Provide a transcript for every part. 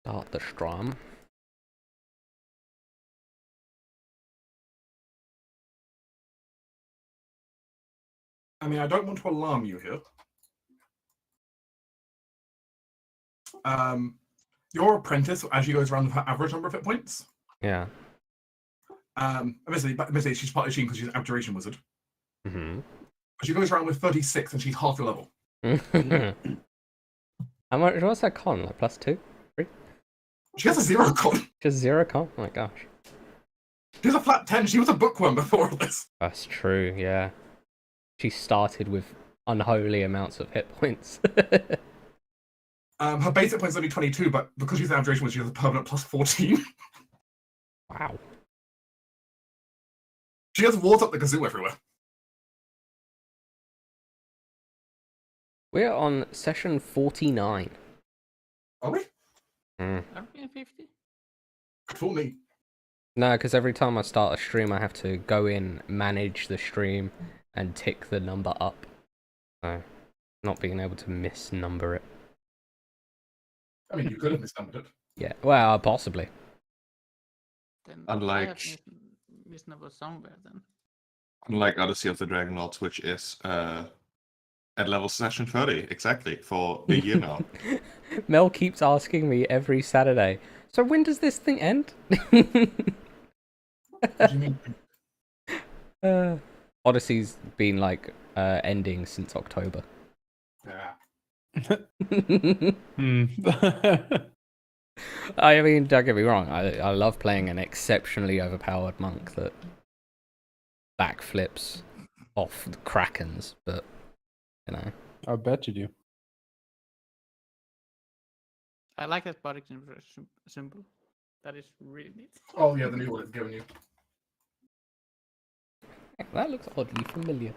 Start the strum. I mean, I don't want to alarm you here. Your apprentice actually goes around with her average number of hit points. Yeah. Admittedly, she's partly cheating because she's an abjuration wizard. Mm-hmm. But she goes around with 36 and she's half your level. How much? What's that con? Like +2? 3? She has a 0 con. Just 0 con? Oh my gosh. She has a flat 10. She was a bookworm before this. That's true, yeah. She started with unholy amounts of hit points. Her basic points are only 22, but because she's an abjuration wizard, she has a permanent +14. Wow. She has walls up the kazoo everywhere. We're on session 49. Are we? Mm. Are we in 50? Fool me. No, because every time I start a stream, I have to go in, manage the stream, and tick the number up. So, not being able to misnumber it. I mean, you could have misnumbered it. Yeah, well, possibly. Then Unlike- I have misnumbered somewhere then. Unlike Odyssey of the Dragon Lords, which is at level session 30, exactly, for a year now. Mel keeps asking me every Saturday, so when does this thing end? What do you mean? Odyssey's been like ending since October. Yeah. I mean, don't get me wrong, I love playing an exceptionally overpowered monk that backflips off the krakens, but you know. I bet you do. I like that body symbol. That is really neat. Oh, yeah, the new one it's given you. That looks oddly familiar.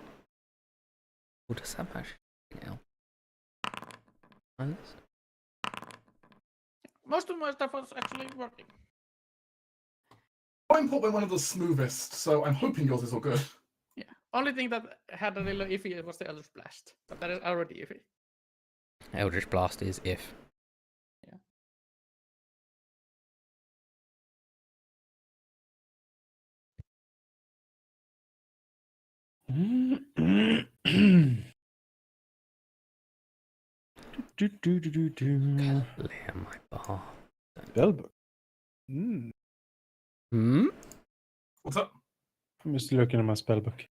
What does that match now? Honest? Most of my stuff was actually working. My import went one of the smoothest, so I'm hoping yours is all good. Yeah. Only thing that had a little iffy was the Eldritch Blast. But that is already iffy. Eldritch Blast is if. Clear my bar. Spellbook. Hmm? What's up? I'm just looking at my spellbook.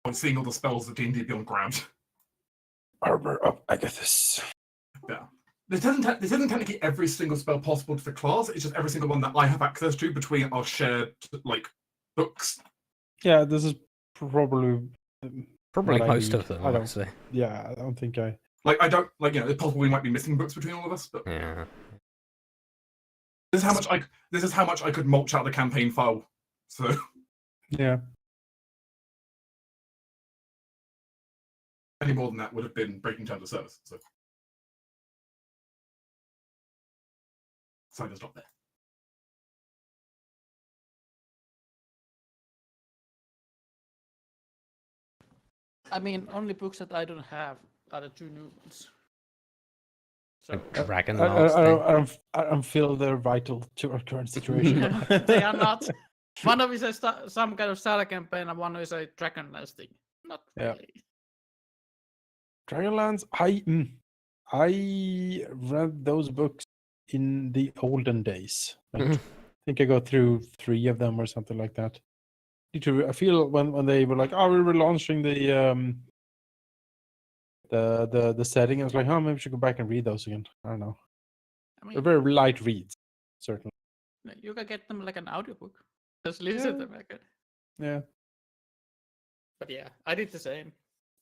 I'm seeing all the spells that D&D Beyond grabbed. Arbor of Agathis. Yeah. This isn't technically every single spell possible to the class, it's just every single one that I have access to between our shared, like, books. Yeah, this is probably Probably what I most need. of them, I don't- honestly. Yeah, I don't think I. Like, I don't, like, you know, it's possible we might be missing books between all of us, but Yeah. this is how much I could mulch out the campaign file. So, Yeah. any more than that would have been breaking terms of service. So I just stop there. I mean, only books that I don't have are the 2 new ones. So Dragon I Last don't feel they're vital to our current situation. they are not. One of is some kind of Sala campaign, and one is a Dragonlance thing. Not Yeah. really. Dragonlance. I read those books in the olden days. Like, I think I go through 3 of them or something like that. I feel when they were like, "Oh, we're relaunching the setting," I was like, "Oh, maybe we should go back and read those again." I don't know. I mean, They're very light reads, certainly. you can get them like an audiobook. Just listen to them again. Yeah. But yeah, I did the same.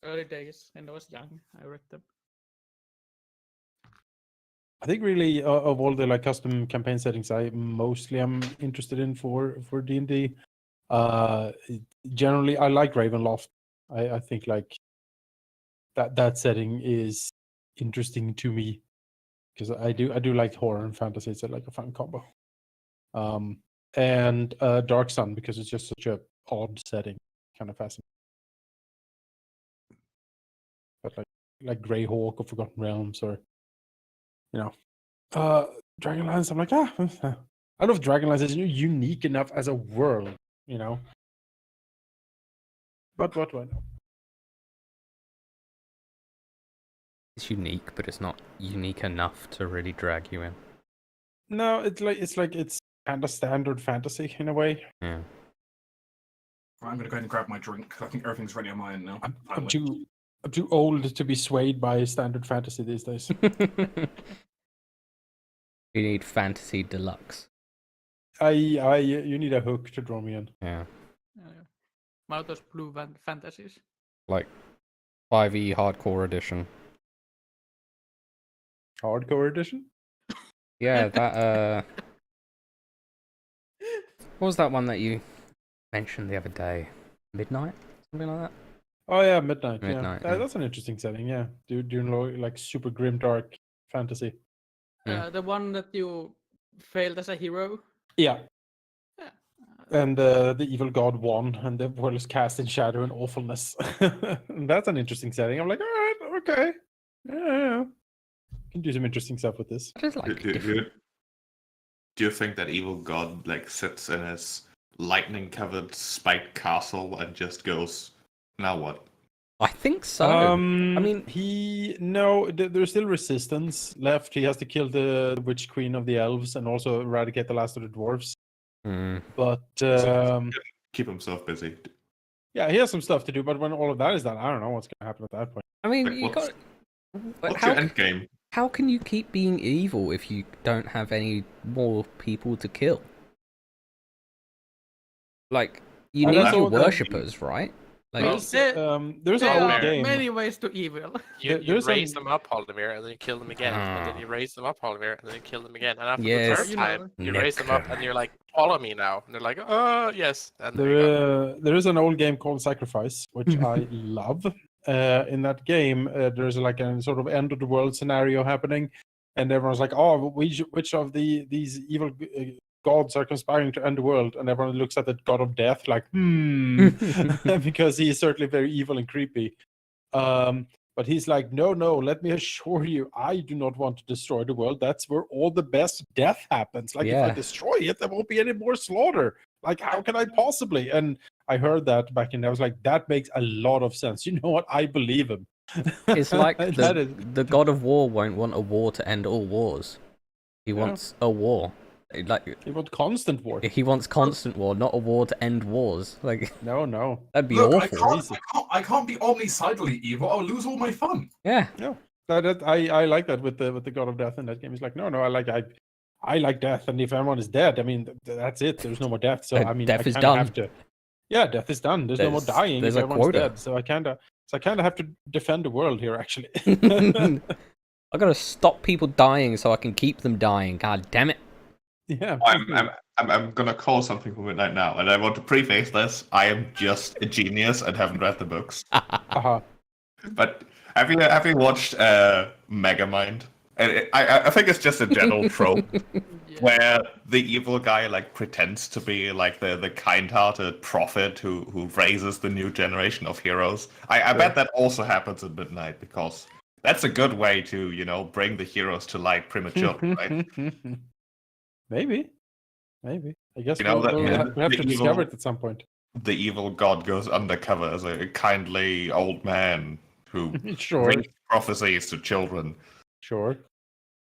Early days, when I was young, I read them. I think really of all the like custom campaign settings, I mostly am interested in for D&D. Generally, I like Ravenloft. I think like that setting is interesting to me because I do like horror and fantasy. It's like a fun combo. And Dark Sun because it's just such a odd setting, kind of fascinating. But like Greyhawk or Forgotten Realms or you know Dragonlance, I'm like, I don't know if Dragonlance is unique enough as a world, you know. But what do I know? It's unique, but it's not unique enough to really drag you in. No, it's kind of standard fantasy in a way. Yeah. Right, I'm gonna go ahead and grab my drink. I think everything's ready on my end now. I'm Finally. too old to be swayed by standard fantasy these days. You need fantasy deluxe. You need a hook to draw me in. Yeah. One of those blue fantasies. Like 5e hardcore edition. Hardcore edition? Yeah, that what was that one that you mentioned the other day? Midnight? Something like that? Oh yeah, Midnight. Midnight, Yeah. yeah. That's an interesting setting. Yeah, doing like super grim dark fantasy. The one that you failed as a hero. Yeah. Yeah. And the evil god won, and the world is cast in shadow and awfulness. And that's an interesting setting. I'm like, all right, okay, yeah. Can do some interesting stuff with this. I just like different... Do you think that evil god like sits in his lightning-covered spiked castle and just goes, now what? I think so. I mean, there's still resistance left. He has to kill the witch queen of the elves and also eradicate the last of the dwarves. But Keep himself busy. yeah, he has some stuff to do. But when all of that is done, I don't know what's going to happen at that point. I mean, Like, you got. What's your end game? How can you keep being evil if you don't have any more people to kill? Like, you need your worshippers, right? Like, there's an old game. Many ways to evil. You raise them up, Halldamir, and then you kill them again. And then you raise them up, Halldamir, and then you kill them again. And after the third time, you raise them up, and you're like, follow me now. And they're like, oh, yes. And there is an old game called Sacrifice, which I love. In that game, there's like a sort of end of the world scenario happening. And everyone's like, oh, which of these evil gods are conspiring to end the world? And everyone looks at the god of death like, because he is certainly very evil and creepy. But he's like, no, let me assure you, I do not want to destroy the world. That's where all the best death happens. Like, if I destroy it, there won't be any more slaughter. Like, how can I possibly? And I heard that back in, I was like, that makes a lot of sense. You know what? I believe him. It's like the god of war won't want a war to end all wars. He wants a war. Like, he wants constant war. He wants constant war, not a war to end wars. Like, no, that'd be awful. I can't be omnicidally evil. I'll lose all my fun. Yeah. No, I like that with the god of death in that game. He's like, no, I like death, and if everyone is dead, I mean, that's it. There's no more death. So I mean, death is done. Yeah, death is done. There's no more dying. There's if a everyone's quota. Dead. So I kind of have to defend the world here, actually. I gotta stop people dying so I can keep them dying. God damn it. Yeah. I'm gonna call something for midnight now, and I want to preface this. I am just a genius and haven't read the books. But have you watched Megamind? And I think it's just a general trope where the evil guy like pretends to be like the kind-hearted prophet who raises the new generation of heroes. I bet that also happens at midnight, because that's a good way to bring the heroes to light prematurely, right? Maybe. I guess we'll have to discover it at some point. The evil god goes undercover as a kindly old man who sure. brings prophecies to children. Sure.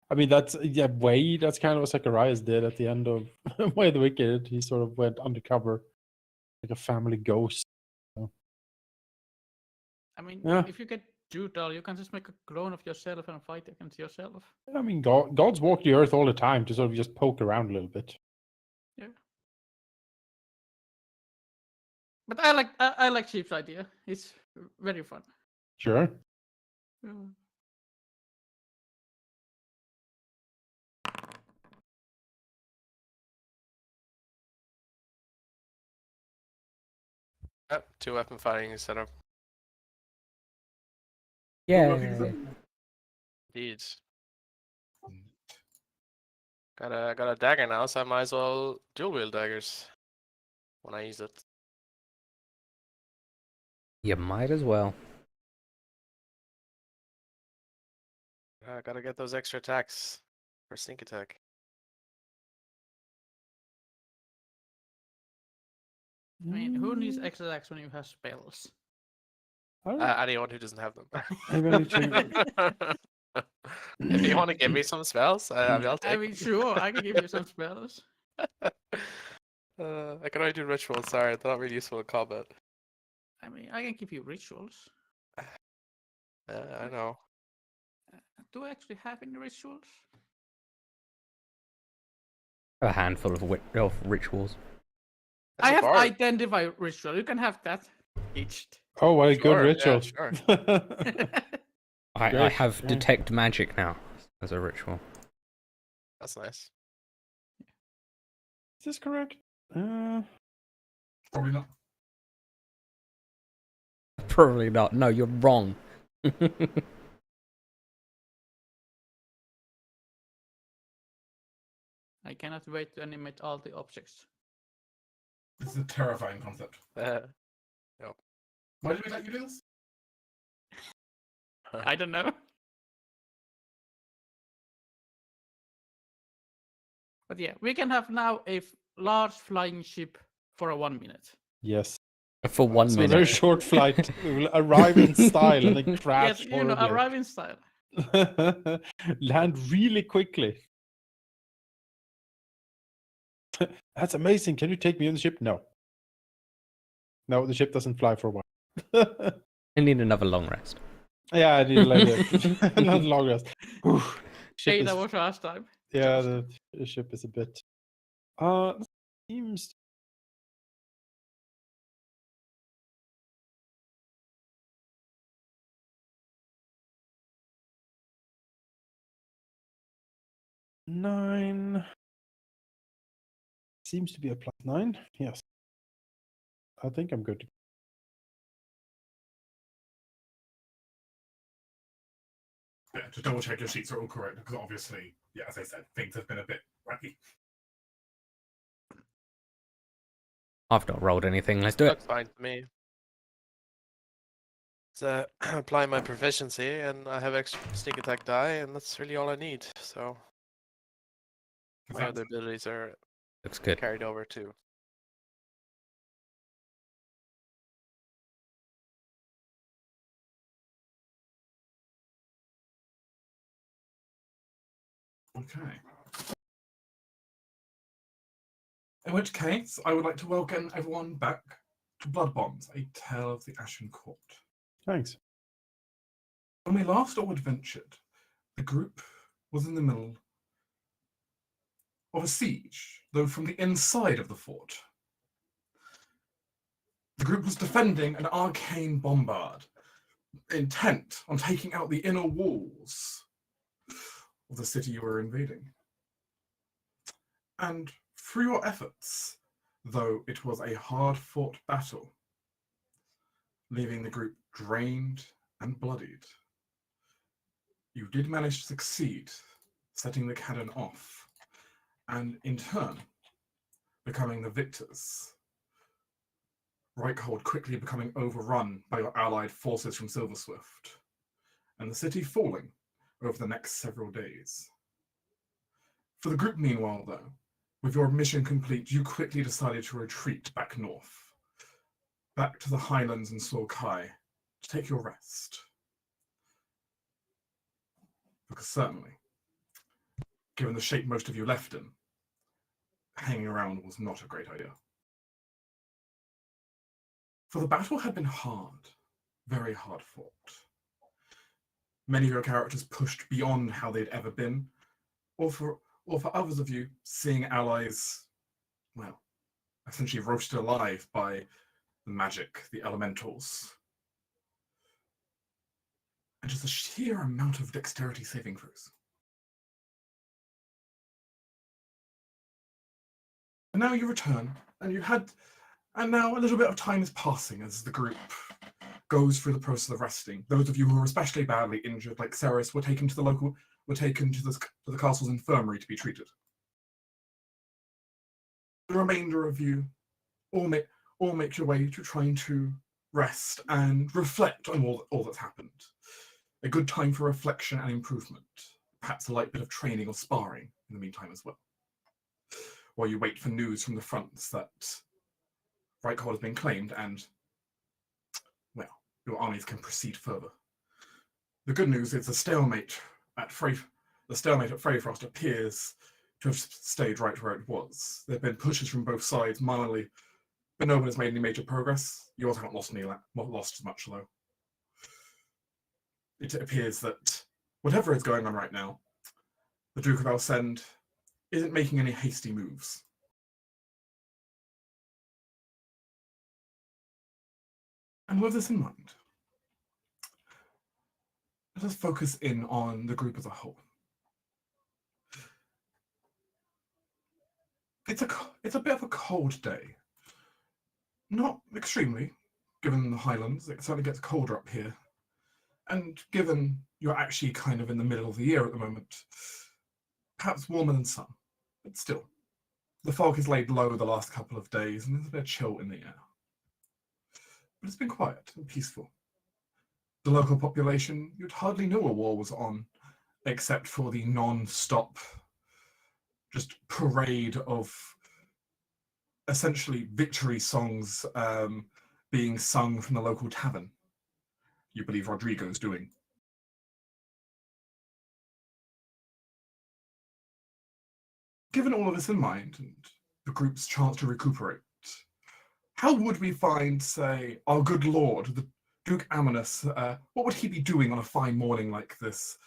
I mean, that's kind of what Zacharias did at the end of Way of the Wicked. He sort of went undercover like a family ghost. So. I mean, if you get brutal, you can just make a clone of yourself and fight against yourself. I mean, gods walk the earth all the time to sort of just poke around a little bit. Yeah. But I like Chief's idea. It's very fun. Sure. Yeah. Two weapon fighting is set up. Yeah. Indeed. Got a dagger now, so I might as well dual wield daggers when I use it. You might as well. I gotta get those extra attacks for sneak attack. I mean, who needs extra attacks when you have spells? Anyone who doesn't have them. I'm going to If you want to give me some spells, I'll I take mean, sure, I can give you some spells. I can only do rituals, sorry, they're not really useful in combat. I mean, I can give you rituals. I know. Do I actually have any rituals? A handful of rituals. I That's a have bard. identify ritual. You can have that each. Oh, what a good Sure, yeah, ritual. sure. I Great, have yeah. detect magic now as a ritual. That's nice. Is this correct? Probably not. Probably not. No, you're wrong. I cannot wait to animate all the objects. This is a terrifying concept. No. Why did we let you do this? I don't know. But yeah, we can have now a large flying ship for a 1 minute. Yes. For 1 So a minute. very short flight. We will arrive in style and then crash Yes, you know, horribly. arrive in style. Land really quickly. That's amazing. Can you take me on the ship? No. No, the ship doesn't fly for a while. I need another long rest. Yeah, I need like not long rest. Oof. Ship 8 is, hours last time. yeah, the ship is a bit. Seems. Nine. Seems to be a +9. Yes. I think I'm good. Yeah, just double check your sheets are all correct because obviously, yeah, as I said, things have been a bit wacky. I've not rolled anything. Let's do it. Looks fine to me. So apply my proficiency, and I have extra sneak attack die, and that's really all I need. So my other abilities are Looks good. carried over too. Okay. In which case, I would like to welcome everyone back to Blood Bonds, A Tale of the Ashen Court. Thanks. When we last all adventured, the group was in the middle of a siege, though from the inside of the fort. The group was defending an arcane bombard, intent on taking out the inner walls of the city you were invading. And through your efforts, though it was a hard-fought battle, leaving the group drained and bloodied, you did manage to succeed, setting the cannon off, and in turn, becoming the victors. Reichhold quickly becoming overrun by your allied forces from Silverswift, and the city falling over the next several days. For the group, meanwhile, though, with your mission complete, you quickly decided to retreat back north, back to the highlands and Sorkai, to take your rest. Because certainly, given the shape most of you left in, hanging around was not a great idea. For the battle had been hard, very hard fought. Many of your characters pushed beyond how they'd ever been, or for others of you, seeing allies, well, essentially roasted alive by the magic, the elementals, and just the sheer amount of dexterity saving throws. And now you return, and now a little bit of time is passing as the group goes through the process of resting. Those of you who were especially badly injured, like Ceres, were taken to the castle's infirmary to be treated. The remainder of you all make your way to trying to rest and reflect on all that's happened. A good time for reflection and improvement. Perhaps a light bit of training or sparring in the meantime as well. While you wait for news from the fronts that Reichhold has been claimed, and, well, your armies can proceed further. The good news is the stalemate at Freyfrost appears to have stayed right where it was. There have been pushes from both sides mildly, but no one has made any major progress. Yours haven't lost as much, though. It appears that whatever is going on right now, the Duke of Alcend isn't making any hasty moves. And with this in mind, let us focus in on the group as a whole. It's a bit of a cold day. Not extremely, given the Highlands. It certainly gets colder up here. And given you're actually kind of in the middle of the year at the moment, perhaps warmer than some, but still. The fog has laid low the last couple of days, and there's a bit of chill in the air. But it's been quiet and peaceful. The local population, you'd hardly know a war was on, except for the non-stop just parade of essentially victory songs being sung from the local tavern. You believe Rodrigo's doing. Given all of this in mind and the group's chance to recuperate, how would we find, say, our good lord, the Duke Amanus, what would he be doing on a fine morning like this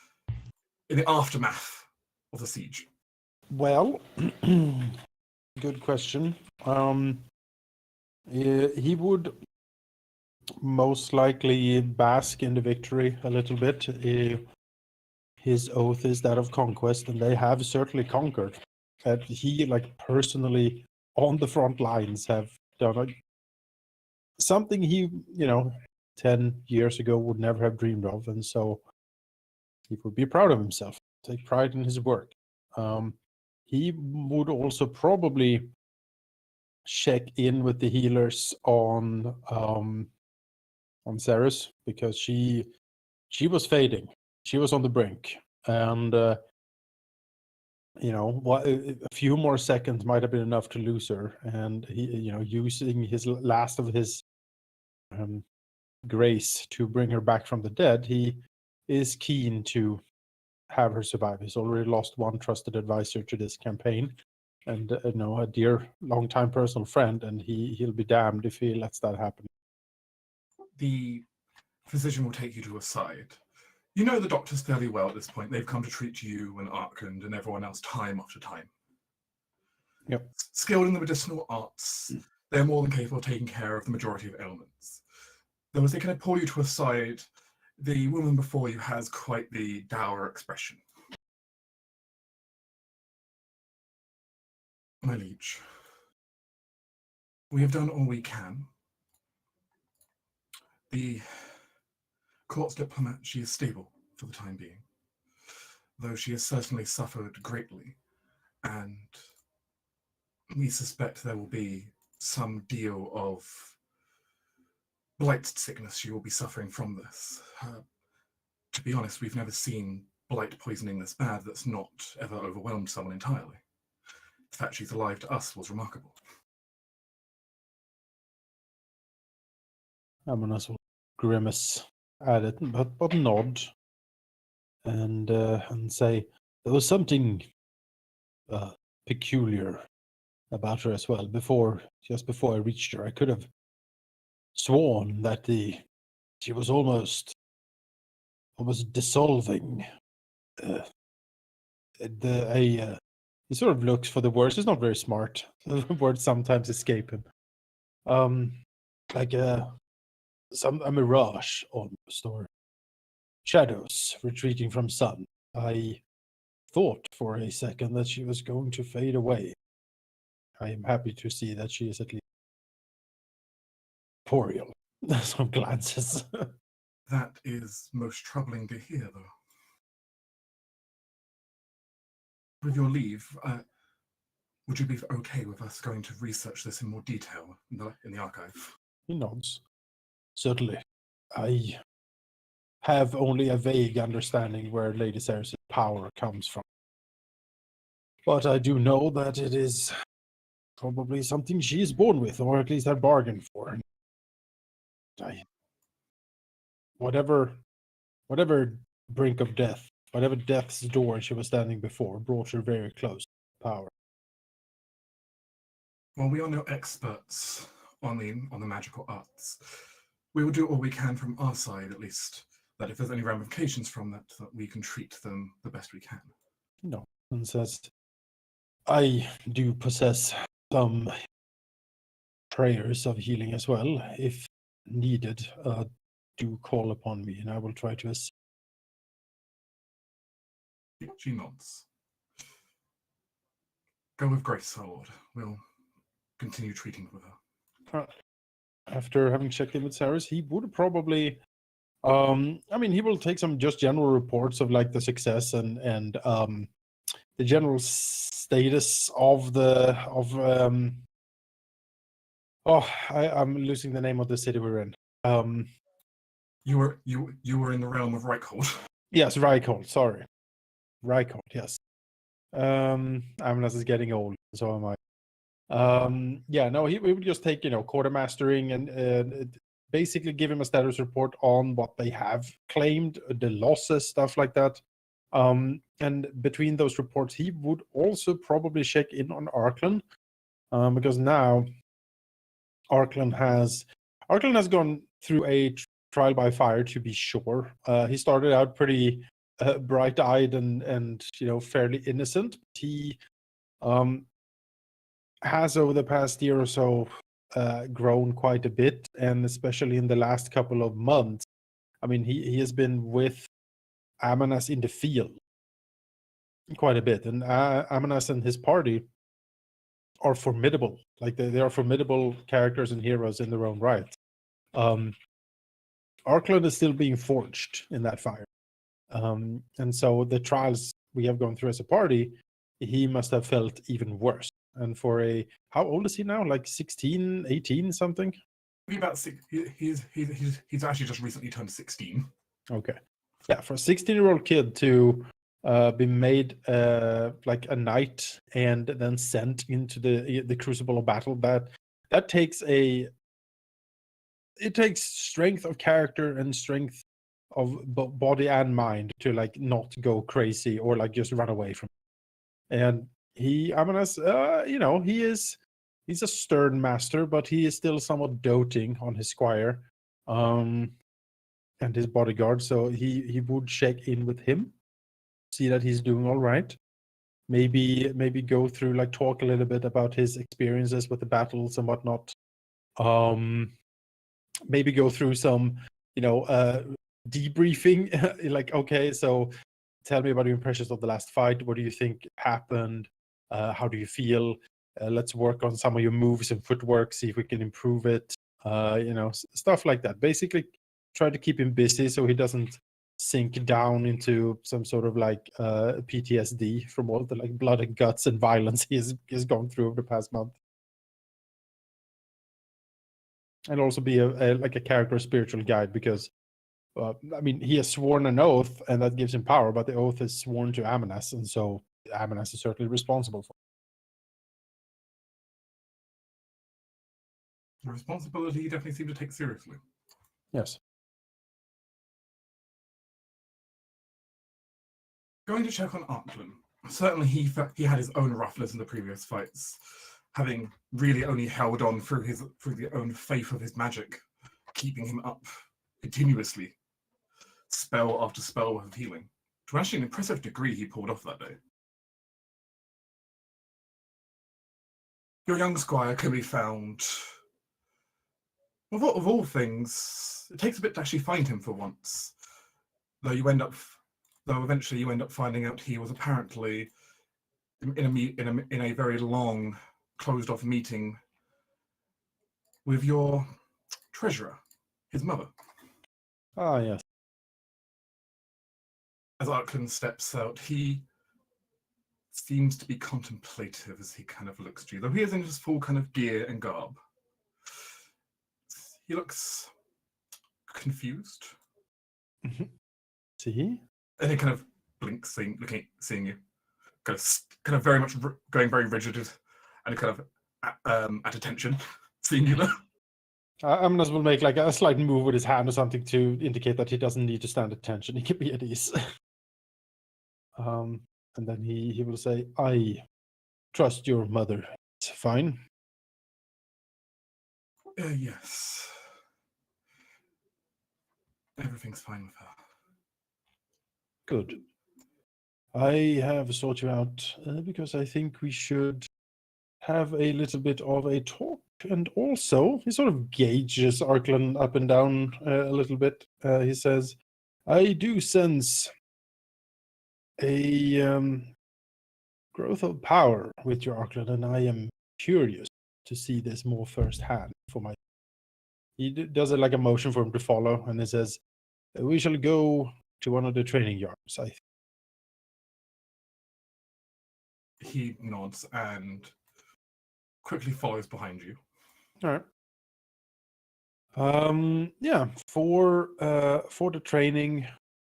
in the aftermath of the siege? Well, good question. He would most likely bask in the victory a little bit. His oath is that of conquest, and they have certainly conquered. And he, like, personally on the front lines, have done something he, 10 years ago would never have dreamed of, and so he would be proud of himself, take pride in his work. He would also probably check in with the healers on Ceres, because she was fading. She was on the brink, and a few more seconds might have been enough to lose her. And he, using his last of his grace to bring her back from the dead, he is keen to have her survive. He's already lost one trusted advisor to this campaign, and a dear long-time personal friend, and he'll be damned if he lets that happen. The physician will take you to a side. You know the doctors fairly well at this point. They've come to treat you and Arkand and everyone else time after time. Yep. Skilled in the medicinal arts, they're more than capable of taking care of the majority of ailments. Though as they kind of pull you to a side, the woman before you has quite the dour expression. My liege, we have done all we can. The court's diplomat, she is stable for the time being, though she has certainly suffered greatly, and we suspect there will be some deal of blight sickness she will be suffering from this. To be honest, we've never seen blight poisoning this bad that's not ever overwhelmed someone entirely. The fact she's alive to us was remarkable. Amanus will grimace at it, but nod and say there was something peculiar about her as well. Just before I reached her, I could have sworn that she was almost dissolving. He sort of looks for the words. He's not very smart. The words sometimes escape him. Like a mirage almost, or shadows retreating from sun. I thought for a second that she was going to fade away. I am happy to see that she is at least corporeal. Some glances. That is most troubling to hear, though. With your leave, would you be okay with us going to research this in more detail in the archive? He nods. Certainly. I have only a vague understanding where Lady Ceres' power comes from. But I do know that it is probably something she is born with, or at least had bargained for. Whatever brink of death, whatever death's door she was standing before, brought her very close to power. Well, we are no experts on the magical arts. We will do all we can from our side, at least, that if there's any ramifications from that we can treat them the best we can. No, and says, I do possess some prayers of healing as well. If needed, do call upon me, and I will try to assist. She nods. Go with grace, our lord. We'll continue treating with her. After having checked in with Saris, he would probably, he will take some just general reports of like the success and the general status of I'm losing the name of the city we're in. You were in the realm of Reichhold. Yes, Reichhold. Sorry, Reichhold. Yes. Amnas is getting old, so am I. He would just take quartermastering and basically give him a status report on what they have claimed, the losses, stuff like that. And between those reports, he would also probably check in on Arkland, because now Arkland has gone through a trial by fire, to be sure. He started out pretty bright-eyed and fairly innocent. He has over the past year or so grown quite a bit, and especially in the last couple of months. I mean, he has been with Amanas in the field quite a bit, and Amanas and his party are formidable. Like they are formidable characters and heroes in their own right. Arkland is still being forged in that fire, and so the trials we have gone through as a party, he must have felt even worse. And for how old is he now? Like 16, 18, something? About six. He's actually just recently turned 16. Okay. Yeah, for a 16-year-old kid to be made like a knight and then sent into the crucible of battle, that takes strength of character and strength of body and mind to like not go crazy or like just run away from it. And he's a stern master, but he is still somewhat doting on his squire and his bodyguard. So he would check in with him, see that he's doing all right. Maybe go through, like, talk a little bit about his experiences with the battles and whatnot. Maybe go through some, debriefing. Like, okay, so tell me about your impressions of the last fight. What do you think happened? How do you feel? Let's work on some of your moves and footwork, see if we can improve it. Stuff like that. Basically, try to keep him busy so he doesn't sink down into some sort of like PTSD from all the like blood and guts and violence he's gone through over the past month. And also be a character spiritual guide, because he has sworn an oath, and that gives him power, but the oath is sworn to Amanas, and so Amanas is certainly responsible for it. The responsibility you definitely seem to take seriously. Yes. Going to check on Arkland. Certainly he had his own roughness in the previous fights, having really only held on through the own faith of his magic, keeping him up continuously, spell after spell of healing, to actually an impressive degree he pulled off that day. Your young squire can be found. Of all things, it takes a bit to actually find him for once. Though eventually you end up finding out he was apparently in a very long, closed-off meeting with your treasurer, his mother. Ah, yes. As Arkland steps out, he seems to be contemplative as he kind of looks at you, though he is in his full kind of gear and garb. He looks confused. Mm-hmm. See? And he kind of blinks, seeing you. Kind of very much going very rigid, and kind of at attention, singular. Amnas will make like a slight move with his hand or something to indicate that he doesn't need to stand attention. He can be at ease. And then he will say, "I trust your mother. It's fine." Yes. Everything's fine with her. Good. I have sought you out because I think we should have a little bit of a talk. And also, he sort of gauges Arklan up and down a little bit. He says, "I do sense a growth of power with your Arklan, and I am curious to see this more firsthand for my." He does it like a motion for him to follow, and he says, "We shall go to one of the training yards, I think." He nods and quickly follows behind you. All right. Yeah, for the training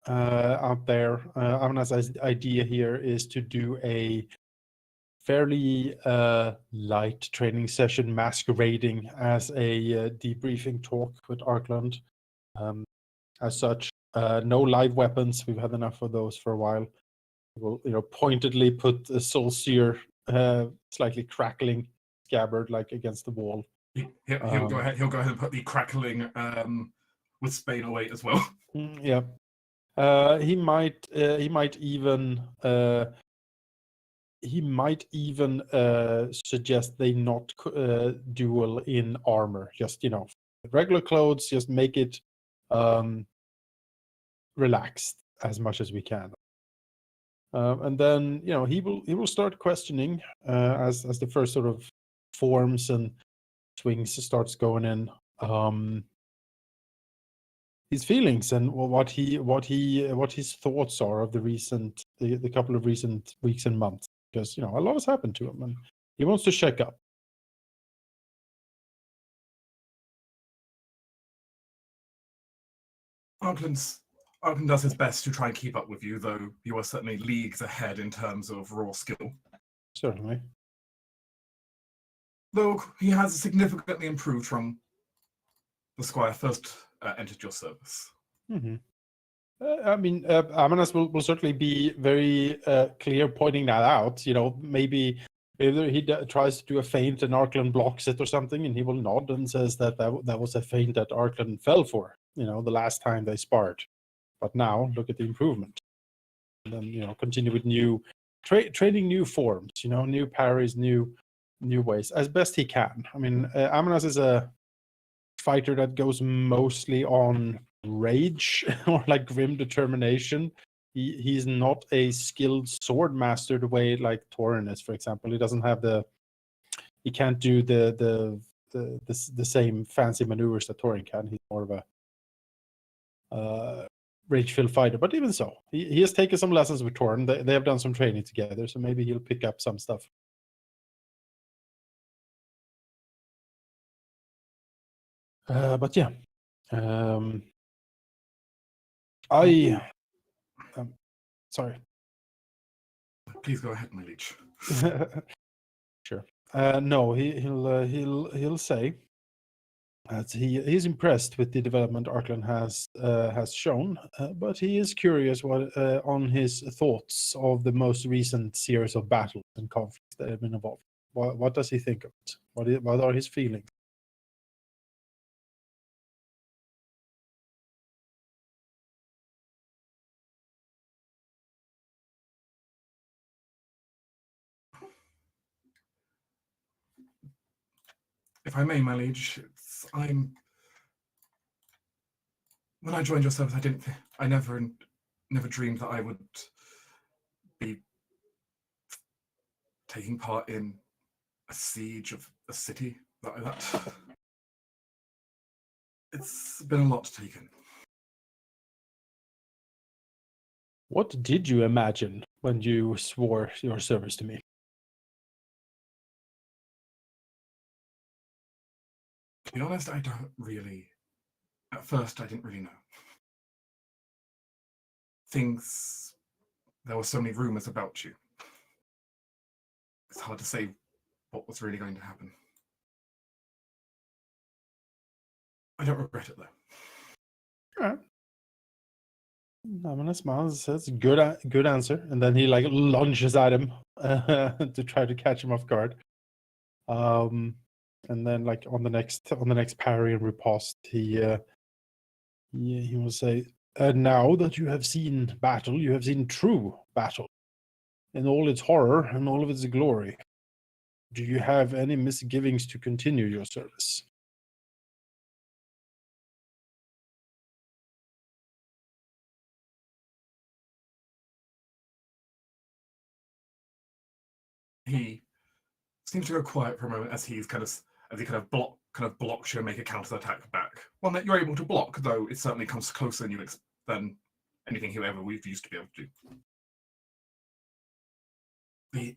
out there, Amna's idea here is to do a fairly light training session masquerading as a debriefing talk with Arkland. As such, no live weapons. We've had enough of those for a while. We'll, pointedly put a soul sear, slightly crackling scabbard like against the wall. He'll go ahead. He'll go ahead and put the crackling with Spain away as well. Yeah. He might even suggest they not duel in armor. Just regular clothes. Just make it relaxed as much as we can. And then he will start questioning as the first sort of forms and swings starts going in. His feelings and what his thoughts are of the couple of recent weeks and months, because a lot has happened to him and he wants to check up. Arkland does his best to try and keep up with you, though you are certainly leagues ahead in terms of raw skill. Certainly. Though he has significantly improved from the Squire first entered your service. Mm-hmm. Amanas will certainly be very clear pointing that out. Maybe he tries to do a feint and Arkland blocks it or something, and he will nod and says that was a feint that Arkland fell for, the last time they sparred. But now, look at the improvement. And then, continue with new, training new forms, new parries, new ways, as best he can. Amanas is a fighter that goes mostly on rage or like grim determination. He's not a skilled sword master the way like Torin is, for example. He can't do the same fancy maneuvers that Torin can. He's more of a rage-filled fighter. But even so, he has taken some lessons with Torin. They have done some training together, so maybe he'll pick up some stuff. But yeah. Sorry. Please go ahead, my liege. Sure. No, he'll say that he's impressed with the development Arkland has shown, but he is curious on his thoughts of the most recent series of battles and conflicts that have been involved. What does he think of it? What are his feelings? If I may, my liege, when I joined your service, I never dreamed that I would be taking part in a siege of a city like that. It's been a lot to take in. What did you imagine when you swore your service to me? To be honest, I don't really. At first, I didn't really know. There were so many rumors about you. It's hard to say what was really going to happen. I don't regret it, though. All right. Ominous smiles, says good answer, and then he like lunges at him to try to catch him off guard. And then like on the next parry and riposte, he will say, "And now that you have seen battle, you have seen true battle, in all its horror and all of its glory. Do you have any misgivings to continue your service?" He seems to go quiet for a moment as he kind of blocks you and make a counter attack back. One that you're able to block, though it certainly comes closer than anything we've used to be able to do.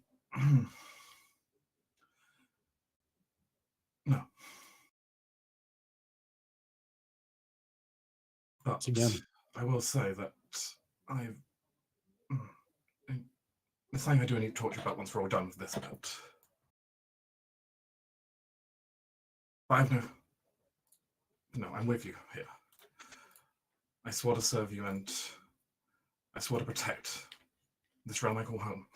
No. But Again. I will say that there's something I do need to talk to you about once we're all done with this bit. But I'm with you here. I swore to serve you, and I swore to protect this realm I call home.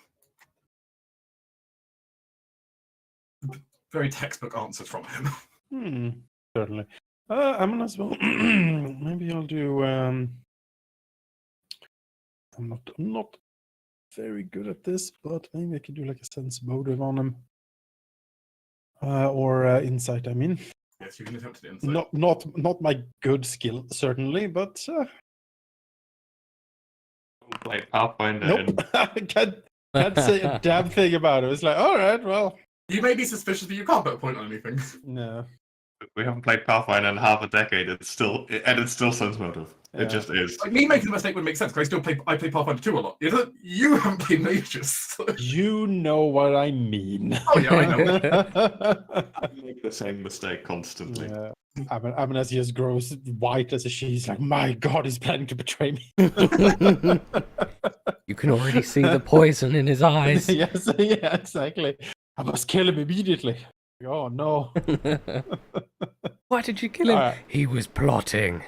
Very textbook answers from him. Certainly. I'm as well. Maybe I'll do. I'm not very good at this, but maybe I can do like a sense motive on him, or insight. I mean. Yes, you can attempt to do insight. Not my good skill, certainly, but. Like Pathfinder. Nope. can't say a damn thing about it. It's like, all right, well. You may be suspicious, but you can't put a point on anything. No. We haven't played Pathfinder in half a decade. It's still sense motive. Yeah. It just is. Like, me making the mistake would make sense because I play Pathfinder 2 a lot. You haven't played Mages. So. You know what I mean. Oh yeah, I know. I make the same mistake constantly. Yeah. I mean, as he just grows white as a sheet, he's like, my God, he's planning to betray me. You can already see the poison in his eyes. Yes, yeah, exactly. I must kill him immediately. Oh no. Why did you kill him? He was plotting.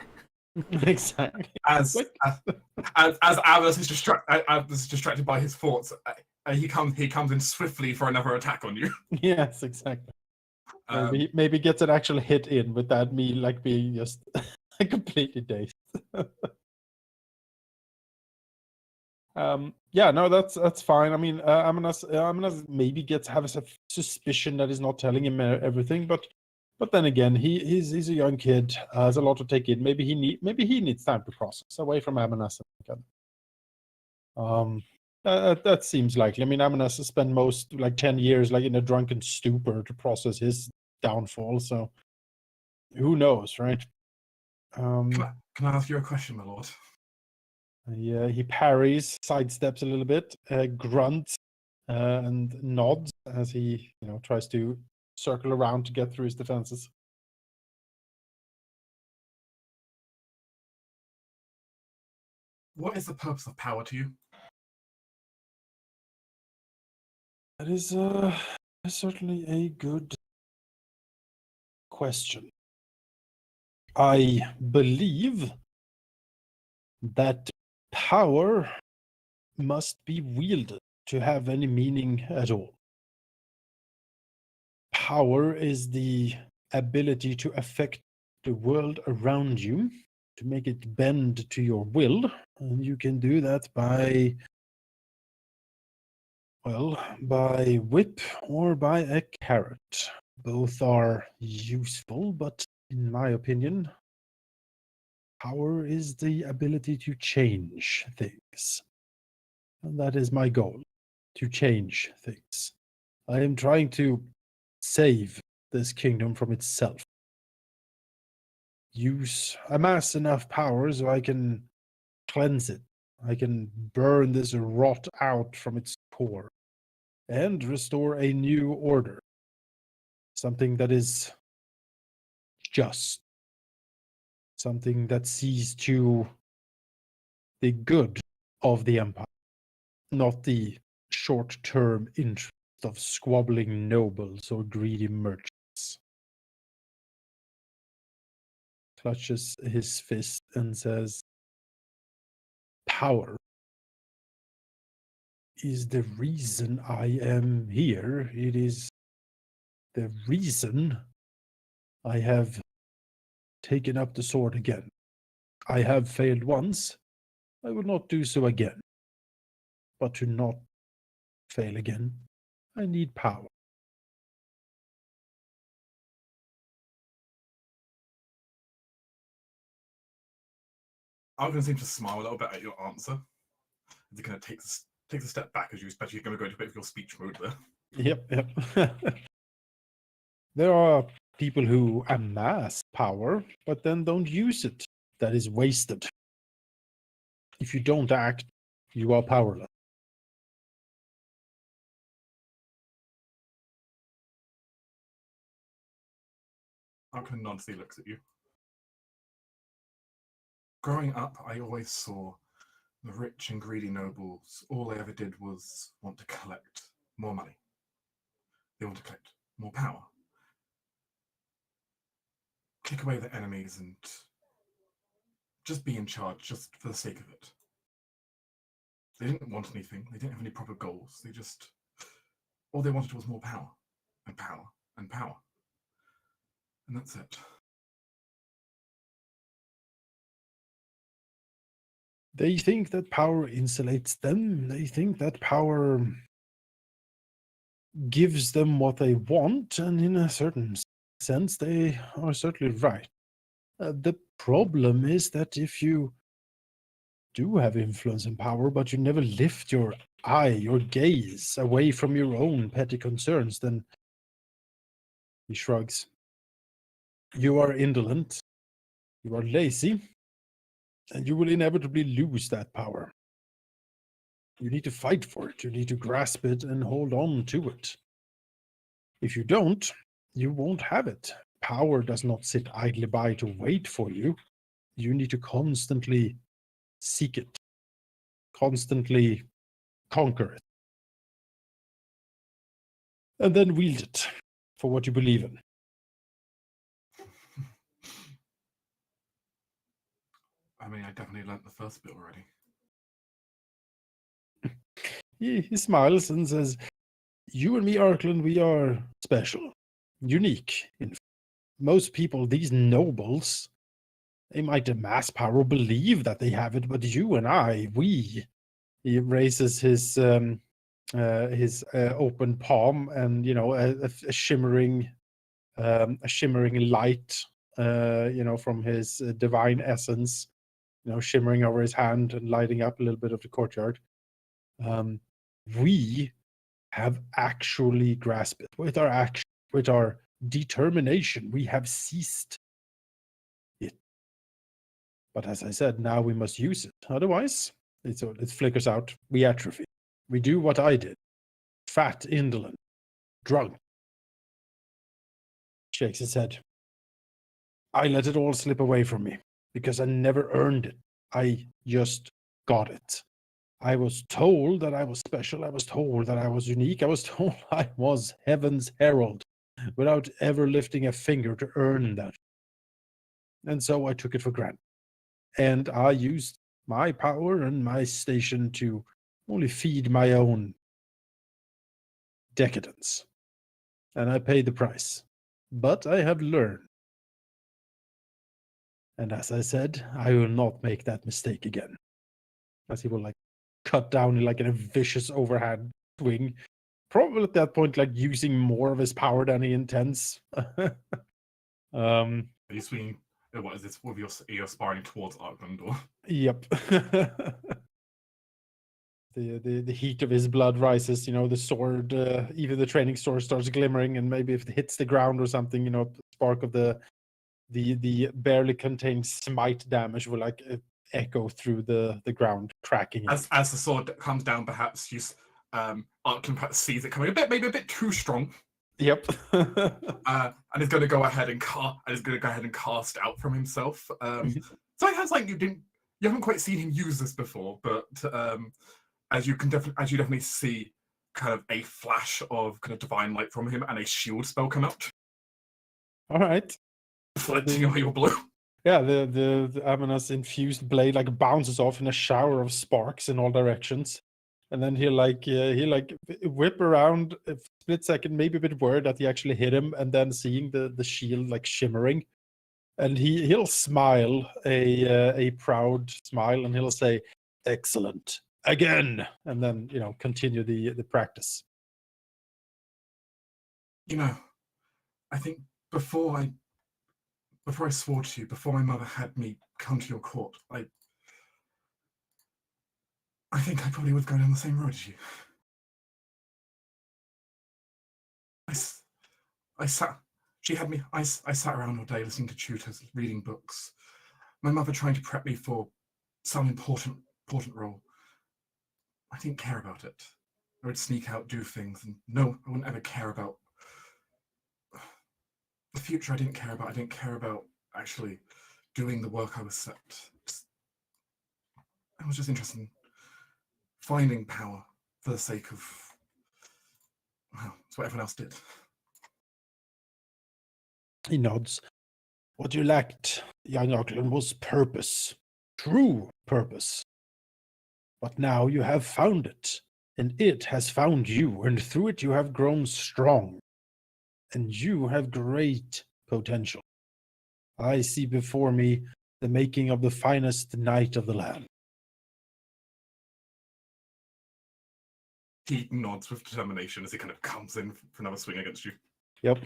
Exactly. As Avos is distracted by his thoughts, he comes in swiftly for another attack on you. Yes, exactly. Maybe gets an actual hit in without me like being just completely dazed. Yeah, no, that's fine. I mean, Aminas maybe has a suspicion that he's not telling him everything, but then again, he's a young kid, has a lot to take in. Maybe he needs time to process away from Aminas. That seems likely. I mean, Aminas has spent most 10 years in a drunken stupor to process his downfall. So who knows, right? Can I ask you a question, my lord? Yeah, he parries, sidesteps a little bit, grunts, and nods as he, tries to circle around to get through his defenses. What is the purpose of power to you? That is certainly a good question. I believe that power must be wielded to have any meaning at all. Power is the ability to affect the world around you, to make it bend to your will, and you can do that by whip or by a carrot. Both are useful, but in my opinion, power is the ability to change things. And that is my goal, to change things. I am trying to save this kingdom from itself. Amass enough power so I can cleanse it. I can burn this rot out from its core and restore a new order. Something that is just. Something that sees to the good of the empire, not the short-term interest of squabbling nobles or greedy merchants. Clutches his fist and says, "Power is the reason I am here. It is the reason I have taken up the sword again. I have failed once. I will not do so again. But to not fail again, I need power." Argon seems to smile a little bit at your answer. He's going to take a step back as you, especially going to go into a bit of your speech mode there. Yep. There are people who amass power, but then don't use it. That is wasted. If you don't act, you are powerless. Argon nods, he looks at you. Growing up, I always saw the rich and greedy nobles, all they ever did was want to collect more money. They want to collect more power. Kick away their enemies and just be in charge just for the sake of it. They didn't want anything. They didn't have any proper goals. All they wanted was more power and power and power. And that's it. They think that power insulates them. They think that power gives them what they want, and in a certain sense, they are certainly right. The problem is that if you do have influence and power, but you never lift your eye, your gaze away from your own petty concerns, then he shrugs. You are indolent, you are lazy, and you will inevitably lose that power. You need to fight for it, you need to grasp it and hold on to it. If you don't, you won't have it. Power does not sit idly by to wait for you. You need to constantly seek it, constantly conquer it, and then wield it for what you believe in. I mean, I definitely learnt the first bit already. He smiles and says, "You and me, Arkland, we are special, unique. Most people, these nobles, they might amass power, believe that they have it, but you and I, we..." He raises his open palm, and a shimmering light, from his divine essence, shimmering over his hand and lighting up a little bit of the courtyard. We have actually grasped it with our action, with our determination. We have seized it. But as I said, now we must use it. Otherwise, it flickers out. We atrophy. We do what I did. Fat, indolent, drunk. Shakes his head. I let it all slip away from me because I never earned it. I just got it. I was told that I was special. I was told that I was unique. I was told I was heaven's herald without ever lifting a finger to earn that. And so I took it for granted. And I used my power and my station to only feed my own decadence. And I paid the price. But I have learned. And as I said, I will not make that mistake again. As he will cut down in a vicious overhand swing. Probably at that point, using more of his power than he intends. Are you swinging? What is this? With you're sparring towards Arkland, or? Yep. The heat of his blood rises. The sword, even the training sword, starts glimmering, and maybe if it hits the ground or something, spark of the barely contained smite damage will echo through the ground, cracking it. As the sword comes down, perhaps Arkland perhaps sees it coming maybe a bit too strong. Yep. And is going to go ahead and cast out from himself. So it has you haven't quite seen him use this before, but as you definitely see kind of a flash of kind of divine light from him and a shield spell come out, All right. deflecting away your blow. Yeah, the Amonas infused blade like bounces off in a shower of sparks in all directions, and then he whip around a split second, maybe a bit worried that he actually hit him, and then seeing the shield like shimmering, and he'll smile a proud smile, and he'll say, "Excellent again," and then continue the practice. I think before I swore to you, before my mother had me come to your court, I think I probably would go down the same road as you. I sat around all day listening to tutors, reading books. My mother trying to prep me for some important role. I didn't care about it. I would sneak out, do things, and no, I wouldn't ever care about the future. I didn't care about actually doing the work I was set. I was just interested in finding power for the sake of, well, it's what everyone else did. He nods. What you lacked, young Auckland, was purpose. True purpose. But now you have found it, and it has found you, and through it you have grown strong. And you have great potential. I see before me the making of the finest knight of the land. He nods with determination as he kind of comes in for another swing against you. Yep.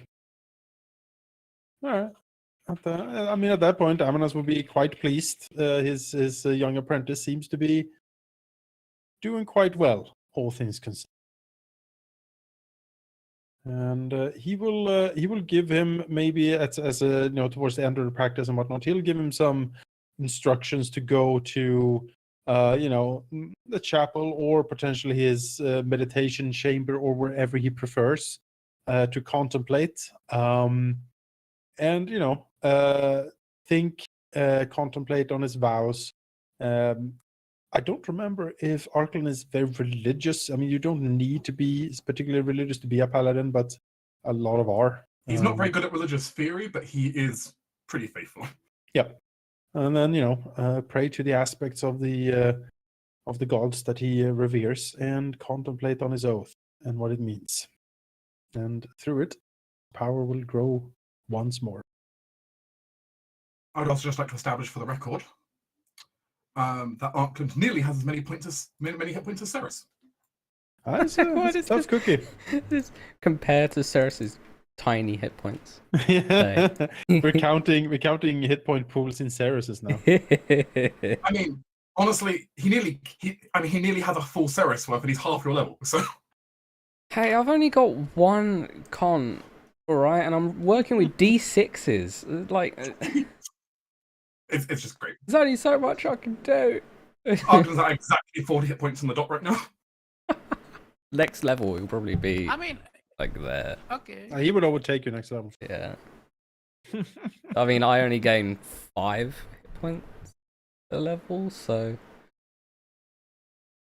All right. At that point, Amonas will be quite pleased. His young apprentice seems to be doing quite well, all things considered. And he will give him maybe as a towards the end of the practice and whatnot. He'll give him some instructions to go to the chapel or potentially his meditation chamber or wherever he prefers to contemplate. And think, contemplate on his vows. I don't remember if Arkland is very religious. I mean, you don't need to be particularly religious to be a paladin, but a lot of are. He's not very good at religious theory, but he is pretty faithful. Yeah, and then pray to the aspects of the gods that he reveres and contemplate on his oath and what it means, and through it, power will grow once more. I would also just like to establish for the record that Arkland nearly has as many hit points as Ceres. That's a tough cookie. Compared to Ceres's tiny hit points. We're counting hit point pools in Ceres's now. I mean, honestly, he nearly has a full Ceres worth, and he's half your level. So, hey, I've only got one con, alright, and I'm working with D6s. Like, it's just great. there's only so much I can do. Arkland's at exactly 40 hit points on the dot right now. Next level will probably be like there. Okay. He would overtake you next level. Yeah. I mean, I only gain 5 hit points a level, so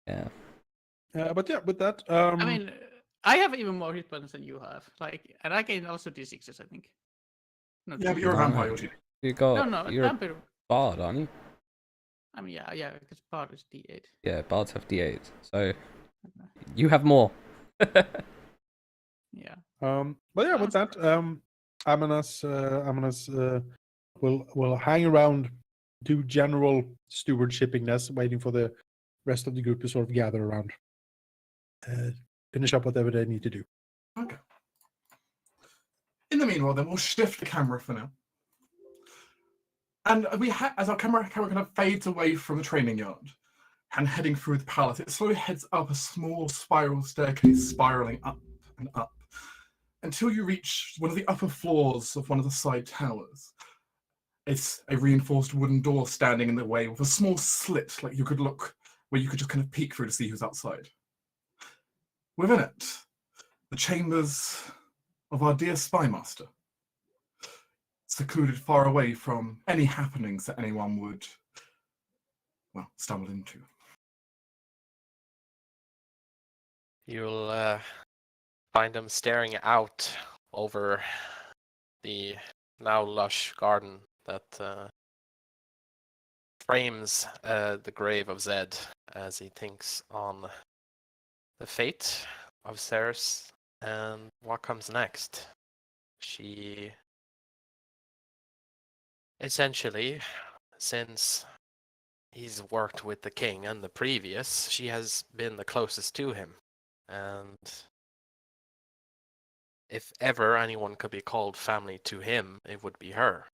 yeah. But yeah, with that, I mean, I have even more hit points than you have. And I gain also D6s, I think. Yeah, but you're a vampire. You got No, you're vampire. a bard, aren't you? I mean, yeah, because bard is D8. Yeah, bards have D8, so you have more. Yeah. But yeah, with that, Amonas will hang around, do general stewardshipingness, waiting for the rest of the group to sort of gather around, finish up whatever they need to do. Okay. In the meanwhile, then we'll shift the camera for now, and as our camera kind of fades away from the training yard and heading through the palace, it slowly heads up a small spiral staircase, spiraling up and up, until you reach one of the upper floors of one of the side towers. It's a reinforced wooden door standing in the way with a small slit where you could just kind of peek through to see who's outside. Within it, the chambers of our dear spymaster, secluded far away from any happenings that anyone would, stumble into. You'll find him staring out over the now lush garden that frames the grave of Zed as he thinks on the fate of Ceres and what comes next. She essentially, since he's worked with the king and the previous, she has been the closest to him. And if ever anyone could be called family to him, it would be her.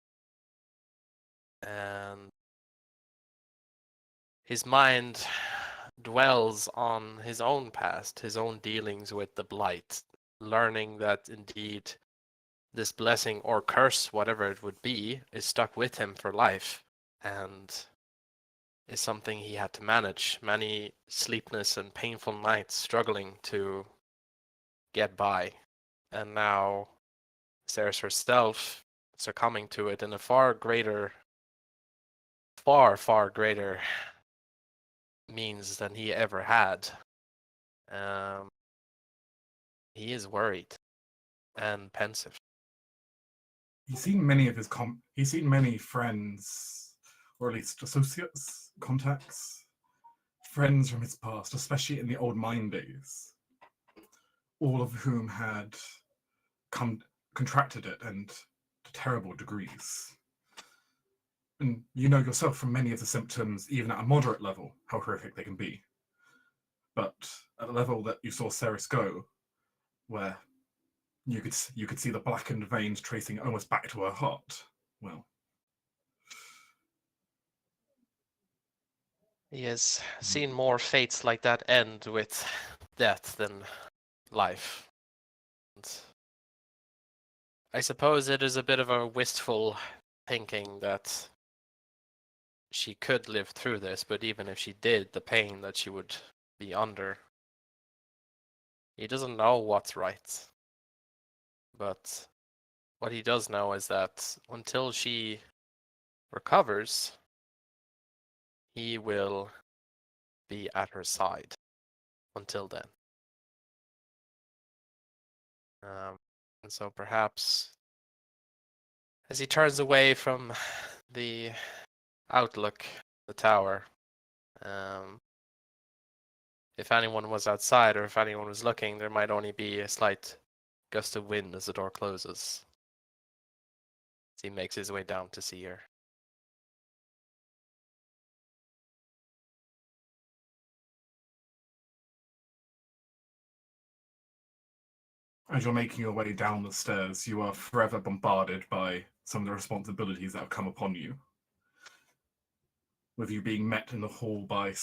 And his mind dwells on his own past, his own dealings with the blight, learning that indeed this blessing or curse, whatever it would be, is stuck with him for life and is something he had to manage. Many sleepless and painful nights struggling to get by. And now Ceres herself succumbing to it in a far greater means than he ever had. He is worried and pensive. He's seen many of he's seen many friends, or at least associates, contacts, friends from his past, especially in the old mine days, all of whom had contracted it, and to terrible degrees. And you know yourself from many of the symptoms, even at a moderate level, how horrific they can be. But at the level that you saw Ceres go, where you could see the blackened veins tracing almost back to her heart, well. He has seen more fates like that end with death than life. And I suppose it is a bit of a wistful thinking that she could live through this, but even if she did, the pain that she would be under. He doesn't know what's right. But what he does know is that until she recovers, he will be at her side until then. And so perhaps as he turns away from the outlook, the tower, if anyone was outside or if anyone was looking, there might only be a slight gust of wind as the door closes. As he makes his way down to see her. As you're making your way down the stairs, you are forever bombarded by some of the responsibilities that have come upon you. With you being met in the hall by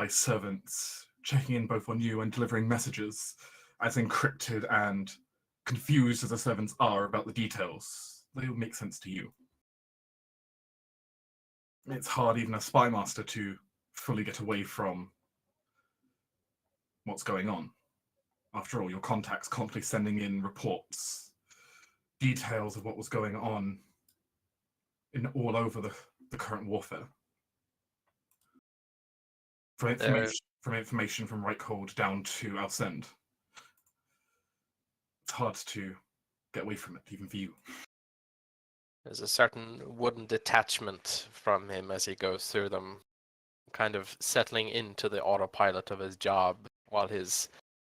servants, checking in both on you and delivering messages, as encrypted and confused as the servants are about the details, they will make sense to you. It's hard, even as spy master, to fully get away from what's going on. After all, your contacts constantly sending in reports, details of what was going on in all over the current warfare. From information from Reichhold down to Alcend. It's hard to get away from it, even for you. There's a certain wooden detachment from him as he goes through them, kind of settling into the autopilot of his job while his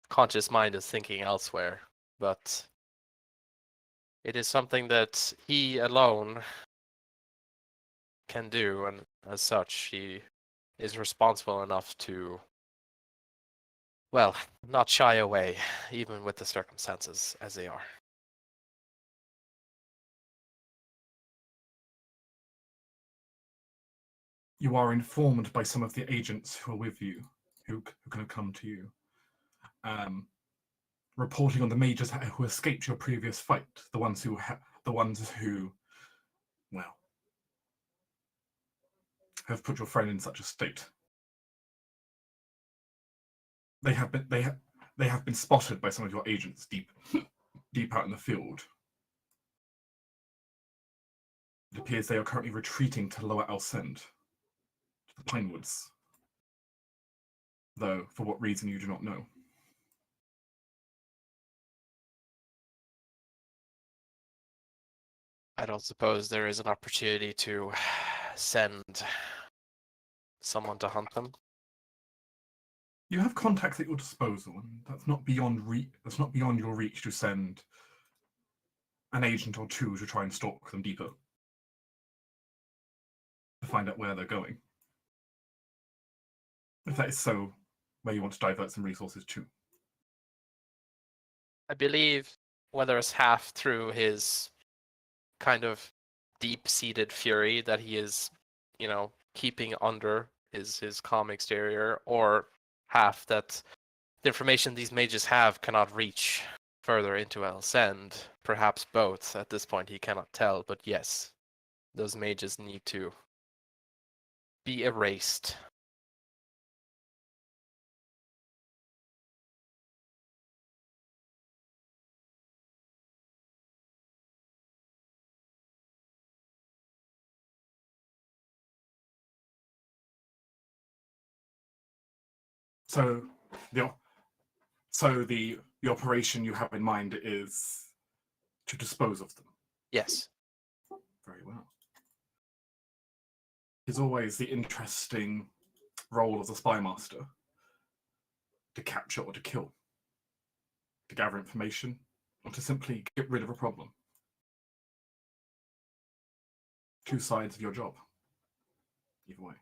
conscious mind is thinking elsewhere. But it is something that he alone can do, and as such, he is responsible enough to, well, not shy away, even with the circumstances as they are. You are informed by some of the agents who are with you, who can come to you, reporting on the majors who escaped your previous fight, the ones who, well, have put your friend in such a state. They have been spotted by some of your agents deep out in the field. It appears they are currently retreating to Lower Alcend, to the Pinewoods. Though, for what reason you do not know. I don't suppose there is an opportunity to send someone to hunt them. You have contacts at your disposal, and that's not beyond That's not beyond your reach to send an agent or two to try and stalk them deeper to find out where they're going. If that is so, where you want to divert some resources to. I believe, whether it's half through his kind of deep-seated fury that he is, keeping under his calm exterior, or half that the information these mages have cannot reach further into Elsend. Perhaps both. At this point, he cannot tell, but yes, those mages need to be erased. So the operation you have in mind is to dispose of them. Yes. Very well. It's always the interesting role of the spy master to capture or to kill, to gather information, or to simply get rid of a problem. Two sides of your job. Either way.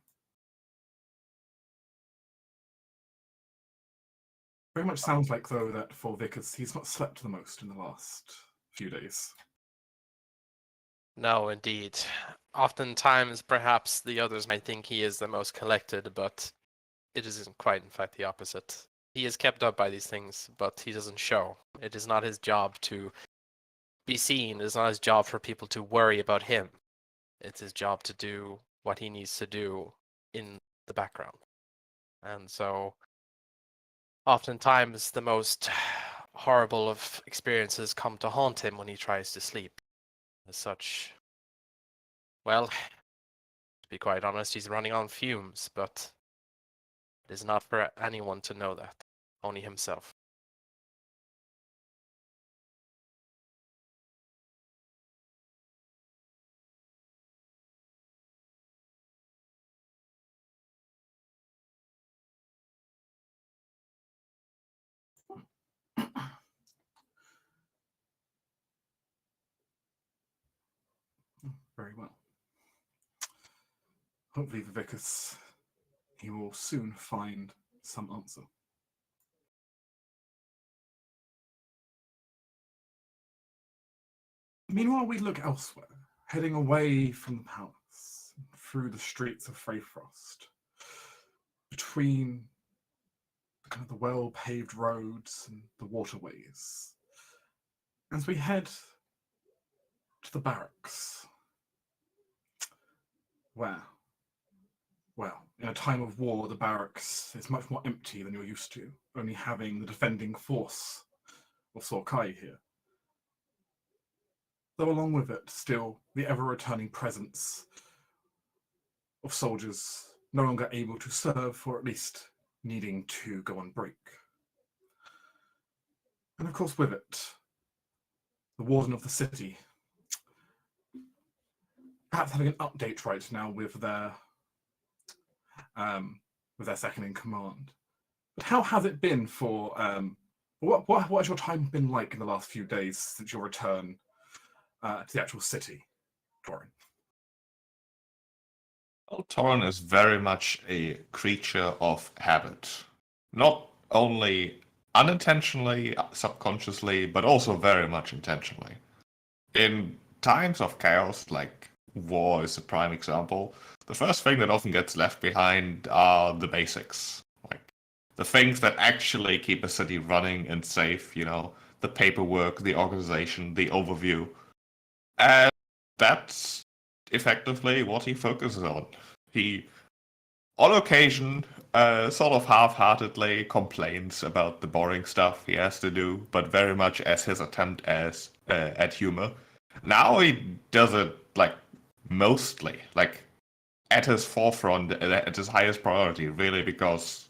Very much sounds like, though, that for Vickers, he's not slept the most in the last few days. No, indeed. Oftentimes, perhaps the others might think he is the most collected, but it isn't quite, in fact, the opposite. He is kept up by these things, but he doesn't show. It is not his job to be seen. It is not his job for people to worry about him. It's his job to do what he needs to do in the background. And so, oftentimes, the most horrible of experiences come to haunt him when he tries to sleep. As such, well, to be quite honest, he's running on fumes, but it is not for anyone to know that, only himself. Very well. Hopefully the Vickers, he will soon find some answer. Meanwhile, we look elsewhere, heading away from the palace, through the streets of Freyfrost, between kind of the well-paved roads and the waterways, as we head to the barracks, where, well, in a time of war, the barracks is much more empty than you're used to, only having the defending force of Sorkai here. Though along with it, still the ever-returning presence of soldiers no longer able to serve, or at least needing to go on break. And of course with it, the warden of the city, perhaps having an update right now with their second in command. But how has it been for what has your time been like in the last few days since your return to the actual city, Torin? Well, Torin is very much a creature of habit. Not only unintentionally, subconsciously, but also very much intentionally. In times of chaos, like war is a prime example, the first thing that often gets left behind are the basics. Like the things that actually keep a city running and safe, the paperwork, the organization, the overview. And that's effectively what he focuses on. He, on occasion, sort of half-heartedly complains about the boring stuff he has to do, but very much as his attempt at humor. Now he does it, mostly, at his forefront, at his highest priority, really, because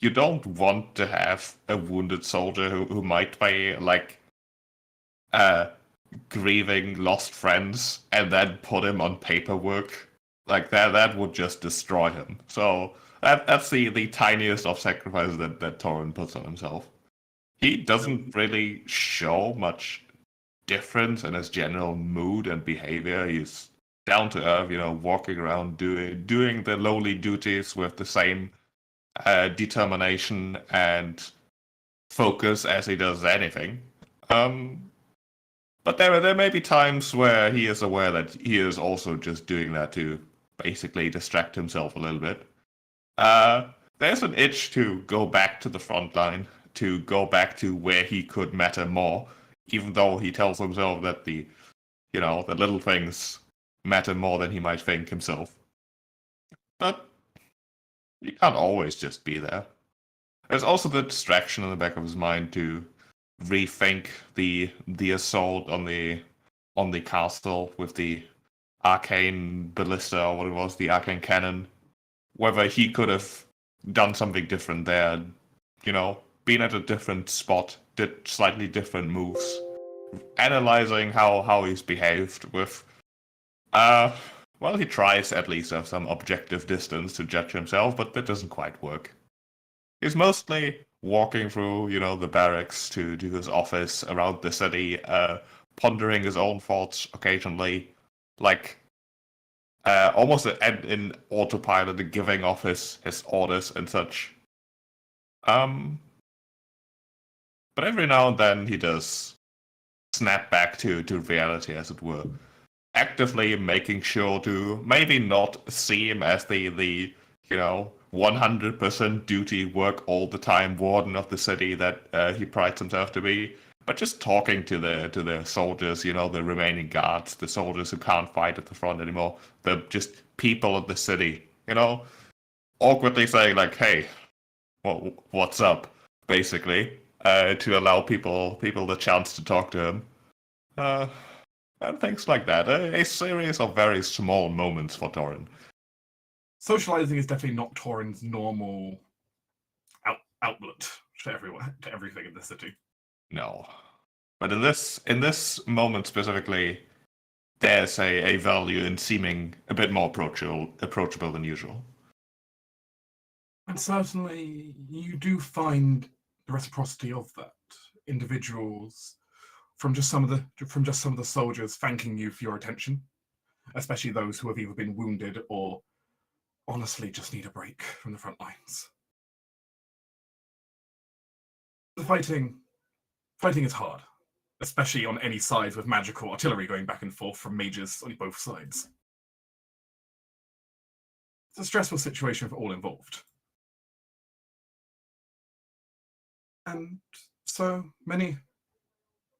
you don't want to have a wounded soldier who might be, grieving lost friends and then put him on paperwork, like that would just destroy him. So that's the tiniest of sacrifices that Torrin puts on himself. He doesn't really show much difference in his general mood and behavior. He's down to earth, walking around doing the lowly duties with the same determination and focus as he does anything. But there may be times where he is aware that he is also just doing that to basically distract himself a little bit. There's an itch to go back to the front line, to go back to where he could matter more, even though he tells himself that the little things matter more than he might think himself. But you can't always just be there. There's also the distraction in the back of his mind to rethink the assault on the castle with the arcane ballista, or what it was, the arcane cannon. Whether he could have done something different there, been at a different spot, did slightly different moves, analyzing how he's behaved with. Well, he tries at least to have some objective distance to judge himself, but that doesn't quite work. He's mostly walking through, the barracks to his office around the city, pondering his own thoughts occasionally, like almost in autopilot, giving off his orders and such. But every now and then he does snap back to reality, as it were, actively making sure to maybe not seem as the 100% duty work all the time warden of the city that he prides himself to be, but just talking to the soldiers, the remaining guards, the soldiers who can't fight at the front anymore, the just people of the city, awkwardly saying like, "Hey, what's up?" basically, to allow people the chance to talk to him, and things like that. A series of very small moments for Torrin. Socializing is definitely not Torrin's normal outlet to everything in the city. No, but in this moment specifically, there's a value in seeming a bit more approachable than usual. And certainly, you do find the reciprocity of that. Individuals from just some of the soldiers thanking you for your attention, especially those who have either been wounded or honestly just need a break from the front lines. The fighting is hard, especially on any side with magical artillery going back and forth from mages on both sides. It's a stressful situation for all involved. And so many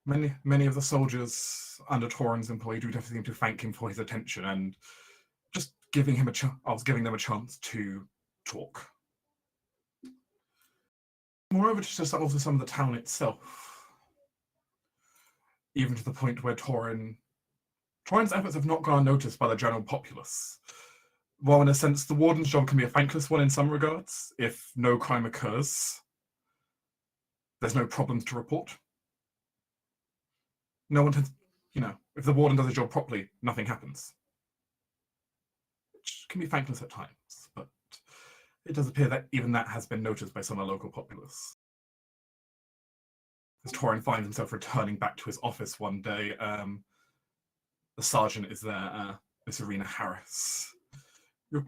of the soldiers under Torrin's employ do definitely seem to thank him for his attention and just giving them a chance to talk. Moreover, just also some of the town itself, even to the point where Torrin's efforts have not gone unnoticed by the general populace. While in a sense the warden's job can be a thankless one in some regards, if no crime occurs, there's no problems to report. No one tends, if the warden does his job properly, nothing happens. Which can be thankless at times, but it does appear that even that has been noticed by some of the local populace. As Torrin finds himself returning back to his office one day, the sergeant is there, Miss Arena Harris. You're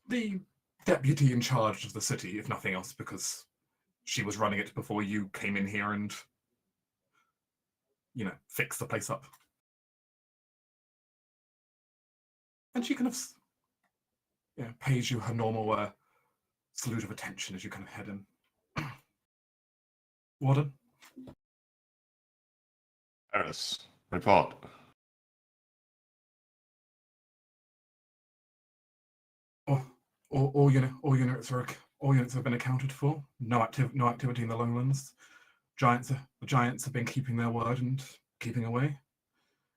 the deputy in charge of the city, if nothing else, because she was running it before you came in here and, fixed the place up. And she kind of pays you her normal salute of attention as you kind of head in. Warden? Harris, report. All units have been accounted for. No activity in the lowlands. The giants have been keeping their word and keeping away,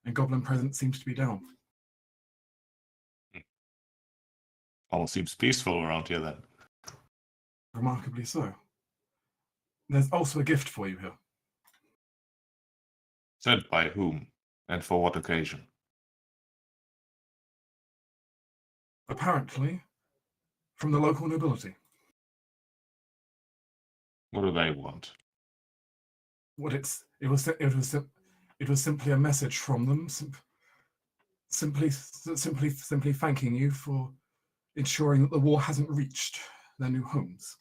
and goblin presence seems to be down. All seems peaceful around here then. Remarkably so. There's also a gift for you here. Sent by whom? And for what occasion? Apparently, from the local nobility. What do they want? It was simply a message from them, simply thanking you for ensuring that the war hasn't reached their new homes.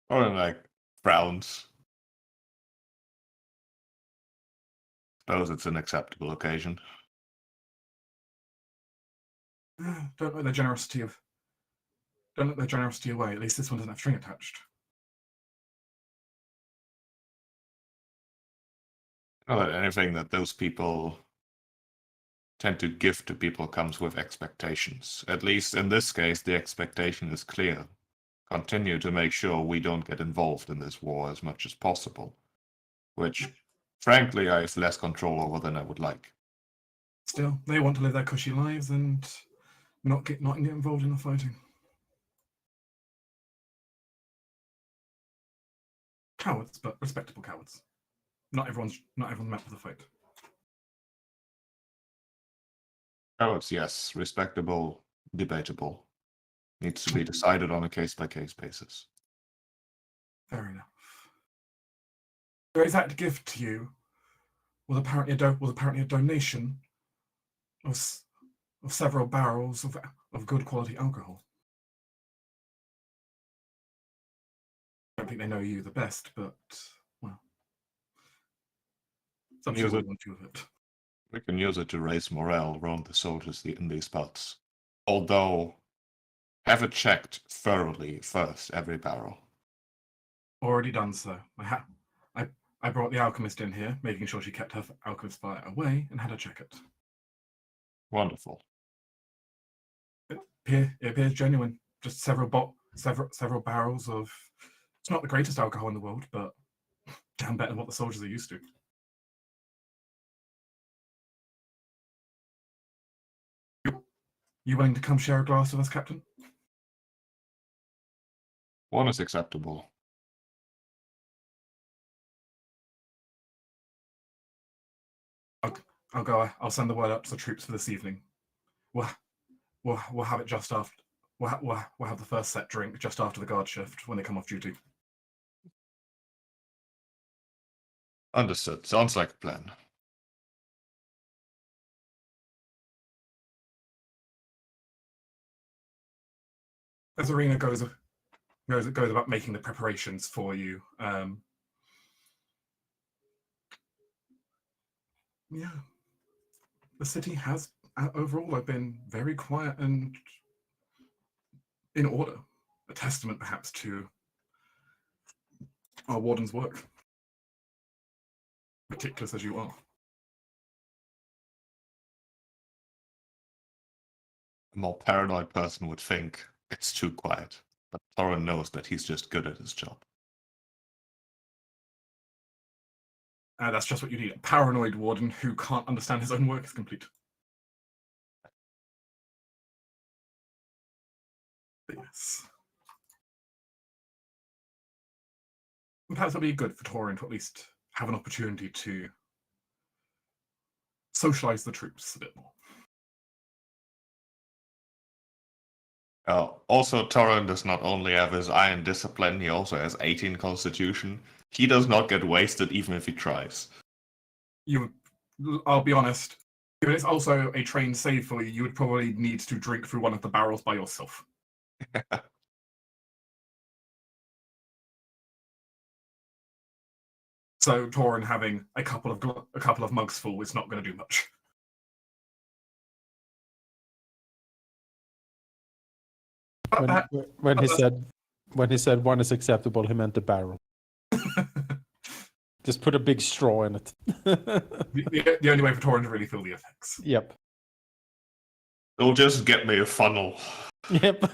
Or like frowns. Suppose it's an acceptable occasion. Don't let their generosity away. At least this one doesn't have string attached. Not that anything that those people tend to give to people comes with expectations. At least in this case, the expectation is clear. Continue to make sure we don't get involved in this war as much as possible. Which, frankly, I have less control over than I would like. Still, they want to live their cushy lives and not get involved in the fighting. Cowards, but respectable cowards. Not everyone's meant for the fight. Cowards, yes. Respectable, debatable. Needs to be decided on a case-by-case basis. Fair enough. Their exact gift to you was apparently a donation of several barrels of good quality alcohol. I don't think they know you the best, but well, some Use people it. want you of it. We can use it to raise morale around the soldiers in these parts. Although, have it checked thoroughly first, every barrel. Already done so. I brought the alchemist in here, making sure she kept her alchemist fire away, and had her check it. Wonderful. It appears genuine. Just several barrels of. It's not the greatest alcohol in the world, but damn better than what the soldiers are used to. You willing to come share a glass with us, Captain? One is acceptable. I'll go. I'll send the word out to the troops for this evening. We'll have it just after. We'll have the first set drink just after the guard shift when they come off duty. Understood. Sounds like a plan. As Arena goes about making the preparations for you, yeah, the city has overall been very quiet and in order. A testament, perhaps, to our warden's work, meticulous as you are. A more paranoid person would think it's too quiet, but Thorin knows that he's just good at his job. That's just what you need. A paranoid warden who can't understand his own work is complete. But yes. And perhaps it'll be good for Thorin to at least have an opportunity to socialize the troops a bit more. Also, Thorin does not only have his iron discipline, he also has 18 constitution. He does not get wasted even if he tries. I'll be honest, if it's also a trained save for you, you would probably need to drink through one of the barrels by yourself. So Thorin having a couple of mugs full is not going to do much. When he said one is acceptable, he meant the barrel. Just put a big straw in it. the only way for Thorin to really feel the effects. Yep. They'll just get me a funnel. Yep.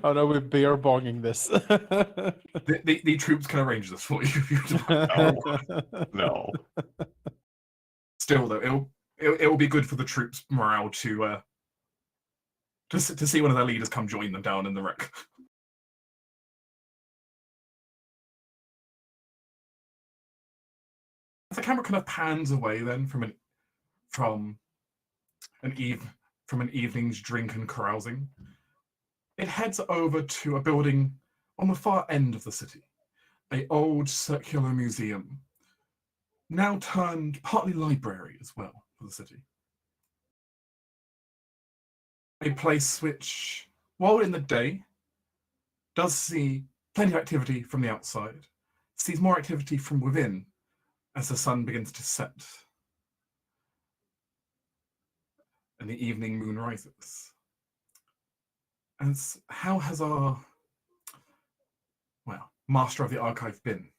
Oh no, we're beer bonging this. The troops can arrange this for you if you No. Still, though, it will be good for the troops' morale to see one of their leaders come join them down in the wreck. the camera kind of pans away then from an evening's drink and carousing, it heads over to a building on the far end of the city, an old circular museum, now turned partly library as well for the city. A place which, while in the day, does see plenty of activity from the outside, sees more activity from within as the sun begins to set and the evening moon rises. And how has our, master of the archive been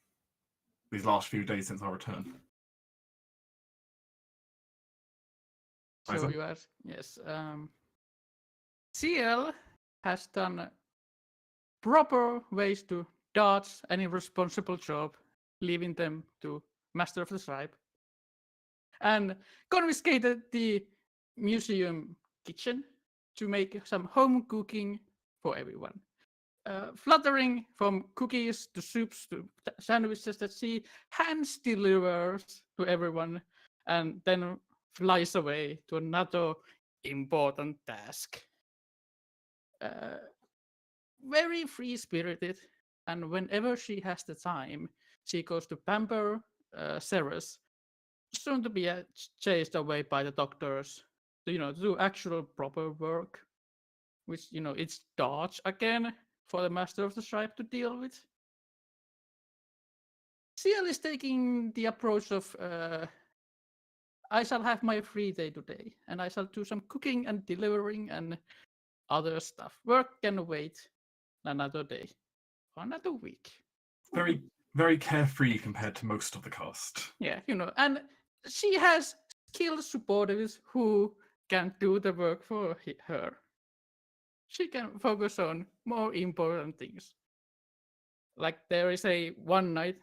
these last few days since our return? So Isaac? you ask, yes. CL has done proper ways to dodge any responsible job, leaving them to Master of the Stripe, and confiscated the museum kitchen to make some home cooking for everyone. Fluttering from cookies to soups to sandwiches that she hands delivers to everyone and then flies away to another important task. Very free spirited, and whenever she has the time, she goes to pamper Ceres, soon to be chased away by the doctors, to do actual proper work, which it's dodge again for the Master of the Stripe to deal with. CL is taking the approach of I shall have my free day today, and I shall do some cooking and delivering and other stuff. Work can wait another day, or another week. Very, very carefree compared to most of the cast. Yeah, and she has skilled supporters who can do the work for her. She can focus on more important things. Like there is a one night,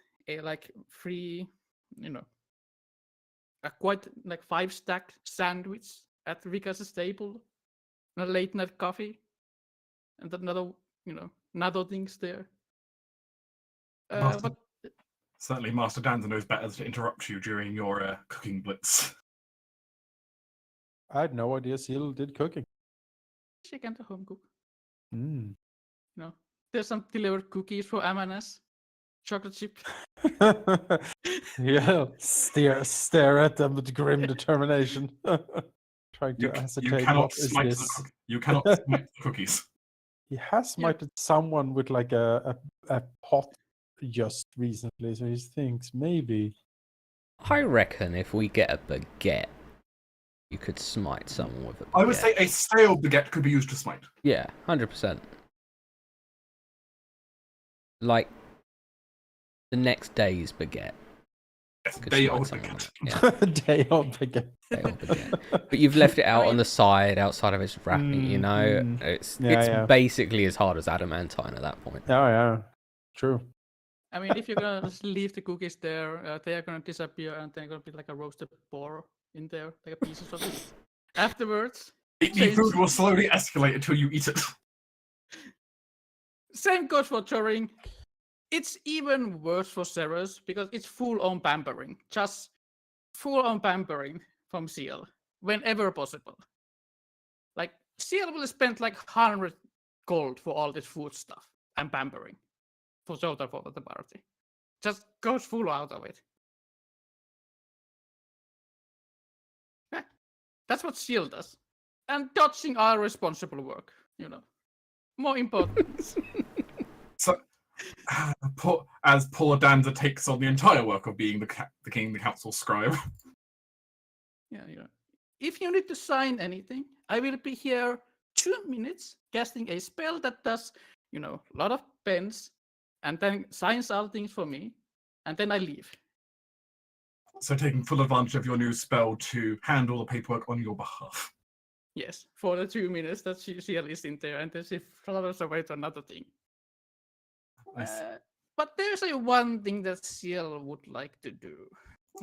free, a quite 5-stack sandwich at Rika's table, a late night coffee, and another things there. But certainly, Master Danza knows better to interrupt you during your cooking blitz. I had no idea Seal did cooking. she can do home cook. Mm. There's some delivered cookies for M&S, chocolate chip. Yeah, stare at them with grim determination, trying to ascertain what is this. You cannot smite the cookies. He has smited someone with a pot just recently, so he thinks maybe. I reckon if we get a baguette, you could smite someone with a baguette. I would say a stale baguette could be used to smite. Yeah, 100%. Like the next day's baguette. Yes, Could day smite old someone baguette. with it. Yeah, Day old baguette. day old baguette. But you've left it out on the side, outside of its wrapping. It's basically as hard as adamantine at that point. Oh yeah, true. I mean, if you're gonna just leave the cookies there, they are gonna disappear, and they're gonna be like a roasted boar in there, like a pieces of it. Afterwards, The food will slowly escalate until you eat it. Same goes for Turing. It's even worse for Ceres because it's full-on pampering. Just full-on pampering from Seal whenever possible. Like, Seal will spend 100 gold for all this food stuff and pampering for total for the party. Just goes full out of it. Yeah, that's what Seal does. And dodging our responsible work, More important. So, as poor Danza takes on the entire work of being the king, the council scribe. Yeah, if you need to sign anything, I will be here 2 minutes casting a spell that does, a lot of pens, and then signs all things for me, and then I leave. So taking full advantage of your new spell to handle the paperwork on your behalf. Yes, for the 2 minutes that she is in there, and then she flutters away to another thing. But there's one thing that Ciel would like to do.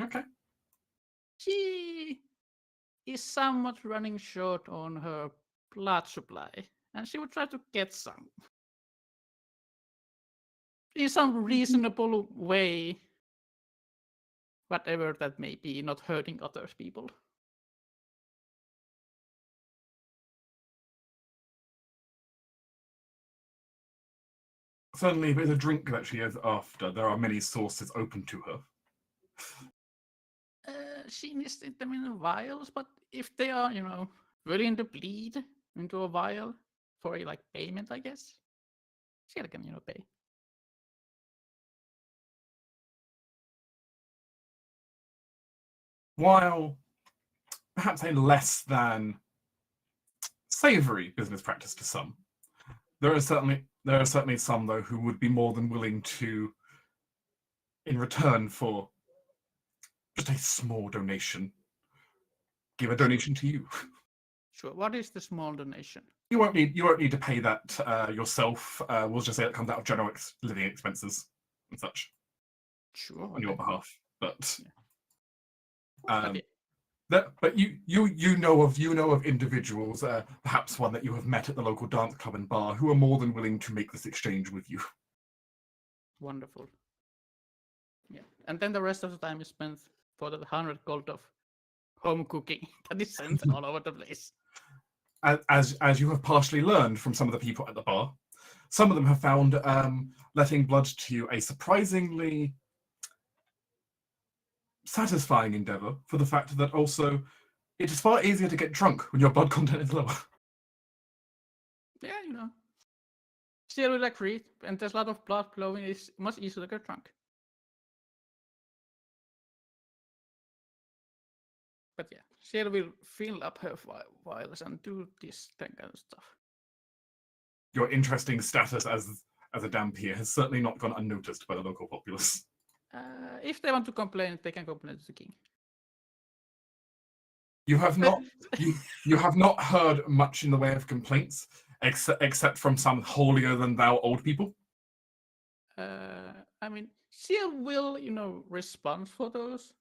Okay. She is somewhat running short on her blood supply, and she would try to get some. In some reasonable way, whatever that may be, not hurting other people. Certainly, if it's a drink that she is after, there are many sources open to her. She needs them in vials, but if they are, willing to bleed into a vial for a payment, I guess she can, pay. While perhaps a less than savory business practice to some, there are certainly some though who would be more than willing to, in return for just a small donation, give a donation to you. Sure. What is the small donation? You won't need to pay that yourself. We'll just say it comes out of general living expenses and such. Sure. On your behalf, but Okay. But you know of individuals, perhaps one that you have met at the local dance club and bar, who are more than willing to make this exchange with you. Wonderful. Yeah, and then the rest of the time is spent for the 100 gold of home cooking that is sent all over the place. As you have partially learned from some of the people at the bar, some of them have found letting blood to you a surprisingly satisfying endeavor, for the fact that also it is far easier to get drunk when your blood content is lower. Yeah, Still will agree, and there's a lot of blood flowing, it's much easier to get drunk. But yeah, she will fill up her vials and do this kind of stuff. Your interesting status as a dampier has certainly not gone unnoticed by the local populace. If they want to complain, they can complain to the king. You have not heard much in the way of complaints, except from some holier than thou old people. I mean, she will, respond for those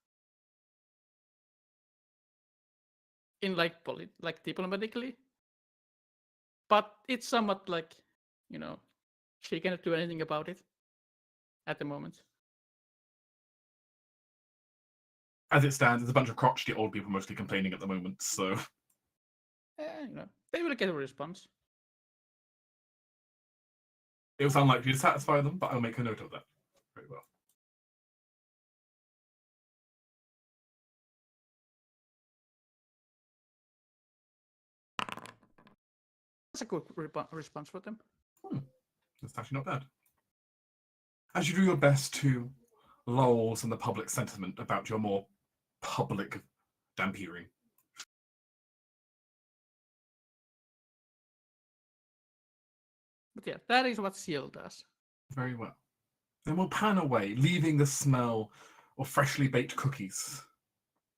in diplomatically, but it's somewhat she cannot do anything about it at the moment. As it stands, there's a bunch of crotchety old people mostly complaining at the moment, so they will get a response. it was unlikely to satisfy them, but I'll make a note of that. Very well. That's a good response for them. That's actually not bad. As you do your best to lull some of the public sentiment about your more public dampiering, But yeah, that is what Seal does. very well. Then we'll pan away, leaving the smell of freshly baked cookies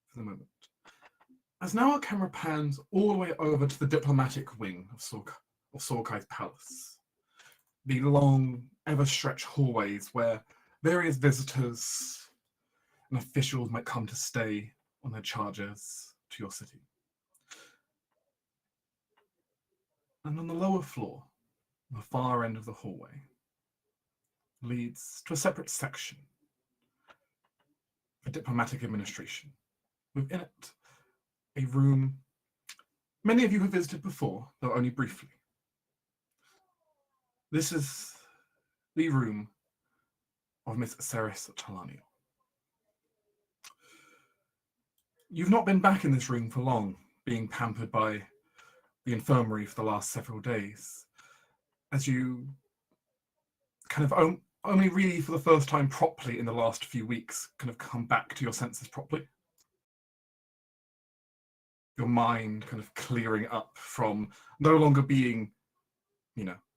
for the moment. As now our camera pans all the way over to the diplomatic wing of Sorkai's palace. The long, ever-stretched hallways where various visitors and officials might come to stay on their charges to your city. And on the lower floor, the far end of the hallway, leads to a separate section for diplomatic administration. Within it, a room many of you have visited before, though only briefly. This is the room of Miss Ceres Talanio. You've not been back in this room for long, being pampered by the infirmary for the last several days, as you kind of only really for the first time properly in the last few weeks kind of come back to your senses properly. Your mind kind of clearing up from no longer being,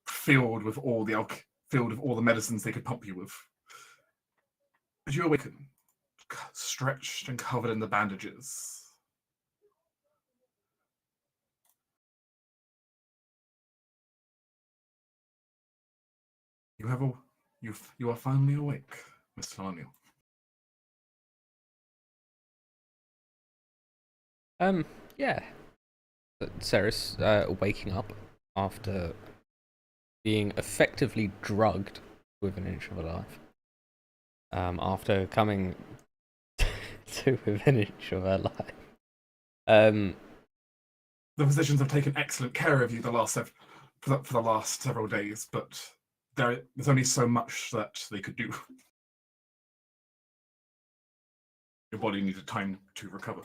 filled with all the medicines they could pump you with. As you awaken, stretched and covered in the bandages, you are finally awake, Mr. Talanio. Yeah. Ceres waking up after being effectively drugged with an inch of a life. After coming to within an inch of her life. Um, The physicians have taken excellent care of you for the last several days, but there's only so much that they could do. Your body needed time to recover.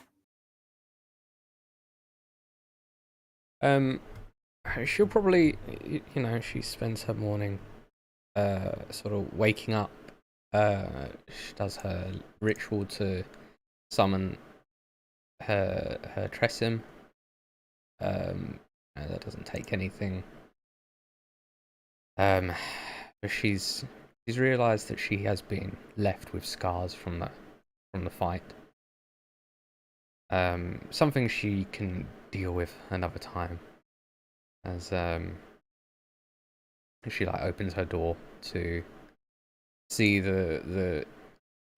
she'll probably, she spends her morning, sort of waking up. She does her ritual to summon her Tressim. That doesn't take anything. But she's realised that she has been left with scars from the fight. Something she can deal with another time. As she opens her door to see the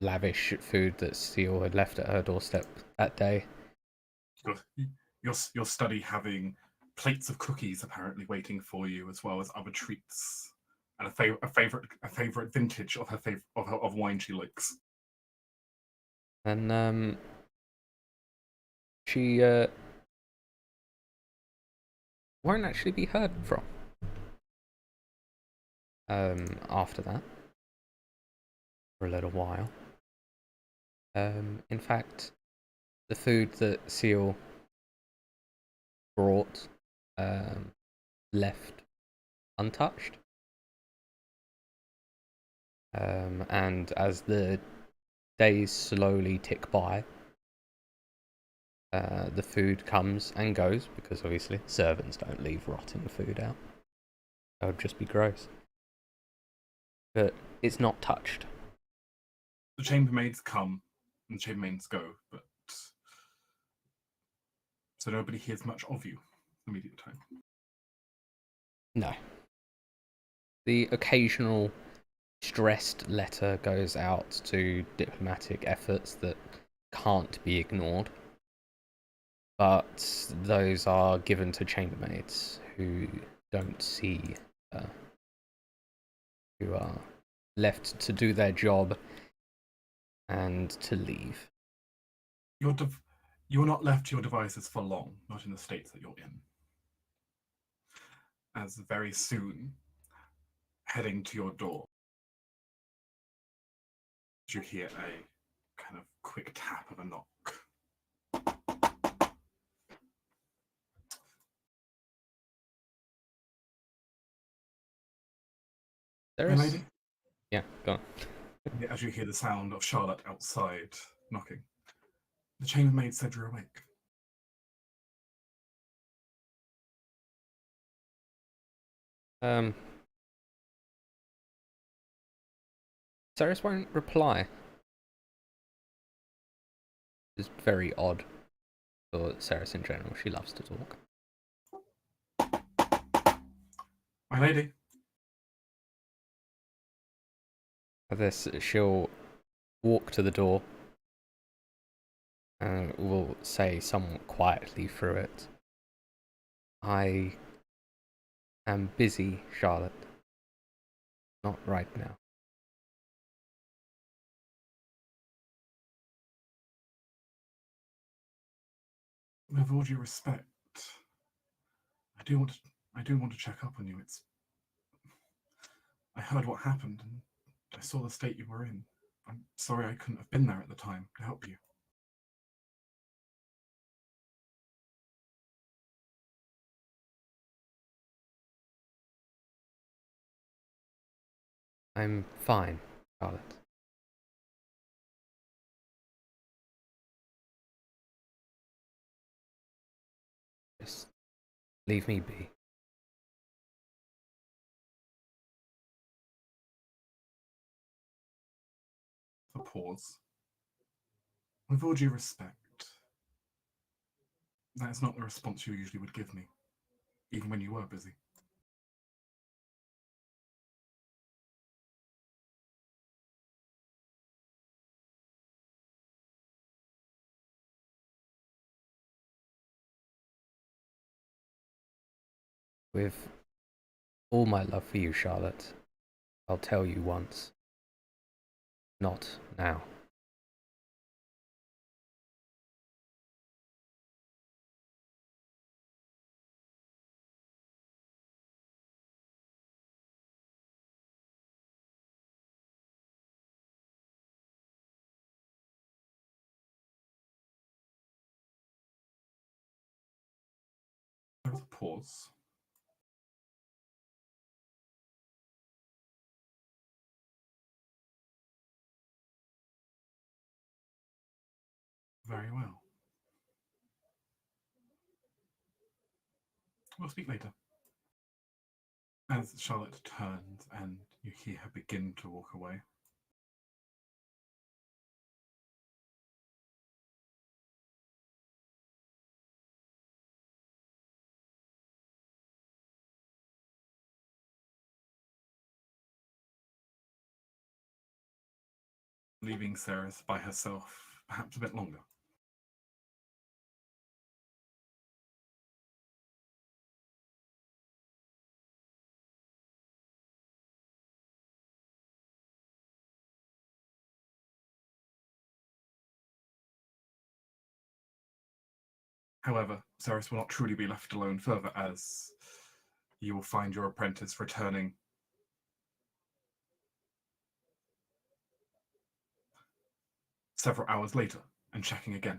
lavish food that Seal had left at her doorstep that day. Your study having plates of cookies apparently waiting for you, as well as other treats, and a favorite vintage of of wine she likes. And she won't actually be heard from after that for a little while. In fact, the food that Seal brought left untouched. And as the days slowly tick by, the food comes and goes, because obviously servants don't leave rotten food out. That would just be gross. But it's not touched. The chambermaids come and the chambermaids go, but so nobody hears much of you immediate time. No. The occasional stressed letter goes out to diplomatic efforts that can't be ignored. But those are given to chambermaids who don't see her, who are left to do their job and to leave. You're not left to your devices for long, not in the states that you're in. As very soon, heading to your door, you hear a kind of quick tap of a knock. There My is... lady? Yeah, go on. As you hear the sound of Charlotte outside knocking, the chambermaid said you're awake. Ceres won't reply. It's very odd for Ceres in general. She loves to talk. My lady? For this, she'll walk to the door and will say somewhat quietly through it, "I am busy, Charlotte. Not right now." With all due respect, I do want to check up on you. I heard what happened and I saw the state you were in. I'm sorry I couldn't have been there at the time to help you. I'm fine, Charlotte. Just leave me be. A pause. With all due respect, that is not the response you usually would give me, even when you were busy. With all my love for you, Charlotte, I'll tell you once. Not now. There was a pause. Very well. We'll speak later. As Charlotte turns and you hear her begin to walk away. Leaving Ceres by herself, perhaps a bit longer. However, Ceres will not truly be left alone further, as you will find your apprentice returning several hours later and checking again.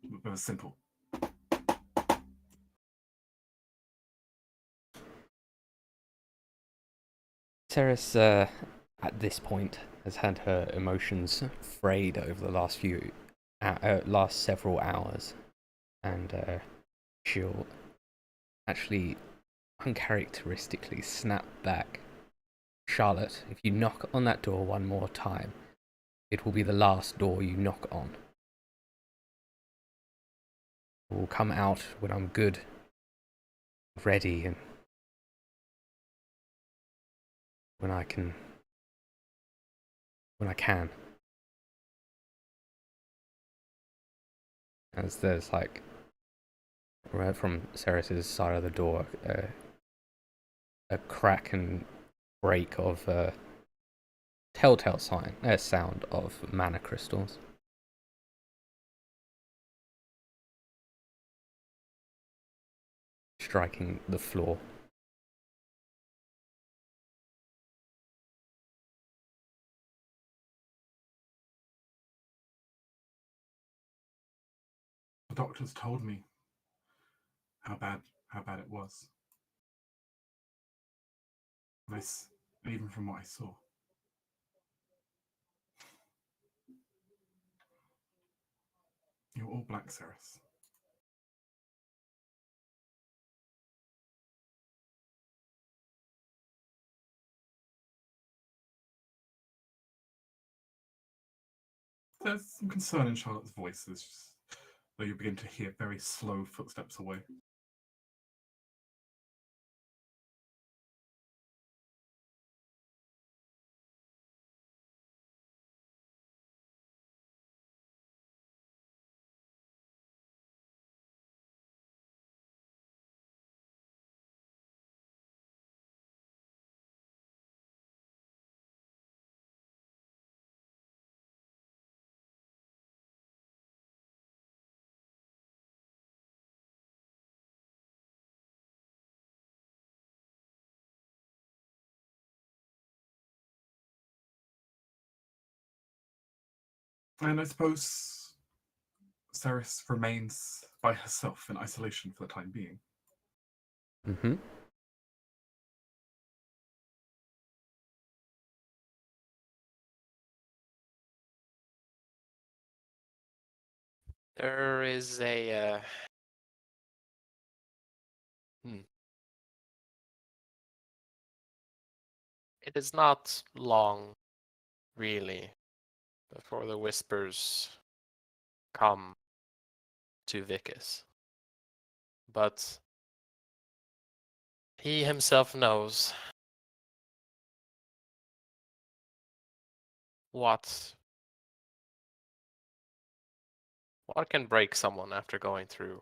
It was simple. Ceres, at this point, has had her emotions frayed over the last several hours, and she'll actually uncharacteristically snap back. Charlotte, if you knock on that door one more time, it will be the last door you knock on. I will come out when I'm good, ready, and when I can. As there's like, right from Ceres's side of the door, a crack and break of telltale sound of mana crystals. Striking the floor. The doctors told me how bad it was. Even from what I saw. You're all black, Ceres. There's some concern in Charlotte's voice, though you begin to hear very slow footsteps away. And I suppose Ceres remains by herself in isolation for the time being. Mm-hmm. There is a It is not long, really, before the whispers come to Vicus. But he himself knows what can break someone after going through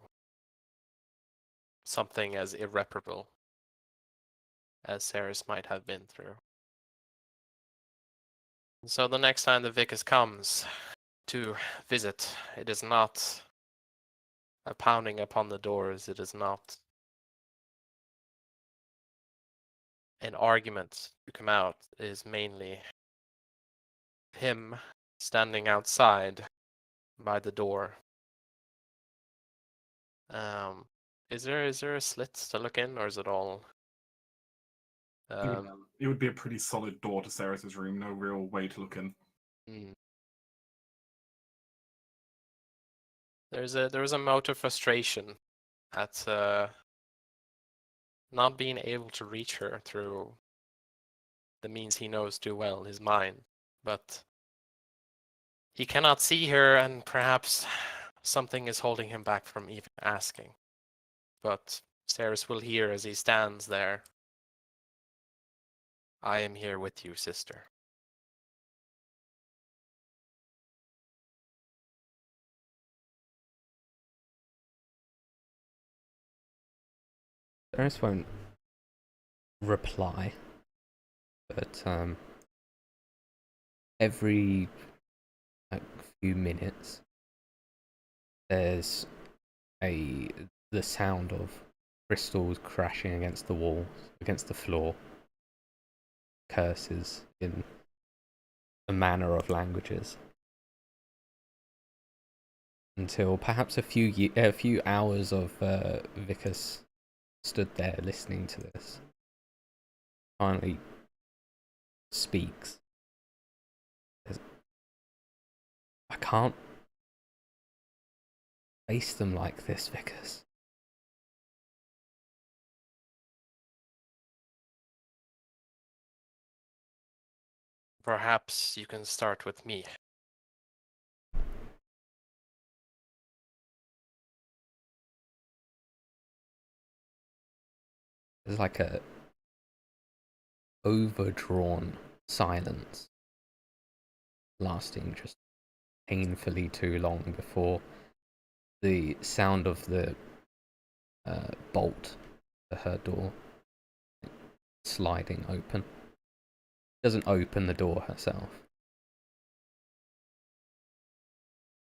something as irreparable as Ceres might have been through. So the next time the Vicus comes to visit, it is not a pounding upon the doors, it is not an argument to come out, it is mainly him standing outside by the door. Is there a slit to look in, or is it all? It would be a pretty solid door to Ceres's room. No real way to look in. Hmm. There was a mote of frustration at not being able to reach her through the means he knows too well, his mind. But he cannot see her, and perhaps something is holding him back from even asking. But Ceres will hear as he stands there. I am here with you, sister. Ceres won't reply, but every few minutes there's the sound of crystals crashing against the walls, against the floor, curses in a manner of languages, until perhaps a few hours of Vicus stood there listening to this finally speaks. I can't face them like this, Vicus. Perhaps you can start with me. There's like a overdrawn silence lasting just painfully too long before the sound of the bolt to her door sliding open. Doesn't open the door herself.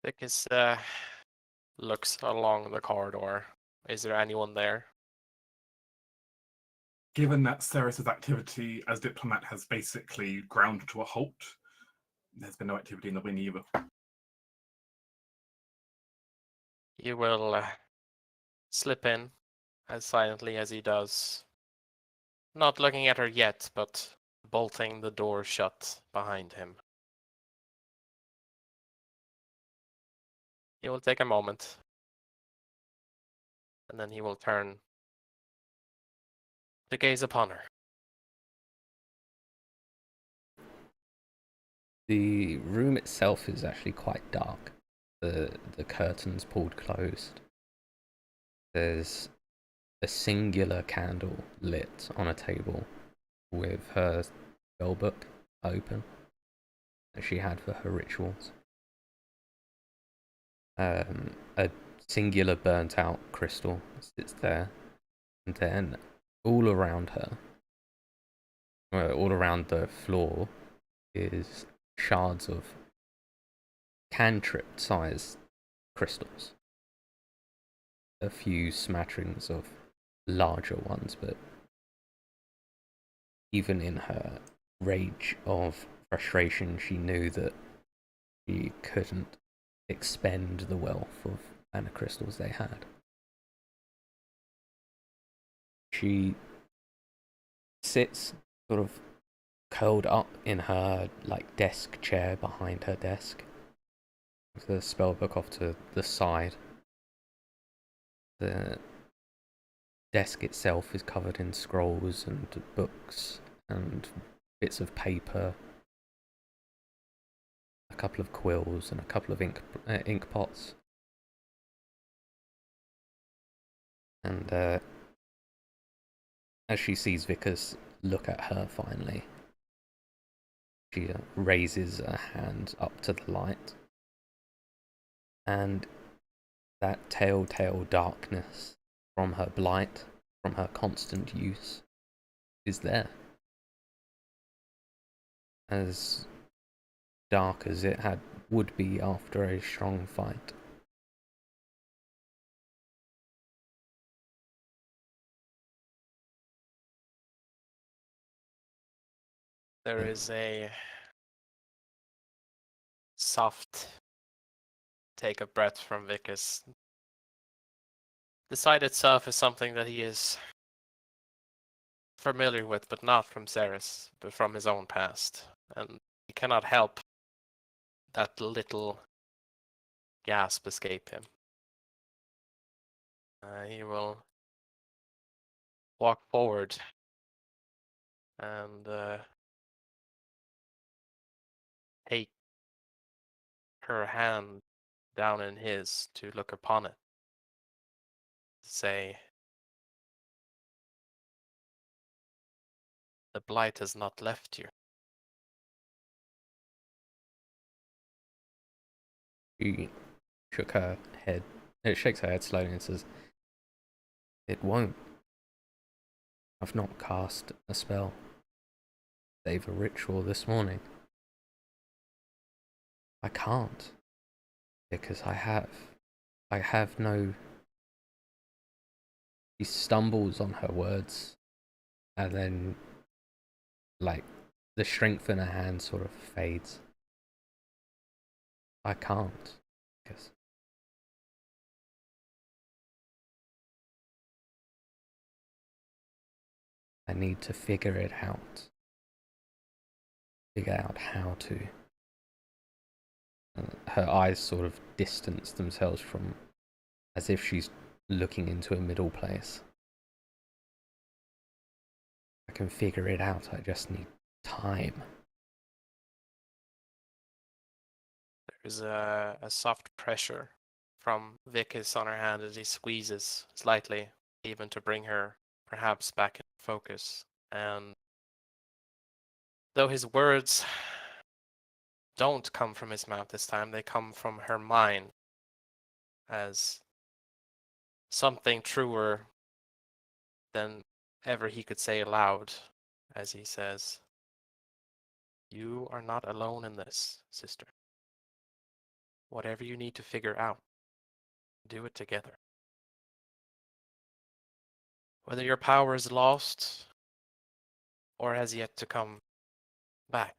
Vicus looks along the corridor. Is there anyone there? Given that Ceres's activity as diplomat has basically ground to a halt, there's been no activity in the wing either. You will slip in as silently as he does, not looking at her yet, but bolting the door shut behind him. He will take a moment, and then he will turn to gaze upon her. The room itself is actually quite dark. The curtains pulled closed. There's a singular candle lit on a table with her spellbook open that she had for her rituals. A singular burnt out crystal sits there, and then all around her, all around the floor, is shards of cantrip-sized crystals. A few smatterings of larger ones, but even in her rage of frustration, she knew that she couldn't expend the wealth of mana crystals they had. She sits sort of curled up in her desk chair behind her desk, with the spellbook off to the side. The desk itself is covered in scrolls and books and bits of paper, a couple of quills and a couple of ink pots. And as she sees Vicus look at her finally, she raises a hand up to the light, and that telltale darkness from her blight, from her constant use, is there. As dark as it would be after a strong fight. There is a soft take of breath from Vicus, The site itself is something that he is familiar with, but not from Ceres, but from his own past. And he cannot help that little gasp escape him. He will walk forward and take her hand down in his to look upon it. Say, the blight has not left you. She shook her head. It shakes her head slowly and says, "It won't. I've not cast a spell. Save a ritual this morning. I can't. Because I have no..." She stumbles on her words, and then, like, the strength in her hand sort of fades. I can't. Because I need to figure it out. Figure out how to. Her eyes sort of distance themselves from, as if she's looking into a middle place. I can figure it out, I just need time. There's a soft pressure from Vickis on her hand as he squeezes slightly, even to bring her perhaps back in focus. And though his words don't come from his mouth this time, they come from her mind as something truer than ever he could say aloud, as he says, "You are not alone in this, sister. Whatever you need to figure out, do it together. Whether your power is lost or has yet to come back,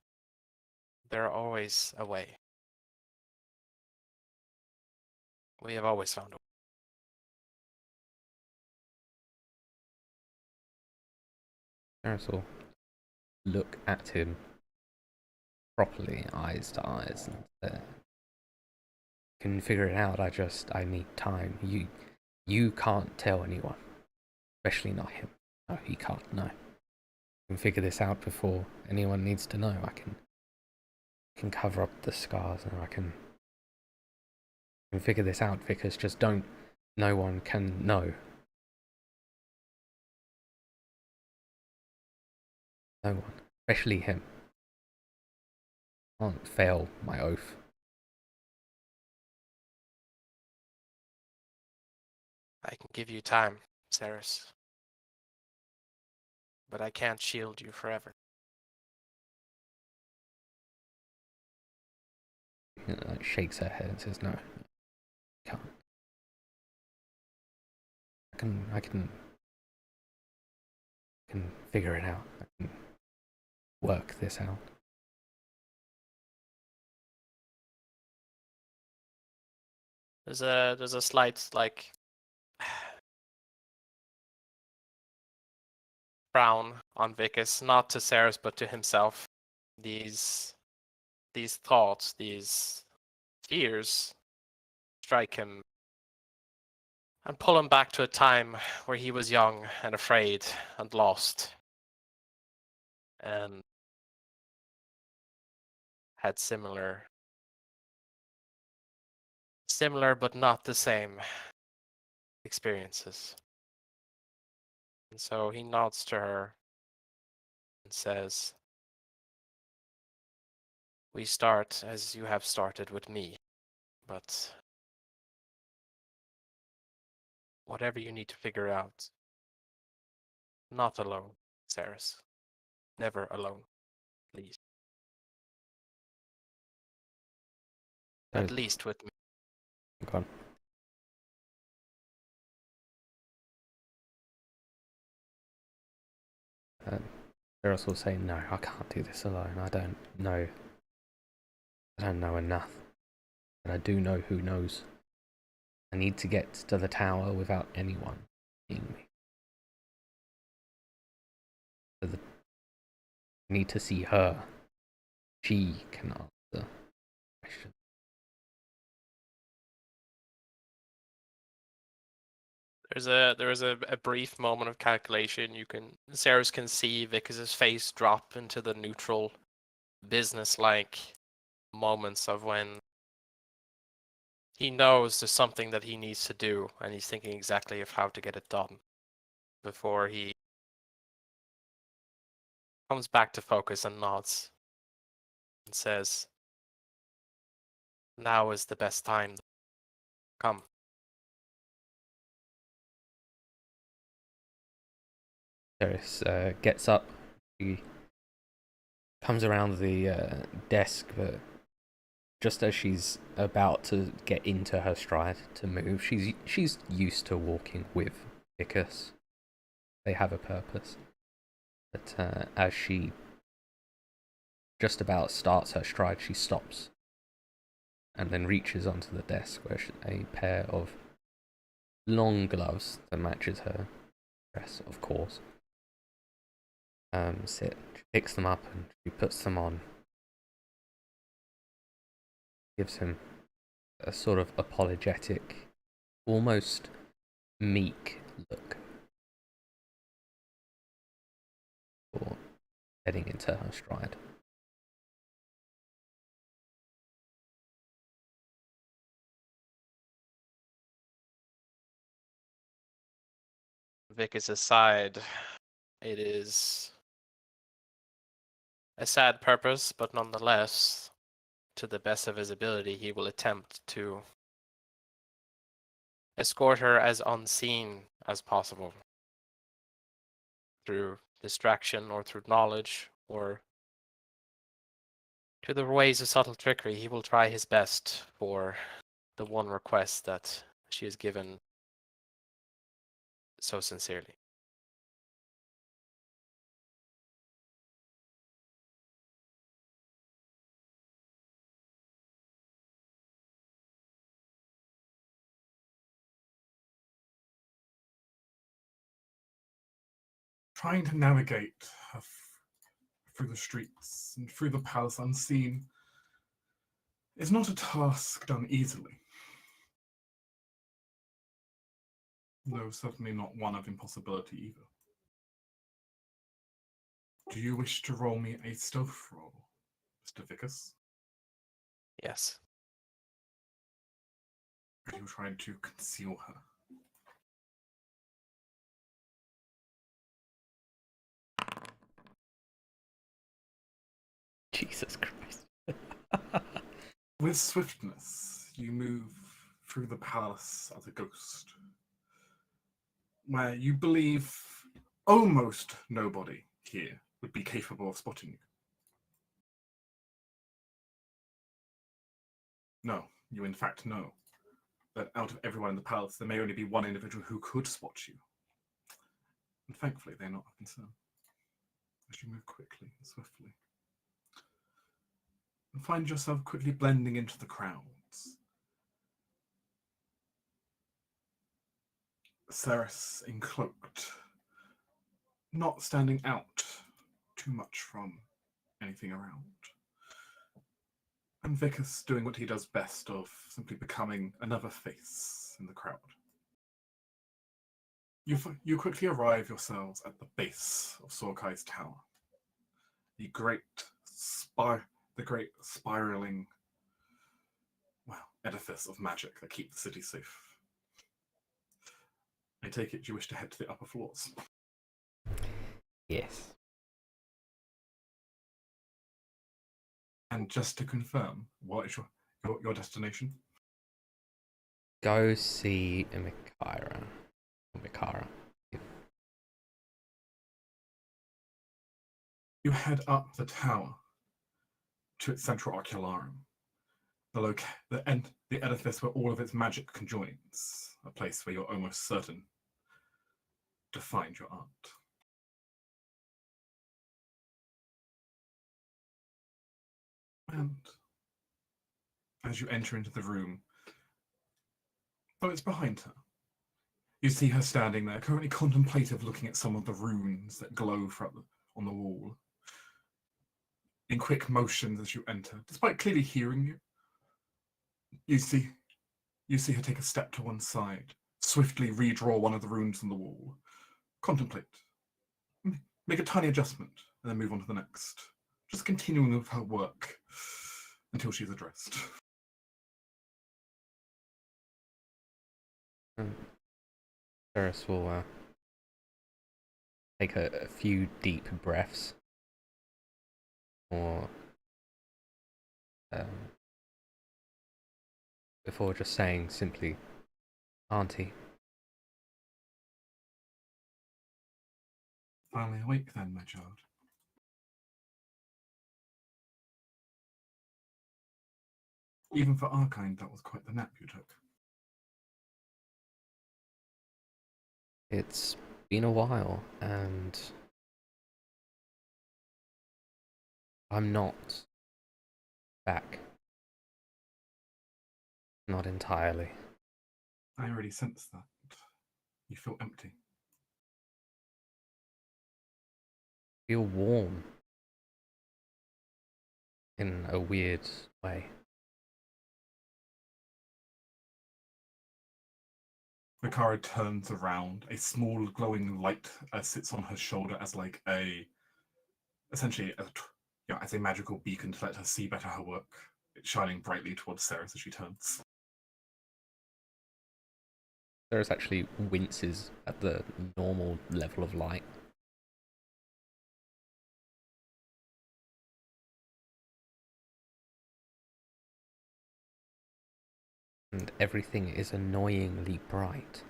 there are always a way. We have always found a way." Marisol look at him properly, eyes to eyes, and say, "Can figure it out, I need time. You can't tell anyone. Especially not him. No, he can't know. I can figure this out before anyone needs to know. I can cover up the scars, and I can figure this out, because just don't... No one can know. No one. Especially him. I can't fail my oath." I can give you time, Ceres, but I can't shield you forever. He, like, shakes her head and says, "No, can't. I can figure it out. I can work this out." There's a slight like frown on Vickis, not to Ceres but to himself. These thoughts, these fears strike him and pull him back to a time where he was young and afraid and lost and had similar but not the same experiences. And so he nods to her and says, "We start as you have started with me, but whatever you need to figure out, not alone, Ceres. Never alone, please. At least with me." Okay. Eros will say, "No, I can't do this alone. I don't know enough. But I do know who knows. I need to get to the tower without anyone seeing me. I need to see her. She can answer questions. There is a brief moment of calculation. Ceres can see Vicus's face drop into the neutral, business-like moments of when he knows there's something that he needs to do, and he's thinking exactly of how to get it done before he comes back to focus and nods and says, "Now is the best time. Come." Ceres gets up. She comes around the desk, but just as she's about to get into her stride to move, she's used to walking with Vicus. They have a purpose. But as she just about starts her stride, she stops and then reaches onto the desk where a pair of long gloves that matches her dress, of course, sit. She picks them up and she puts them on. Gives him a sort of apologetic, almost meek look for heading into her stride. Vicus's side, it is a sad purpose, but nonetheless, to the best of his ability, he will attempt to escort her as unseen as possible through distraction or through knowledge or to the ways of subtle trickery. He will try his best for the one request that she has given so sincerely. Trying to navigate through the streets and through the palace unseen is not a task done easily, though certainly not one of impossibility either. Do you wish to roll me a stealth roll, Mr. Vicus? Yes. Are you trying to conceal her? Jesus Christ. With swiftness, you move through the palace as a ghost, where you believe almost nobody here would be capable of spotting you. No, you in fact know that out of everyone in the palace, there may only be one individual who could spot you. And thankfully, they're not a concern. As you move quickly and swiftly, and find yourself quickly blending into the crowds. Ceres encloaked, not standing out too much from anything around. And Vicus doing what he does best of simply becoming another face in the crowd. You quickly arrive yourselves at the base of Sorkai's tower. The great spiraling edifice of magic that keeps the city safe. I take it you wish to head to the upper floors. Yes. And just to confirm, what is your destination? Go see Mikara. Mikara. You head up the tower to its central ocularum, the edifice where all of its magic conjoins, a place where you're almost certain to find your aunt. And as you enter into the room, though it's behind her. You see her standing there, currently contemplative, looking at some of the runes that glow on the wall. In quick motions as you enter, despite clearly hearing you, you see her take a step to one side, swiftly redraw one of the runes on the wall, contemplate, make a tiny adjustment, and then move on to the next. Just continuing with her work until she's addressed. Ferris will take a few deep breaths, or before just saying simply, "Auntie." Finally awake then, my child. Even for our kind, that was quite the nap you took. It's been a while, and I'm not back. Not entirely. I already sensed that. You feel empty. Feel warm. In a weird way. Riccara turns around. A small glowing light sits on her shoulder as like essentially as a magical beacon to let her see better her work. It's shining brightly towards Sarah as she turns. Ceres actually winces at the normal level of light. And everything is annoyingly bright.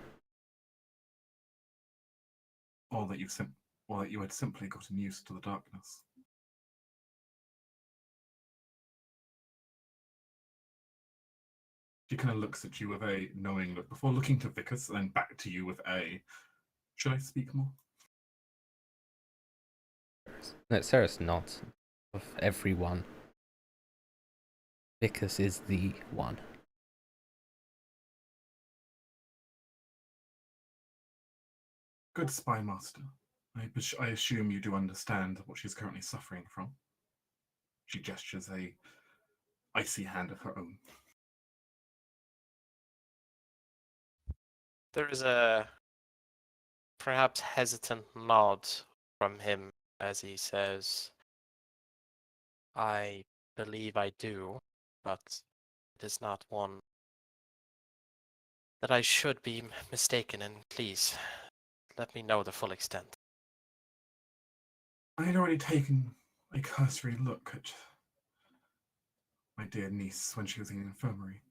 Or that you had simply gotten used to the darkness. She kind of looks at you with a knowing look before looking to Vickers and then back to you with a, should I speak more? No, Ceres nods. Of everyone, Vickers is the one. Good spy master. I assume you do understand what she's currently suffering from. She gestures a icy hand of her own. There is a perhaps hesitant nod from him as he says, I believe I do, but it is not one that I should be mistaken in. Please, let me know the full extent. I had already taken a cursory look at my dear niece when she was in the infirmary.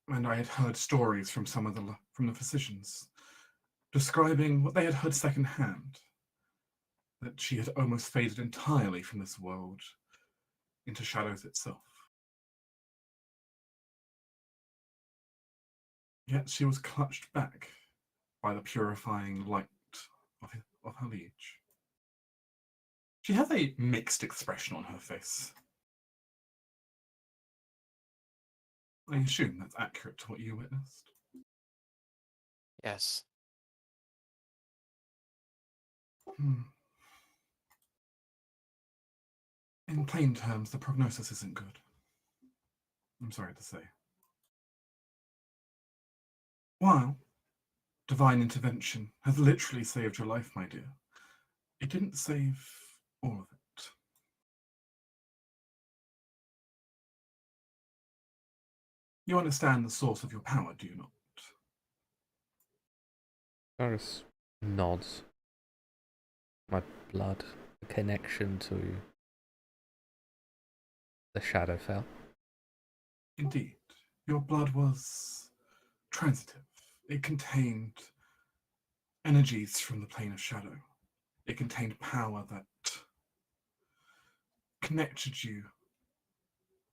And I had heard stories from from the physicians describing what they had heard secondhand, that she had almost faded entirely from this world into shadows itself. Yet she was clutched back by the purifying light of her liege. She has a mixed expression on her face. I assume that's accurate to what you witnessed. Yes. In plain terms, the prognosis isn't good. I'm sorry to say. While divine intervention has literally saved your life, my dear, it didn't save all of it. You understand the source of your power, do you not? Ceres nods. My blood, a connection to the Shadowfell. Indeed, your blood was transitive. It contained energies from the plane of shadow. It contained power that connected you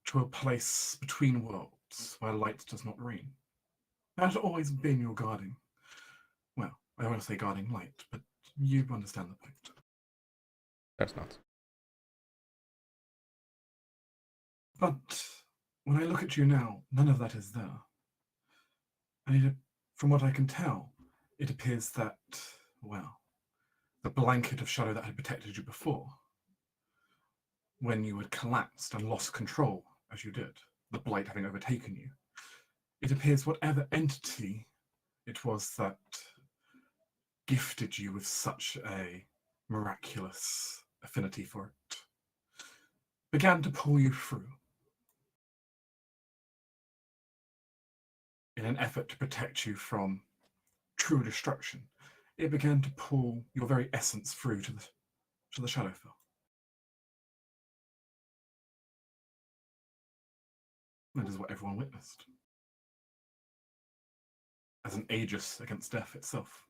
to a place between worlds where light does not reign. That had always been your guarding. Well, I don't want to say guarding light, but you understand the point. Ceres nods. But when I look at you now, none of that is there. And from what I can tell, it appears that, well, the blanket of shadow that had protected you before, when you had collapsed and lost control, as you did, the blight having overtaken you, it appears whatever entity it was that gifted you with such a miraculous affinity for it, began to pull you through. In an effort to protect you from true destruction, it began to pull your very essence through to the Shadowfell. That is what everyone witnessed. As an aegis against death itself.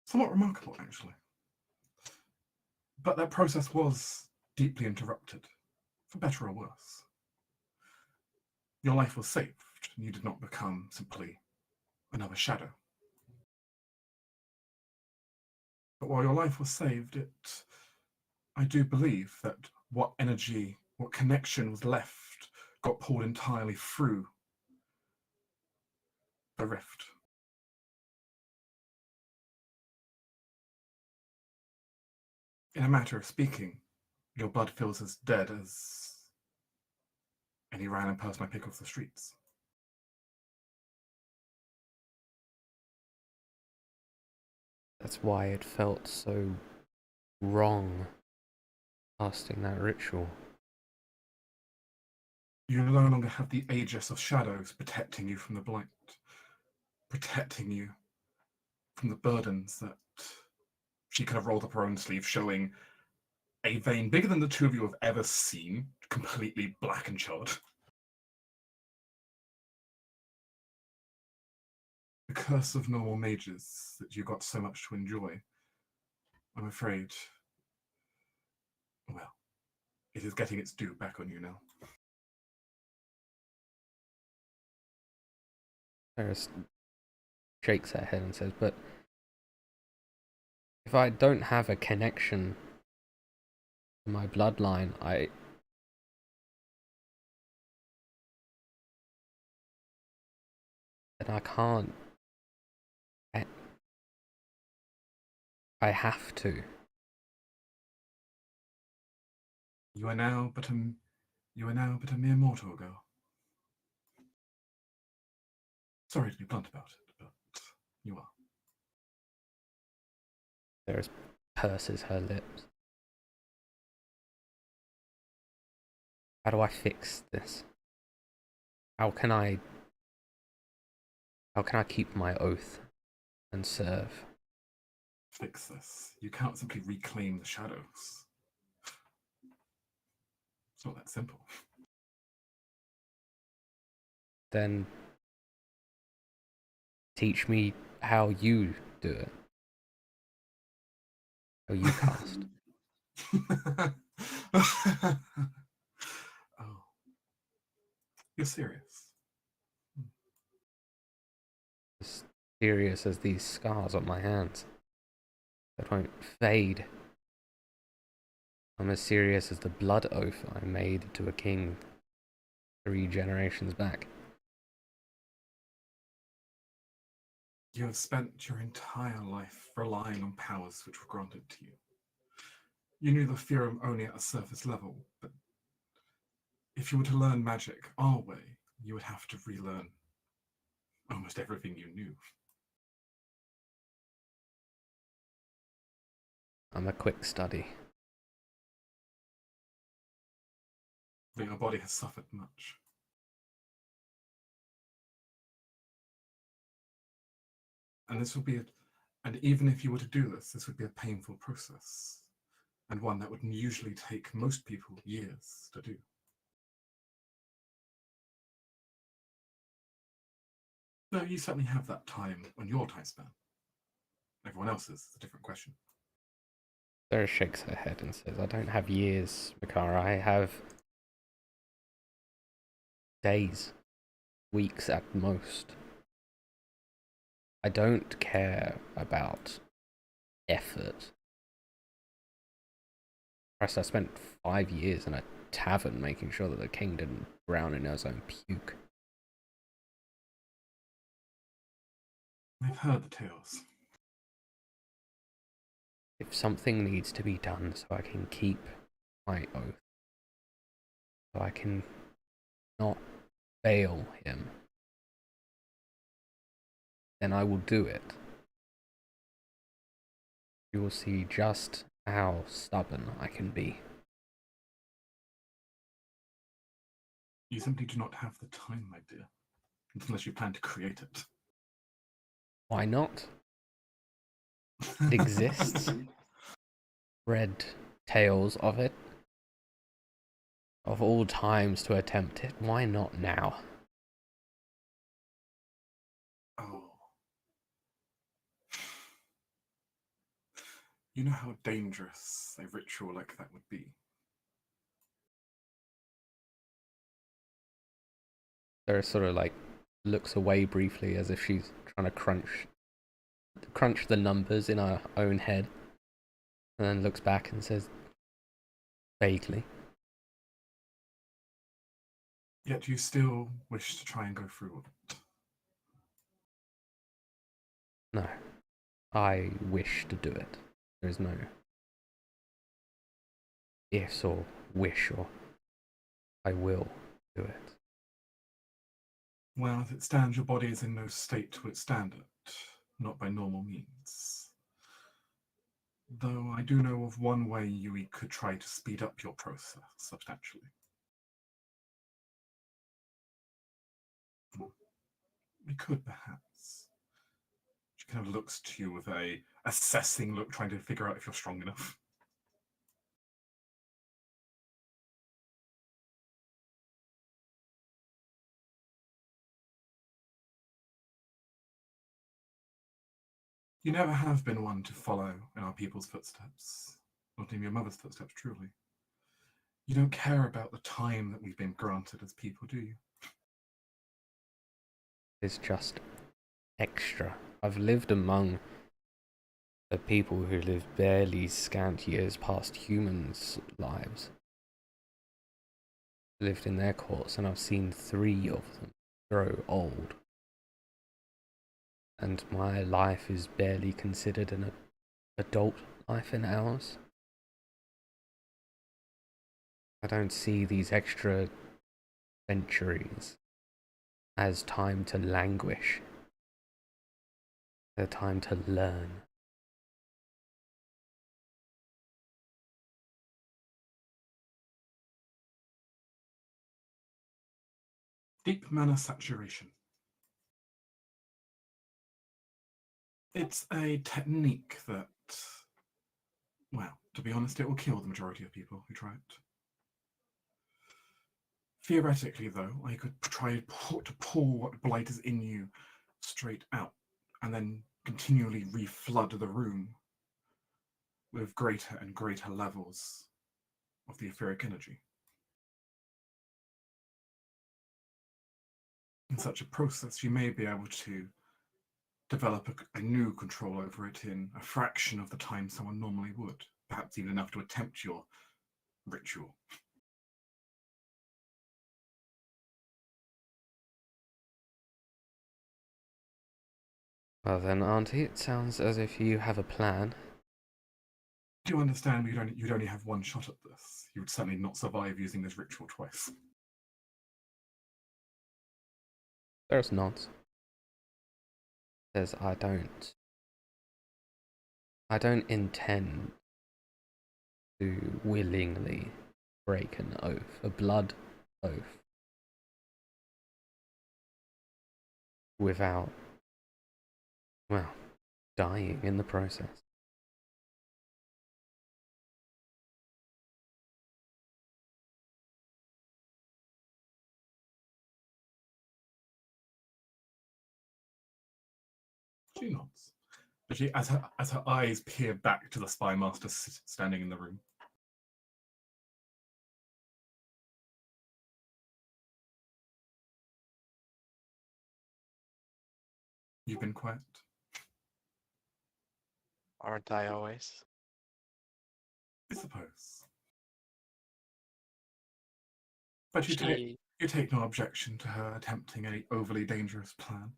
Somewhat remarkable, actually. But that process was deeply interrupted, for better or worse. Your life was saved, and you did not become simply another shadow. But while your life was saved, I do believe that what energy, what connection was left got pulled entirely through the rift. In a matter of speaking, your blood feels as dead as any random person I pick off the streets. That's why it felt so wrong casting that ritual. You no longer have the aegis of shadows protecting you from the blight, protecting you from the burdens that she could have rolled up her own sleeve, showing a vein bigger than the two of you have ever seen, completely black and charred. The curse of normal mages that you got so much to enjoy, I'm afraid, well, it is getting its due back on you now. Eris shakes her head and says, but if I don't have a connection to my bloodline, then I can't. I have to. You are now but a mere mortal, girl. Sorry to be blunt about it, but you are. Eris purses her lips. How do I fix this? How can I keep my oath and serve? Fix this. You can't simply reclaim the shadows. It's not that simple. Then teach me how you do it. How you cast. Oh. You're serious? As serious as these scars on my hands that won't fade. I'm as serious as the blood oath I made to a king 3 generations back. You have spent your entire life relying on powers which were granted to you. You knew the theorem only at a surface level, but if you were to learn magic our way, you would have to relearn almost everything you knew. I'm a quick study. But your body has suffered much. And this will be and even if you were to do this would be a painful process, and one that would usually take most people years to do. No, you certainly have that time on your time span. Everyone else's is a different question. Sarah shakes her head and says, I don't have years, Makara. I have days, weeks at most. I don't care about effort. Christ, I spent 5 years in a tavern, making sure that the king didn't drown in his own puke. I've heard the tales. If something needs to be done so I can keep my oath, so I can not fail him, then I will do it. You will see just how stubborn I can be. You simply do not have the time, my dear, unless you plan to create it. Why not? It exists. Read tales of it. Of all times to attempt it, why not now? Oh. You know how dangerous a ritual like that would be. Sarah sort of like looks away briefly as if she's trying to crunch the numbers in her own head, and then looks back and says vaguely, Yet you still wish to try and go through with it. no, I wish to do it. There is no ifs or wish or I will do it. Well, as it stands, your body is in no state to withstand it, not by normal means. Though I do know of one way you could try to speed up your process substantially. We could, perhaps. She kind of looks to you with a assessing look, trying to figure out if you're strong enough. You never have been one to follow in our people's footsteps, not in your mother's footsteps, truly. You don't care about the time that we've been granted as people, do you? It's just extra. I've lived among the people who live barely scant years past humans' lives. Lived in their courts, and I've seen 3 of them grow old. And my life is barely considered an adult life in ours. I don't see these extra centuries as time to languish. They're time to learn. Deep mana saturation. It's a technique that, well, to be honest, it will kill the majority of people who try it. Theoretically, though, I could try to pull what blight is in you straight out, and then continually reflood the room with greater and greater levels of the etheric energy. In such a process, you may be able to develop a new control over it in a fraction of the time someone normally would, perhaps even enough to attempt your ritual. Well then, Auntie, it sounds as if you have a plan. Do you understand you'd only have one shot at this? You would certainly not survive using this ritual twice. There's nods. Says I don't intend to willingly break an oath, a blood oath, without, well, dying in the process. She nods. But she, as her eyes peer back to the spy master standing in the room. You've been quiet. Aren't I always? I suppose. But you take no objection to her attempting any overly dangerous plan.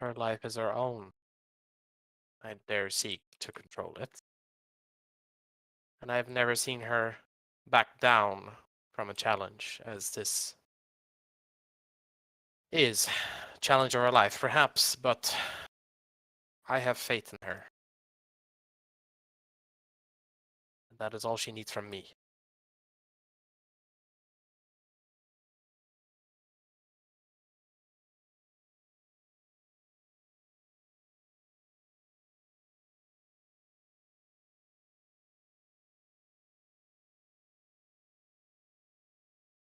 Her life is her own. I dare seek to control it. And I've never seen her back down from a challenge, as this is challenge of her life, perhaps, but I have faith in her. That is all she needs from me.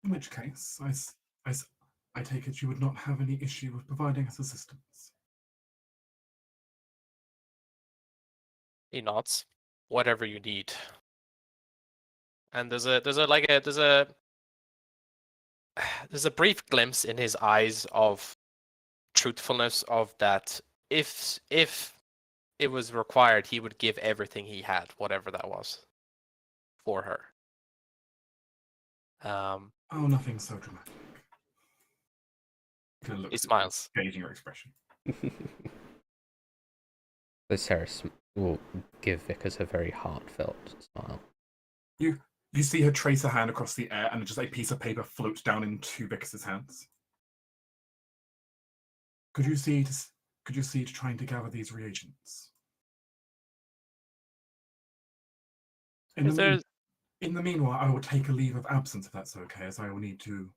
In which case, I take it you would not have any issue with providing us assistance. He nods. Whatever you need. And there's a brief glimpse in his eyes of truthfulness, of that if it was required, he would give everything he had, whatever that was, for her. Oh, nothing so dramatic. He smiles. Gauging your expression. So Sarah will give Vickers a very heartfelt smile. You see her trace her hand across the air, and just a piece of paper floats down into Vickers' hands. Could you see to trying to gather these reagents? In the meanwhile, I will take a leave of absence if that's okay, as I will need to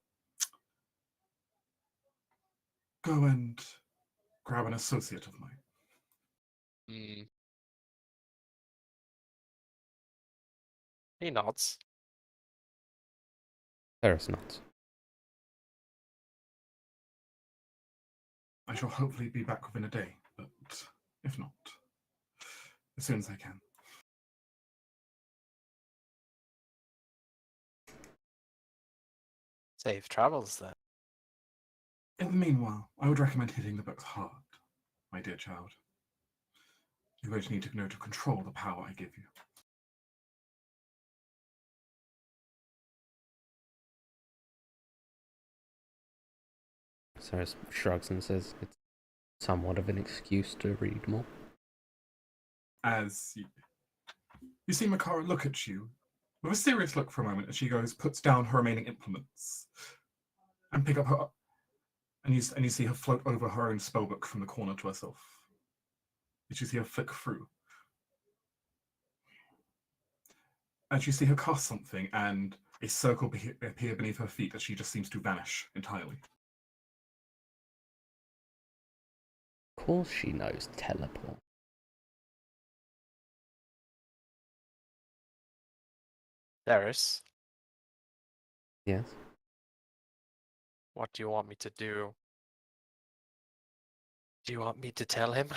go and grab an associate of mine. He nods. Ferris nods. I shall hopefully be back within a day, but if not, as soon as I can. Safe travels, then. In the meanwhile, I would recommend hitting the books hard, my dear child. You're going to need to know to control the power I give you. Cyrus shrugs and says it's somewhat of an excuse to read more. As you see Makara look at you with a serious look for a moment as she puts down her remaining implements and pick up her, and you see her float over her own spellbook from the corner to herself. You see her flick through. And you see her cast something, and a circle appear beneath her feet as she just seems to vanish entirely. Of course she knows teleport. Darius, Yes? what do you want me to do? Do you want me to tell him?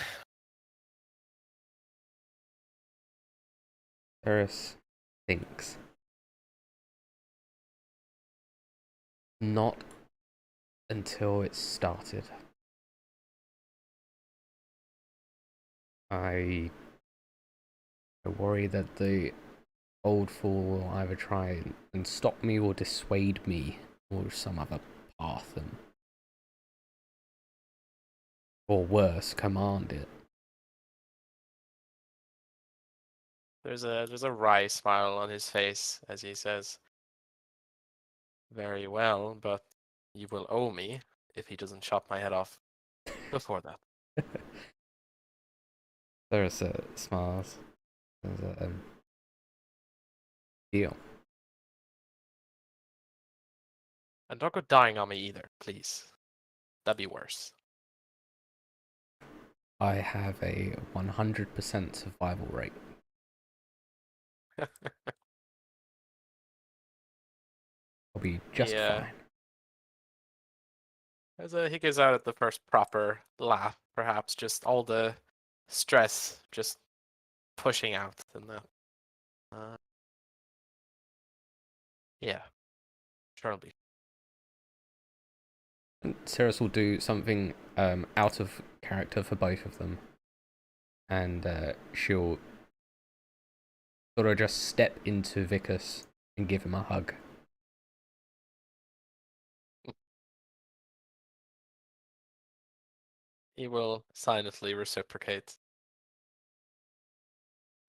Ferris thinks. Not until it's started. I worry that the old fool will either try and stop me or dissuade me or some other path, and or worse, command it. There's a wry smile on his face as he says, "Very well, but you will owe me if he doesn't chop my head off before that." There's smiles. There's a deal. And don't go dying on me either, please. That'd be worse. I have a 100% survival rate. I'll be just fine. As he goes out at the first proper laugh, perhaps just all the stress just pushing out in the. Yeah, sure it'll be. Cirrus will do something out of character for both of them, and she'll sort of just step into Vicus and give him a hug. He will silently reciprocate.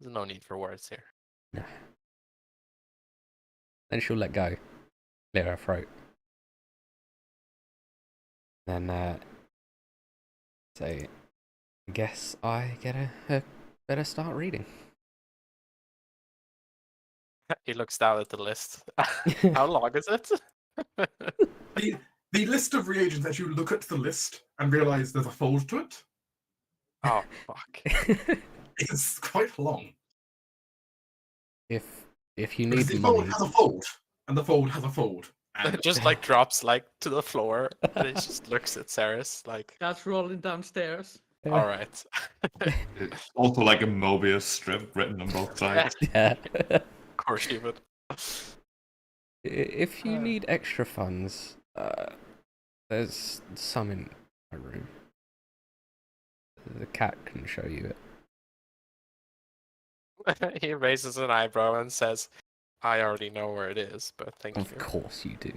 There's no need for words here. No. Then she'll let go, clear her throat. Then say, I guess I better start reading. He looks down at the list. How long is it? The list of reagents, as you look at the list and realize there's a fold to it, Oh, fuck. is quite long. If you Because need the fold money, has a fold, and the fold has a fold. And It just like drops like to the floor, and he just looks at Ceres like, That's rolling downstairs. all right. It's also like a Mobius strip written on both sides. yeah. Of course you would. If you need extra funds, there's some in my room. The cat can show you it. He raises an eyebrow and says, I already know where it is, but thank Of you. course you do.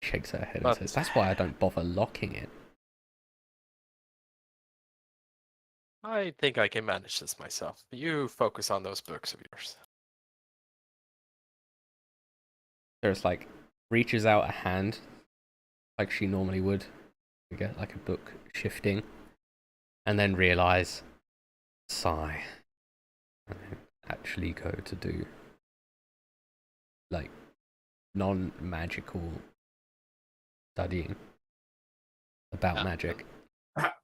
Shakes her head But- and says, that's why I don't bother locking it. I think I can manage this myself. You focus on those books of yours. There's like, reaches out a hand, like she normally would, to get like a book shifting, and then realise, sigh, and then actually go to do like non-magical studying about magic.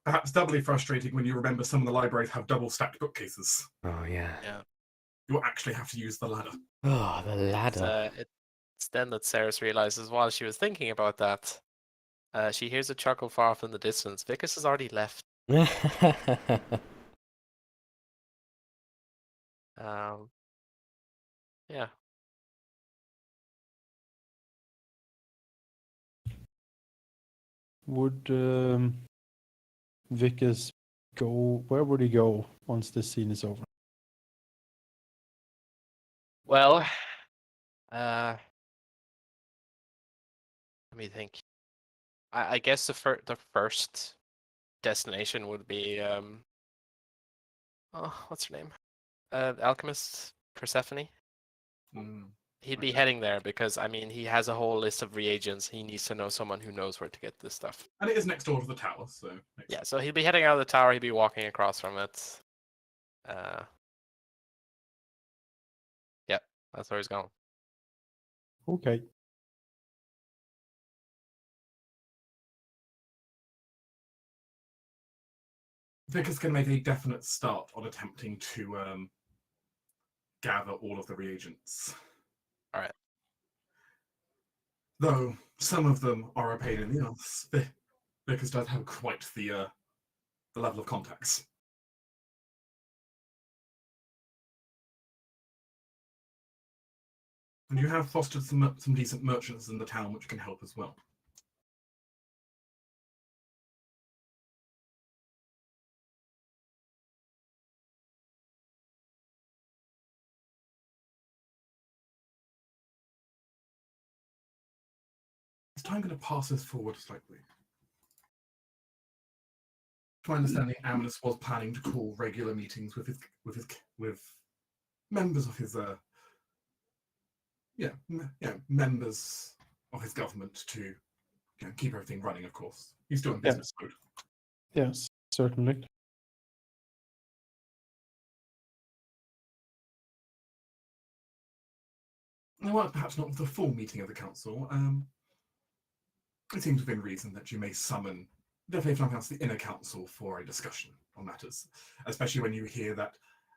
perhaps doubly frustrating when you remember some of the libraries have double-stacked bookcases. Oh yeah. You'll actually have to use the ladder. Oh, the ladder. It's then that Ceres realizes while she was thinking about that, she hears a chuckle far off in the distance. Vicus has already left. Yeah. Would Vicus go? Where would he go once this scene is over? Well, let me think. I guess the first destination would be oh, what's her name? Alchemist Persephone. He'd be heading there because I mean he has a whole list of reagents. He needs to know someone who knows where to get this stuff. And it is next door to the tower, so... Yeah, so he'd be heading out of the tower. He'd be walking across from it. Yeah, that's where he's going. Okay. Vickers can make a definite start on attempting to gather all of the reagents. All right. Though some of them are a pain in the ass, Vickers does have quite the level of contacts. And you have fostered some decent merchants in the town which can help as well. Is time going to pass us forward slightly? To my understanding, Amnis was planning to call regular meetings with members of his members of his government to keep everything running. Of course, he's still in business mode. Yes, certainly. Well, perhaps not the full meeting of the council. It seems within reason that you may summon, definitely if nothing else, the inner council for a discussion on matters, especially when you hear that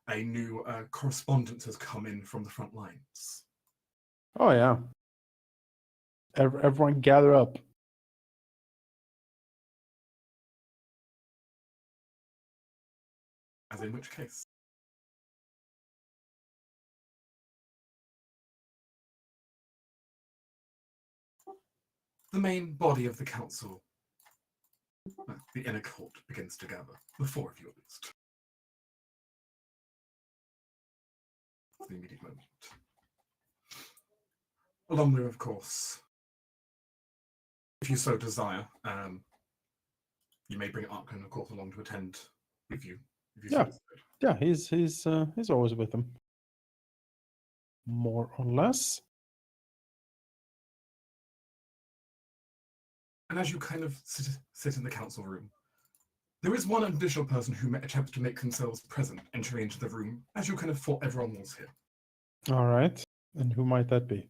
a new correspondence has come in from the front lines. Oh yeah. Everyone gather up. As in which case? The main body of the council, the inner court, begins to gather. The four of you at least. For the immediate moment. Along with, of course, if you so desire, You may bring Arkhan, of course, along to attend with you if you Yeah. so decide. Yeah, he's always with them. More or less. And as you kind of sit in the council room, there is one additional person who attempts to make themselves present, entering into the room as you kind of thought everyone was here. All right. And who might that be?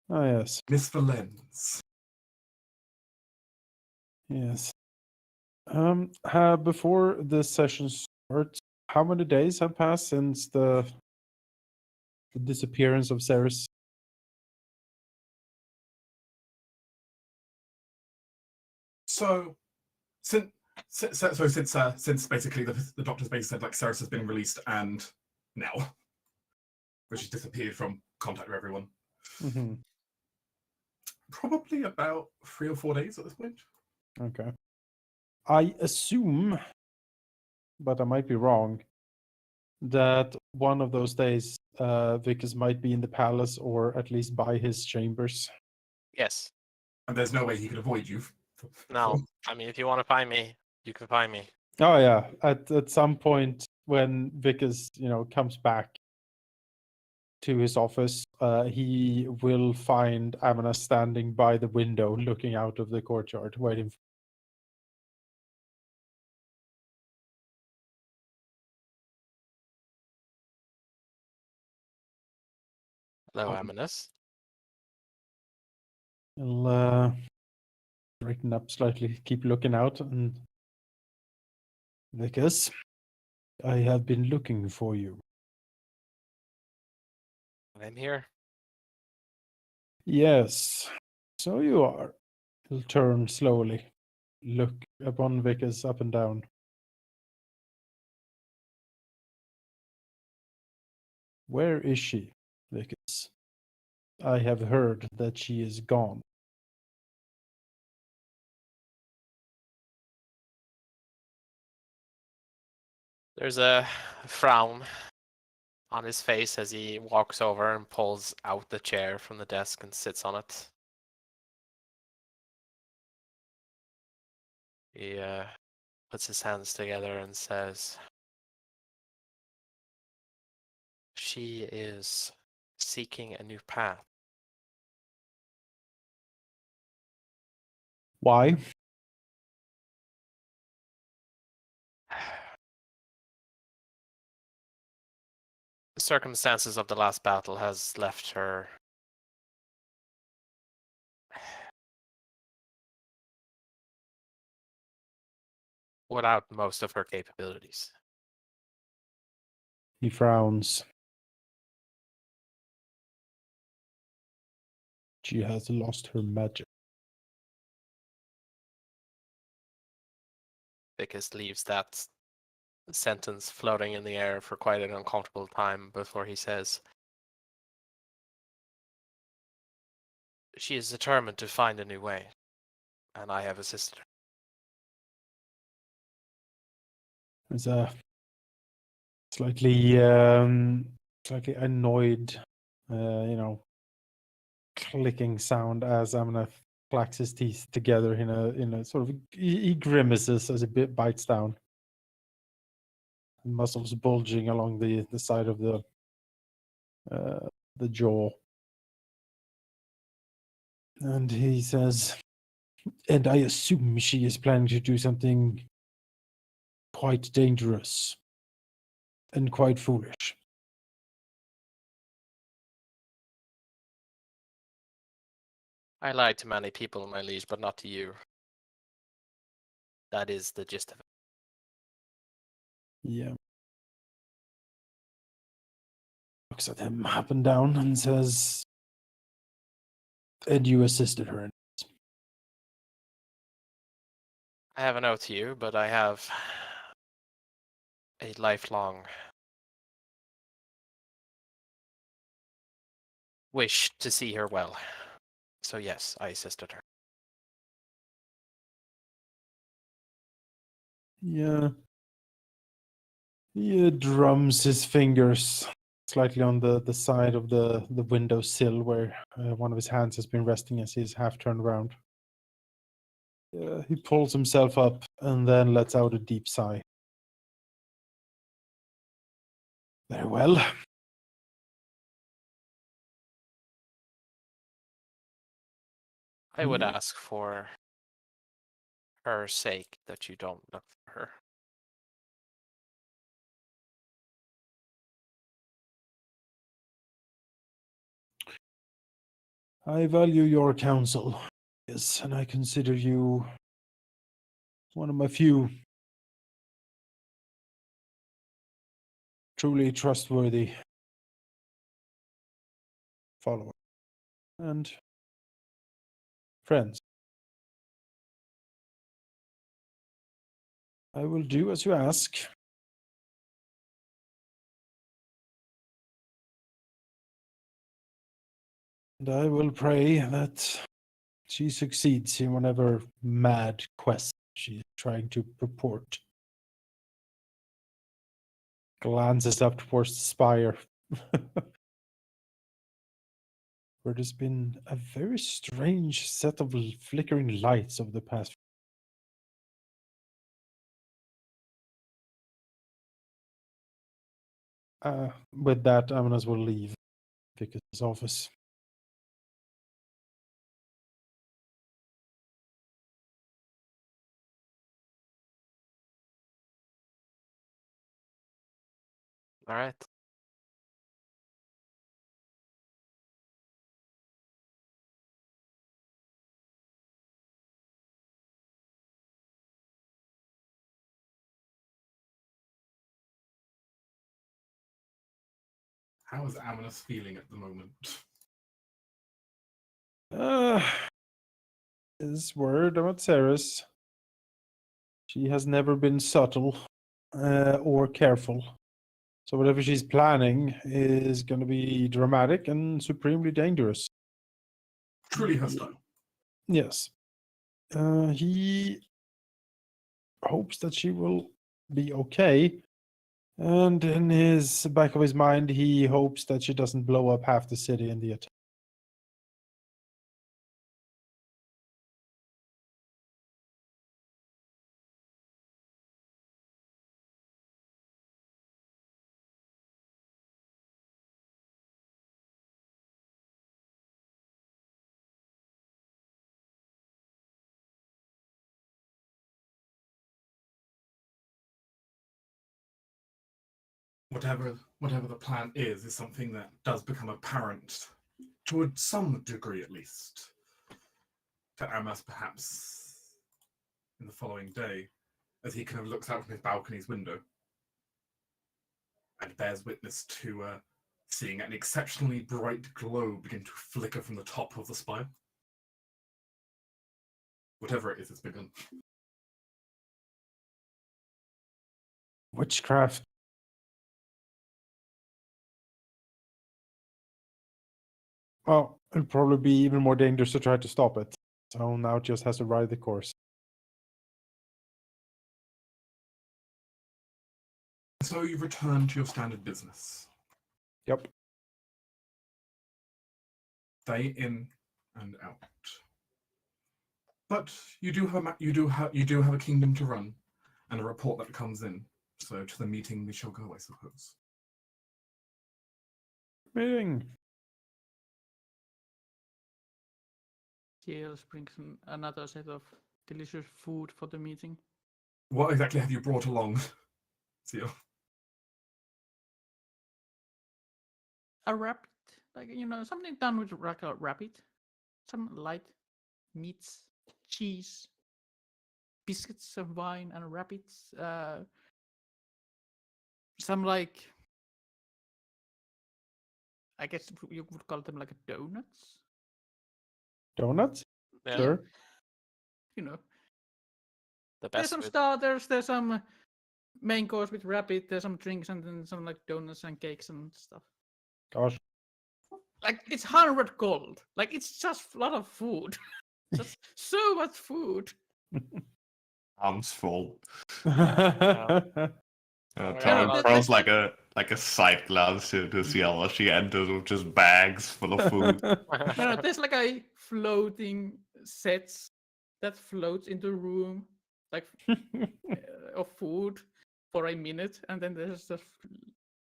Ah, yes. Miss Valens. Yes. Before the session starts, how many days have passed since the disappearance of Ceres? So, since basically the doctors basically said like Ceres has been released and now, which has disappeared from contact with everyone. Mm-hmm. Probably about 3 or 4 days at this point. Okay. I assume, but I might be wrong, that one of those days Vickers might be in the palace or at least by his chambers. Yes. And there's no way he could avoid you. No. I mean, if you want to find me, you can find me. Oh yeah, at some point when Vickers, comes back to his office, he will find Amina standing by the window, looking out of the courtyard, waiting. Hello, Aminus. He'll straighten up slightly, keep looking out, and Vickers, I have been looking for you. I'm here. Yes, so you are. He'll turn slowly, look upon Vickers up and down. Where is she, Vickers? I have heard that she is gone. There's a frown on his face as he walks over and pulls out the chair from the desk and sits on it. He puts his hands together and says, "She is seeking a new path." Why? The circumstances of the last battle has left her without most of her capabilities. He frowns. She has lost her magic. Vickers leaves that sentence floating in the air for quite an uncomfortable time before he says, "She is determined to find a new way, and I have assisted her." There's a slightly annoyed, clicking sound as Amnath clacks his teeth together in a sort of he grimaces as he bites down. Muscles bulging along the side of the jaw. And he says, "And I assume she is planning to do something quite dangerous and quite foolish." I lied to many people, my liege, but not to you. That is the gist of it. Yeah. Looks at him up and down and says, "And you assisted her in it?" I have an oath to you, but I have a lifelong wish to see her well. So yes, I assisted her. Yeah. He drums his fingers slightly on the side of the windowsill where one of his hands has been resting as he's half turned around. He pulls himself up and then lets out a deep sigh. Very well. I would ask for her sake that you don't look for her. I value your counsel, yes, and I consider you one of my few truly trustworthy followers and friends. I will do as you ask. And I will pray that she succeeds in whatever mad quest she's trying to purport. Glances up towards the spire. Where there's been a very strange set of flickering lights over the past. With that, Amanas will leave Vicus's office. All right. How is Amanas feeling at the moment? His word about Ceres. She has never been subtle or careful. So whatever she's planning is going to be dramatic and supremely dangerous. Truly her style. Yes. He hopes that she will be okay. And in his back of his mind, he hopes that she doesn't blow up half the city in the attack. Whatever the plan is something that does become apparent, to some degree at least, to Amanas perhaps in the following day, as he kind of looks out from his balcony's window and bears witness to seeing an exceptionally bright glow begin to flicker from the top of the spire. Whatever it is, it's begun. Witchcraft. Well, it'll probably be even more dangerous to try to stop it. So now it just has to ride the course. So you return to your standard business. Yep. Day in and out. But you do have a kingdom to run, and a report that comes in. So to the meeting we shall go, I suppose. Meeting. Giles brings another set of delicious food for the meeting. What exactly have you brought along, Seal? A rabbit, like something done with like a rabbit. Some light meats, cheese, biscuits of wine, and rabbits. Some like, I guess you would call them like donuts. Donuts? Yeah. Sure. The The there's best some with starters, there's some main course with rabbit, there's some drinks, and then some like donuts and cakes and stuff. Gosh. Like it's 100 gold. Like it's just a lot of food. Just so much food. Arms full. Yeah, Tom throws like a side glance to Ciel as she enters with just bags full of food. No, there's like a floating sets that floats into the room, like of food for a minute, and then there's just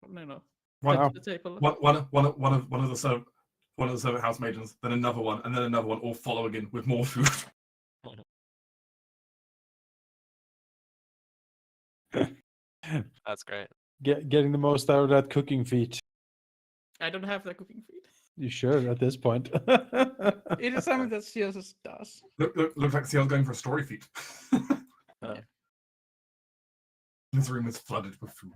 One, Wow. the table. one of the servant house maidens, then another one, and then another one, all following in with more food. That's great. Getting the most out of that cooking feat. I don't have the cooking feed. You should at this point. It is something that she just does. Looks like Ciel's going for a story feat. Uh, This room is flooded with food.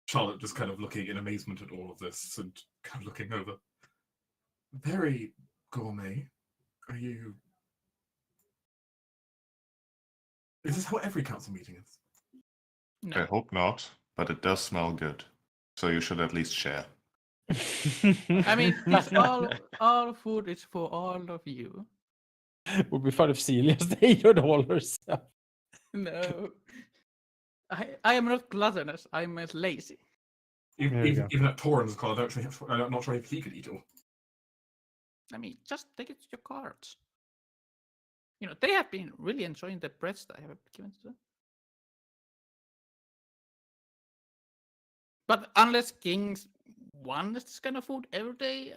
Charlotte just kind of looking in amazement at all of this and kind of looking over. Very gourmet. Are you... Is this how every council meeting is? I No. hope not, but it does smell good. So you should at least share. I mean, it's all food is for all of you. Would be fun if Celia stayed with all herself. No. I am not gluttonous, I'm as lazy. There you go. Even at Torrens' call, I'm not sure if he could eat all. I mean, just take it to your cards. You know, they have been really enjoying the breads that I have given to them. But unless kings want this kind of food every day,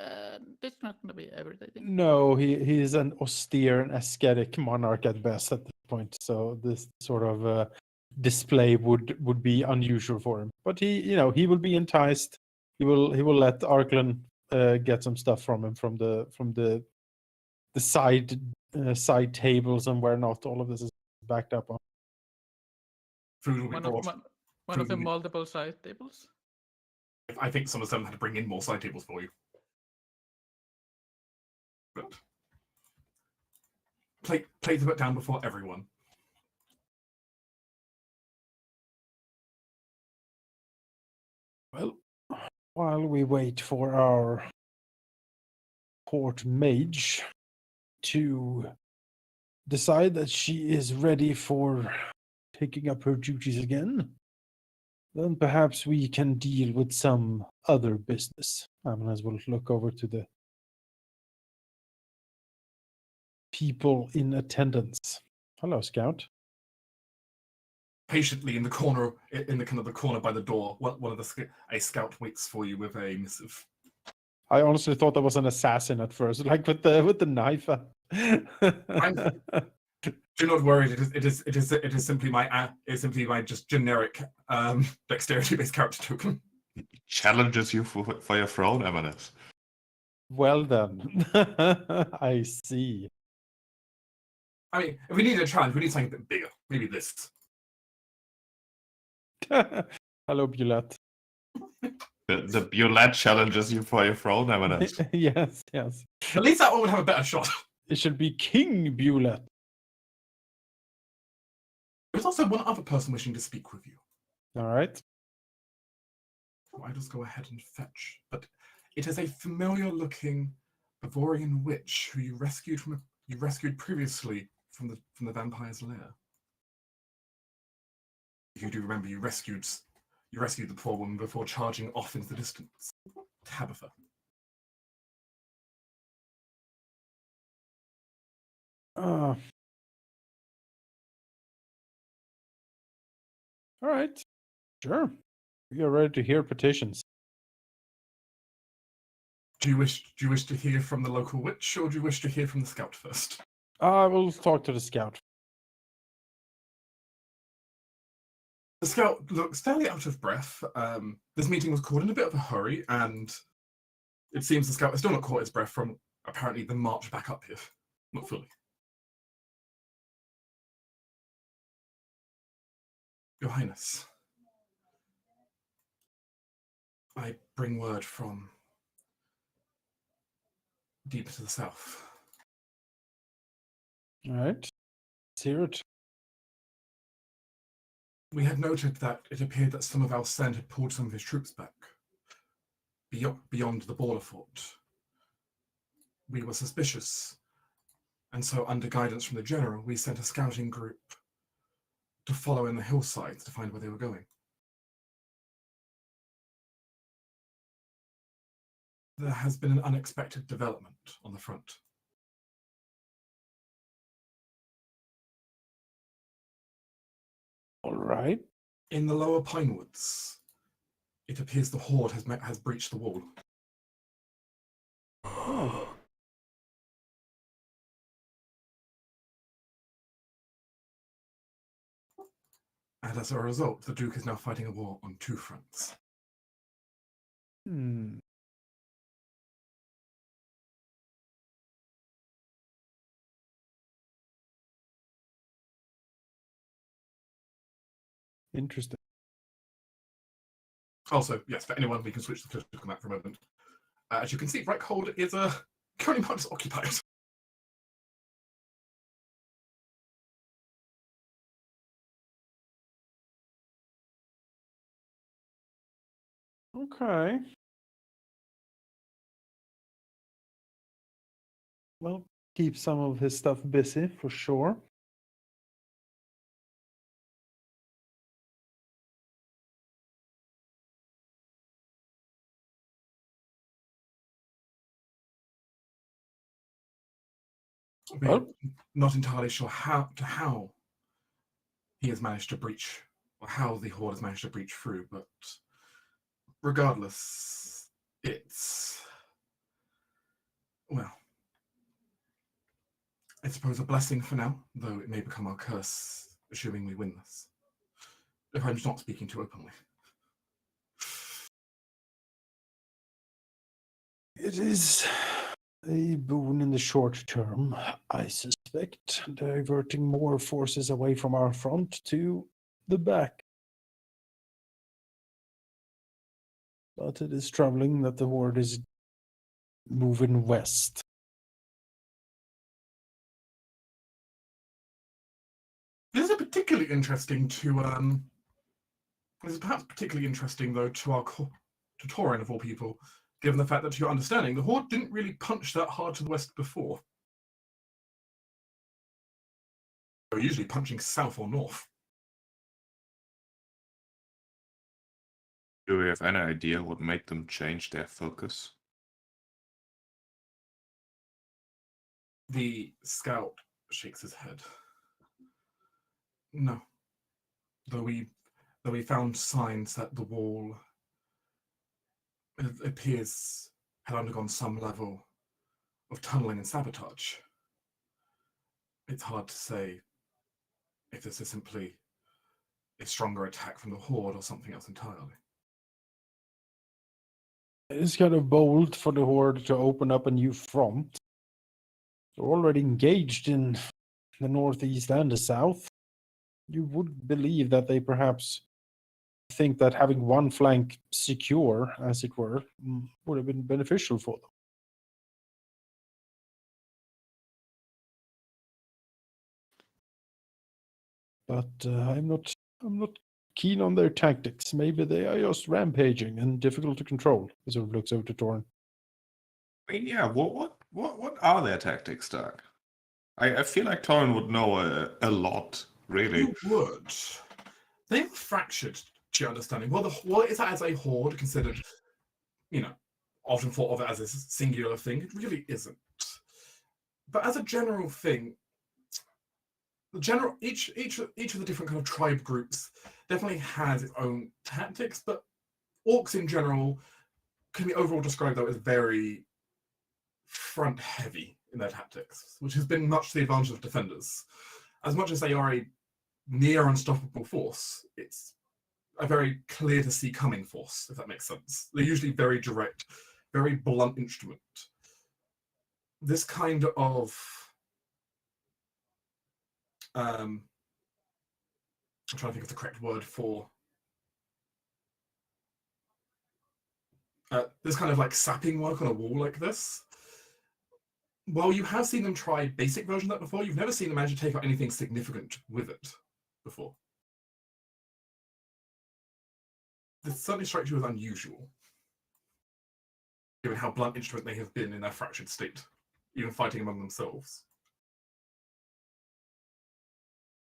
it's not going to be every day thing. No, he's an austere and ascetic monarch at best at this point. So this sort of display would be unusual for him. But he will be enticed. He will let Arklan get some stuff from him from the side tables and where not all of this is backed up on. Food will be One brought. of, one of the multiple side tables. I think some of them had to bring in more side tables for you. But plates are put down before everyone. Well, while we wait for our court mage to decide that she is ready for taking up her duties again, then perhaps we can deal with some other business. As well look over to the people in attendance. Hello, Scout. Patiently in the corner, in the kind of the corner by the door, a scout waits for you with a missive. I honestly thought that was an assassin at first, like with the knife. Do not worry. It is simply my just generic dexterity-based character token. Challenges you for your throne, Eminence. Well then, I see. I mean, if we need a challenge, we need something a bit bigger. Maybe this. Hello, Bulette. The Bulette challenges you for your throne, Eminence. Yes. At least that one would have a better shot. It should be King Bulette. There's also one other person wishing to speak with you. All right. I just go ahead and fetch. But it is a familiar-looking Bavarian witch who you rescued previously from the vampire's lair. If you do remember, you rescued the poor woman before charging off into the distance. Tabitha. All right. Sure. We are ready to hear petitions. Do you wish to hear from the local witch, or do you wish to hear from the scout first? I will talk to the scout. The scout looks fairly out of breath. This meeting was called in a bit of a hurry, and it seems the scout has still not caught his breath from apparently the march back up here. Not fully. Your Highness, I bring word from deep to the south. All right. Let's hear it. We had noted that it appeared that some of Alcend had pulled some of his troops back beyond the border fort. We were suspicious, and so under guidance from the general, we sent a scouting group to follow in the hillsides to find where they were going. There has been an unexpected development on the front. All right. In the lower pine woods, it appears the horde has breached the wall. Oh. And as a result, the Duke is now fighting a war on two fronts. Hmm. Interesting. Also, yes, for anyone, we can switch the political map for a moment. As you can see, Reichhold is currently much occupied. Okay. Well, keep some of his stuff busy for sure. We're Well, not entirely sure how he has managed to breach, or how the horde has managed to breach through, but regardless, it's, well, I suppose a blessing for now, though it may become our curse, assuming we win this. If I'm not speaking too openly. it is a boon in the short term, I suspect, diverting more forces away from our front to the back. But it is troubling that the horde is moving west. This is particularly interesting to this is perhaps particularly interesting though to to Torin of all people, given the fact that to your understanding, the horde didn't really punch that hard to the west before. They were usually punching south or north. Do we have any idea what made them change their focus? The scout shakes his head. No. Though we found signs that the wall, it appears, had undergone some level of tunneling and sabotage. It's hard to say if this is simply a stronger attack from the horde or something else entirely. It's kind of bold for the horde to open up a new front. They're already engaged in the northeast and the south. You would believe that they perhaps think that having one flank secure, as it were, would have been beneficial for them. But I'm not keen on their tactics. Maybe they are just rampaging and difficult to control. He sort of looks over to Torn. I mean, yeah. What are their tactics, Doug? I feel like Torrin would know a lot, really. You would. They are fractured, to your understanding. Well, is that as a horde considered, often thought of it as a singular thing? It really isn't. But as a general thing, each of the different kind of tribe groups definitely has its own tactics, but orcs in general can be overall described though as very front heavy in their tactics, which has been much to the advantage of defenders. As much as they are a near unstoppable force, it's a very clear to see coming force, if that makes sense. They're usually very direct, very blunt instrument. This kind of I'm trying to think of the correct word for this kind of like sapping work on a wall like this. Well, you have seen them try basic version of that before. You've never seen them manage to take out anything significant with it before. This certainly strikes you as unusual, given how blunt instrument they have been in their fractured state, even fighting among themselves.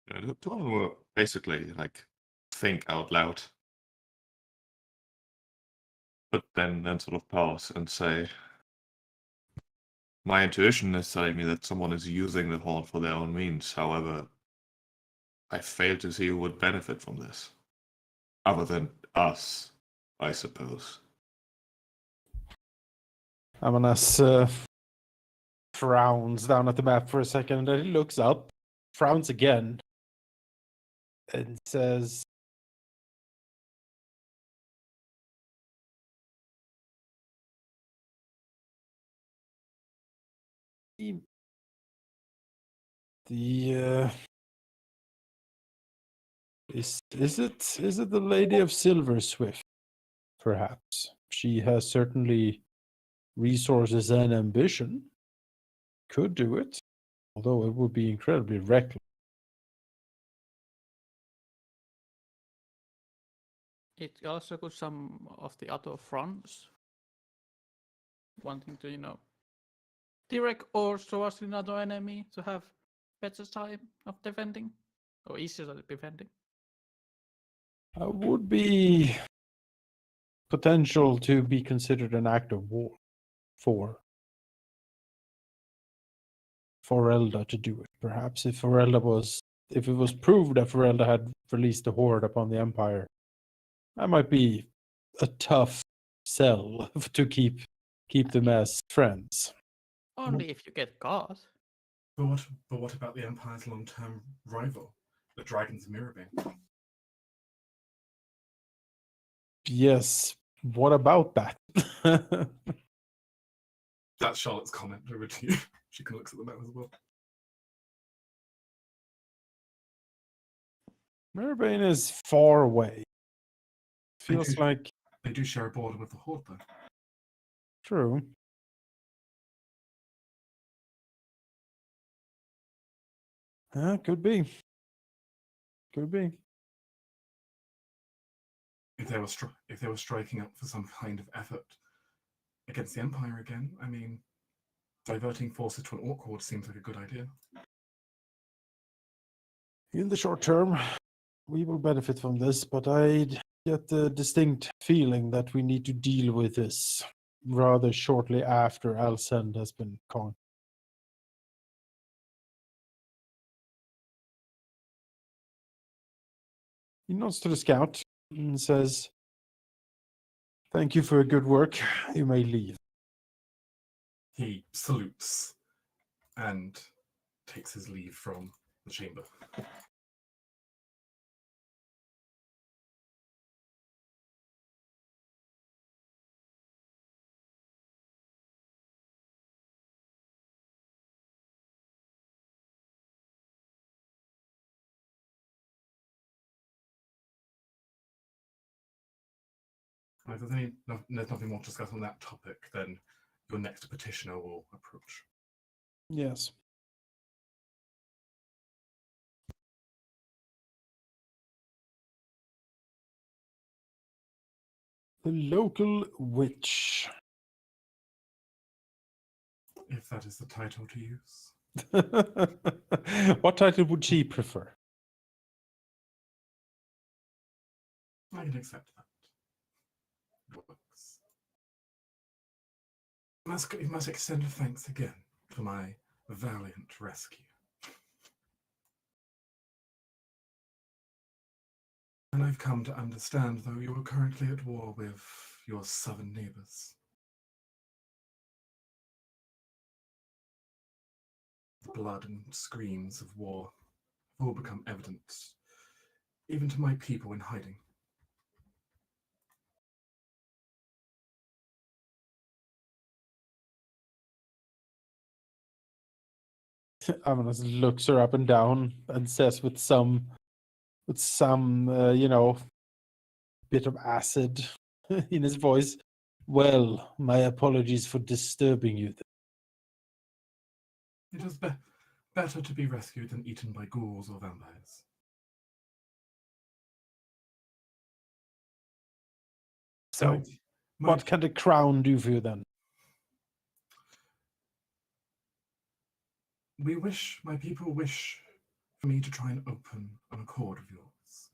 Torrin will basically like think out loud, but then sort of pause and say, "My intuition is telling me that someone is using the horde for their own means. However, I fail to see who would benefit from this. Other than us, I suppose. Amanas frowns down at the map for a second, and then he looks up, frowns again, and says, the is it the Lady of Silver Swift? Perhaps she has certainly resources and ambition. Could do it, although it would be incredibly reckless. It also could some of the other fronts wanting to, direct or towards another enemy to have better time of defending or easier defending. Would be potential to be considered an act of war for Elda to do it. Perhaps if it was proved that Elda had released the horde upon the Empire, that might be a tough sell to keep them as friends. Only if you get caught. But what about the Empire's long-term rival, the Dragons of Mirabane? Yes. What about that? That's Charlotte's comment over to you. She can look at the map as well. Mirabane is far away. They Feels do- like They do share a border with the Horde, though. true. Could be. Could be. If they were striking up for some kind of effort against the Empire again, I mean, diverting forces to an Orc horde seems like a good idea. In the short term, we will benefit from this, but I get the distinct feeling that we need to deal with this rather shortly after Alcend has been conquered. He nods to the scout and says, "Thank you for your good work. You may leave." He salutes and takes his leave from the chamber. If there's nothing more to discuss on that topic, then your next petitioner will approach. Yes. The local witch. If that is the title to use. What title would she prefer? I can accept that. Works. You must extend thanks again for my valiant rescue. And I've come to understand, though, you are currently at war with your southern neighbors. The blood and screams of war have all become evident, even to my people in hiding. Amanas looks her up and down and says with some bit of acid in his voice, "Well, my apologies for disturbing you." It is better to be rescued than eaten by ghouls or vampires. So, what can the crown do for you then? My people wish for me to try and open an accord of yours.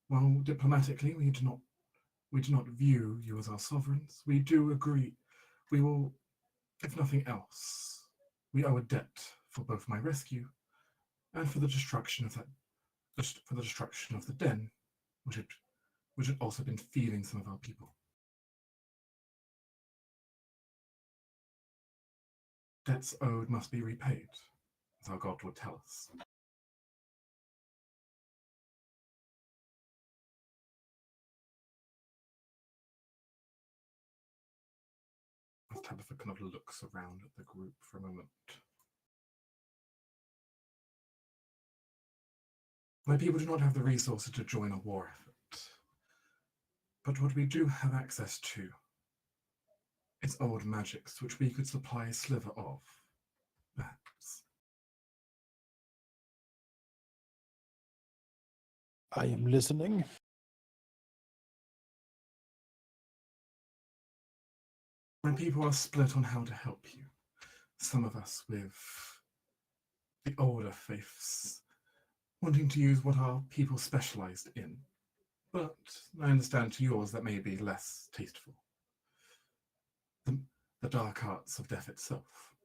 While diplomatically we do not view you as our sovereigns, we do agree we will, if nothing else, we owe a debt for both my rescue and for the destruction of that for the destruction of the den, which had also been feeding some of our people. Debts owed must be repaid, as our god would tell us. Tabitha kind of looks around at the group for a moment. My people do not have the resources to join a war effort. But what we do have access to is old magics, which we could supply a sliver of, perhaps. I am listening. My people are split on how to help you. Some of us with the older faiths wanting to use what our people specialized in. But I understand to yours that may be less tasteful. The dark arts of death itself.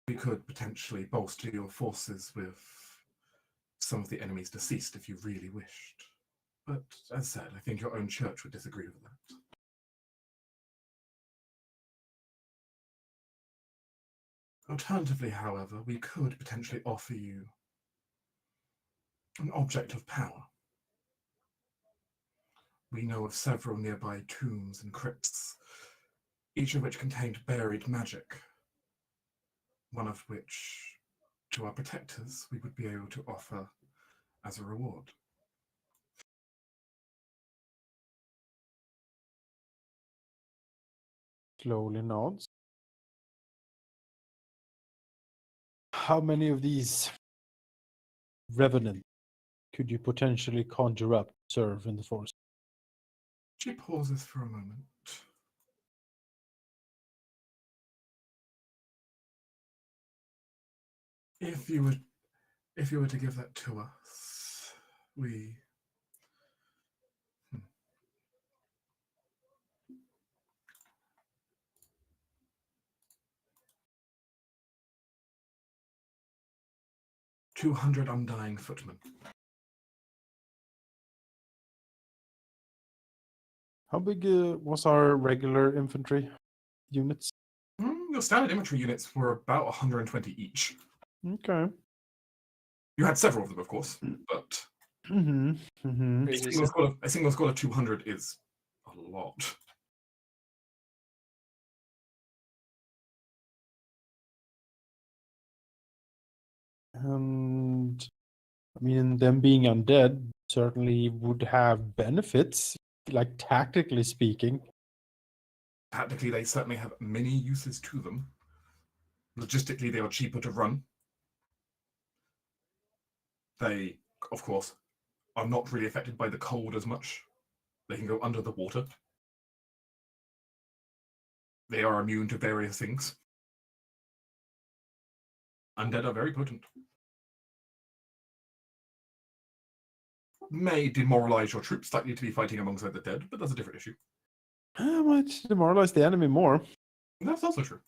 We could potentially bolster your forces with some of the enemies deceased if you really wished. But as said, I think your own church would disagree with that. Alternatively, however, we could potentially offer you an object of power. We know of several nearby tombs and crypts, each of which contained buried magic, one of which, to our protectors, we would be able to offer as a reward. Slowly nods. How many of these revenants could you potentially conjure up to serve in the force? She pauses for a moment. If you were to give that to us, we 200 undying footmen. How big was our regular infantry units? Your standard infantry units were about 120 each. Okay. You had several of them, of course, but a single squad of 200 is a lot. And I mean, them being undead certainly would have benefits, like tactically speaking. Tactically, they certainly have many uses to them. Logistically, they are cheaper to run. They, of course, are not really affected by the cold as much. They can go under the water. They are immune to various things. Undead are very potent. May demoralize your troops slightly to be fighting alongside the dead, but that's a different issue. Might demoralize the enemy more. That's also true.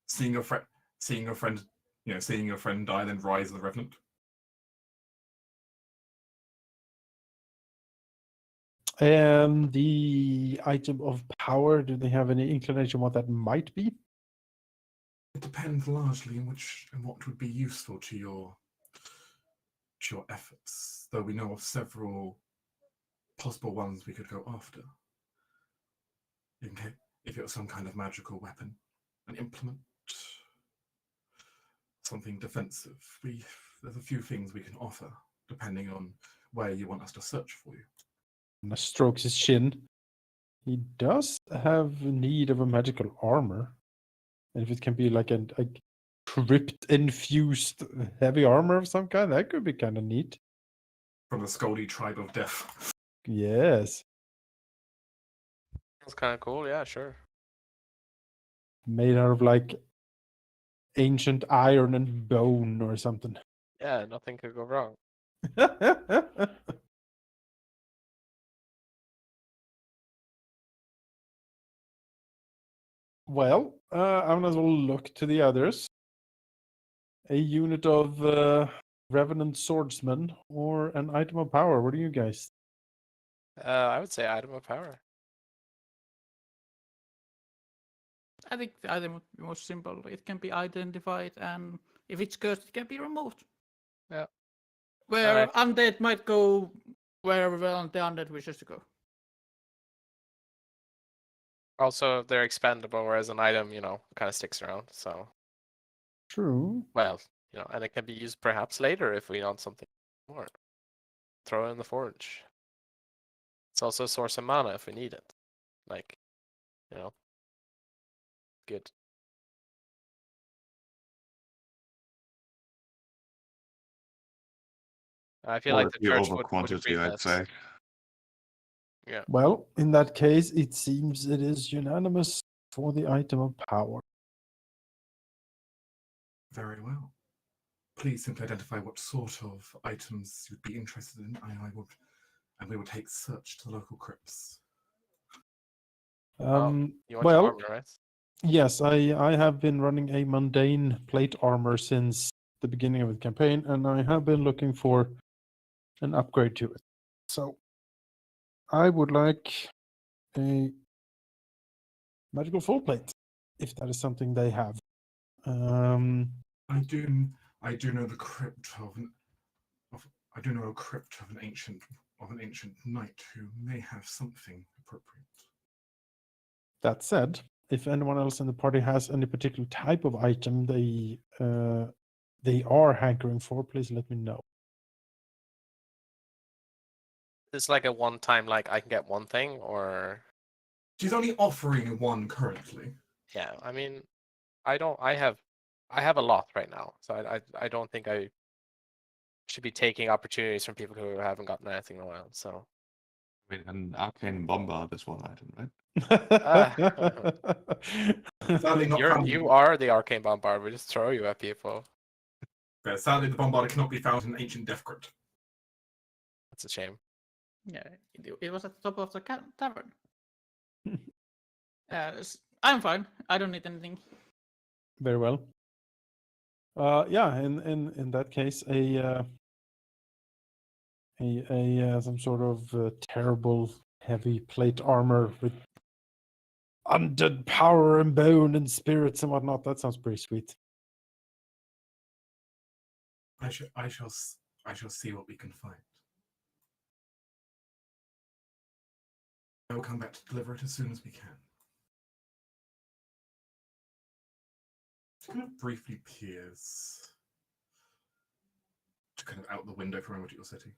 Seeing your friend, seeing your friend die, then rise as a revenant. And the item of power, do they have any inclination what that might be? It depends largely on what would be useful to your efforts. Though we know of several possible ones we could go after. If it was some kind of magical weapon, an implement, something defensive. There's a few things we can offer, depending on where you want us to search for you. And strokes his chin. He does have need of a magical armor. And if it can be like a crypt-infused heavy armor of some kind, that could be kind of neat. From the Skaldy tribe of death. Yes. That's kind of cool. Yeah, sure. Made out of like ancient iron and bone or something. Yeah, nothing could go wrong. Well, I'm gonna look to the others. A unit of revenant swordsmen or an item of power? What do you guys? I would say item of power. I think the item would be most simple. It can be identified, and if it's cursed, it can be removed. Yeah. Where Alright. undead might go wherever the undead wishes to go. Also, they're expendable, whereas an item, kind of sticks around. So, True. well, and it can be used perhaps later if we want something more. Throw it in the forge. It's also a source of mana if we need it. Like, good. I feel Or like if the you church over would quantity, agree I'd that. say. Yeah. Well, in that case, it seems it is unanimous for the item of power. Very well. Please simply identify what sort of items you'd be interested in, and we will take search to the local crypts. You want Well, armor, right? yes, I have been running a mundane plate armor since the beginning of the campaign, and I have been looking for an upgrade to it. So I would like a magical full plate, if that is something they have. I do know the crypt of a crypt of an ancient knight who may have something appropriate. That said, if anyone else in the party has any particular type of item they are hankering for, please let me know. It's like a one-time, like I can get one thing, or She's only offering one currently. yeah. I mean, I have a lot right now, so I don't think I should be taking opportunities from people who haven't gotten anything in a while. So I mean, an arcane bombard is one item, right? Sadly, not found. you are the arcane bombard. We just throw you at people. Sadly, the bombarder cannot be found in ancient death crypt. That's a shame. Yeah, it was at the top of the tavern. I'm fine. I don't need anything. Very well. Yeah, in that case, some sort of terrible heavy plate armor with undead power and bone and spirits and whatnot. That sounds pretty sweet. I shall see what we can find. I will come back to deliver it as soon as we can. She kind of briefly peers to kind of out the window from over at your city.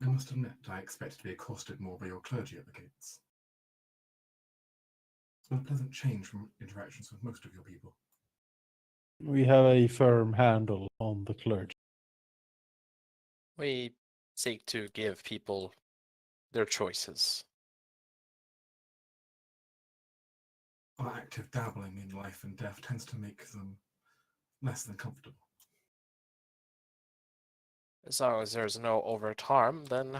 I must admit, I expected to be accosted more by your clergy at the gates. It's been a pleasant change from interactions with most of your people. We have a firm handle on the clergy. We seek to give people their choices. Our active dabbling in life and death tends to make them less than comfortable. As long as there's no overt harm, then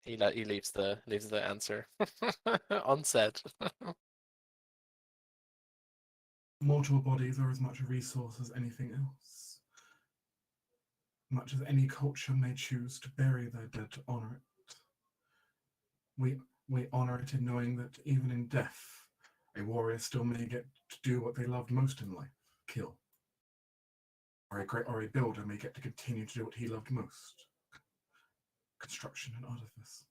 he leaves the answer unsaid. Mortal bodies are as much a resource as anything else. Much as any culture may choose to bury their dead to honor it. We honor it in knowing that even in death, a warrior still may get to do what they loved most in life, kill. Or a builder may get to continue to do what he loved most, construction and artifice.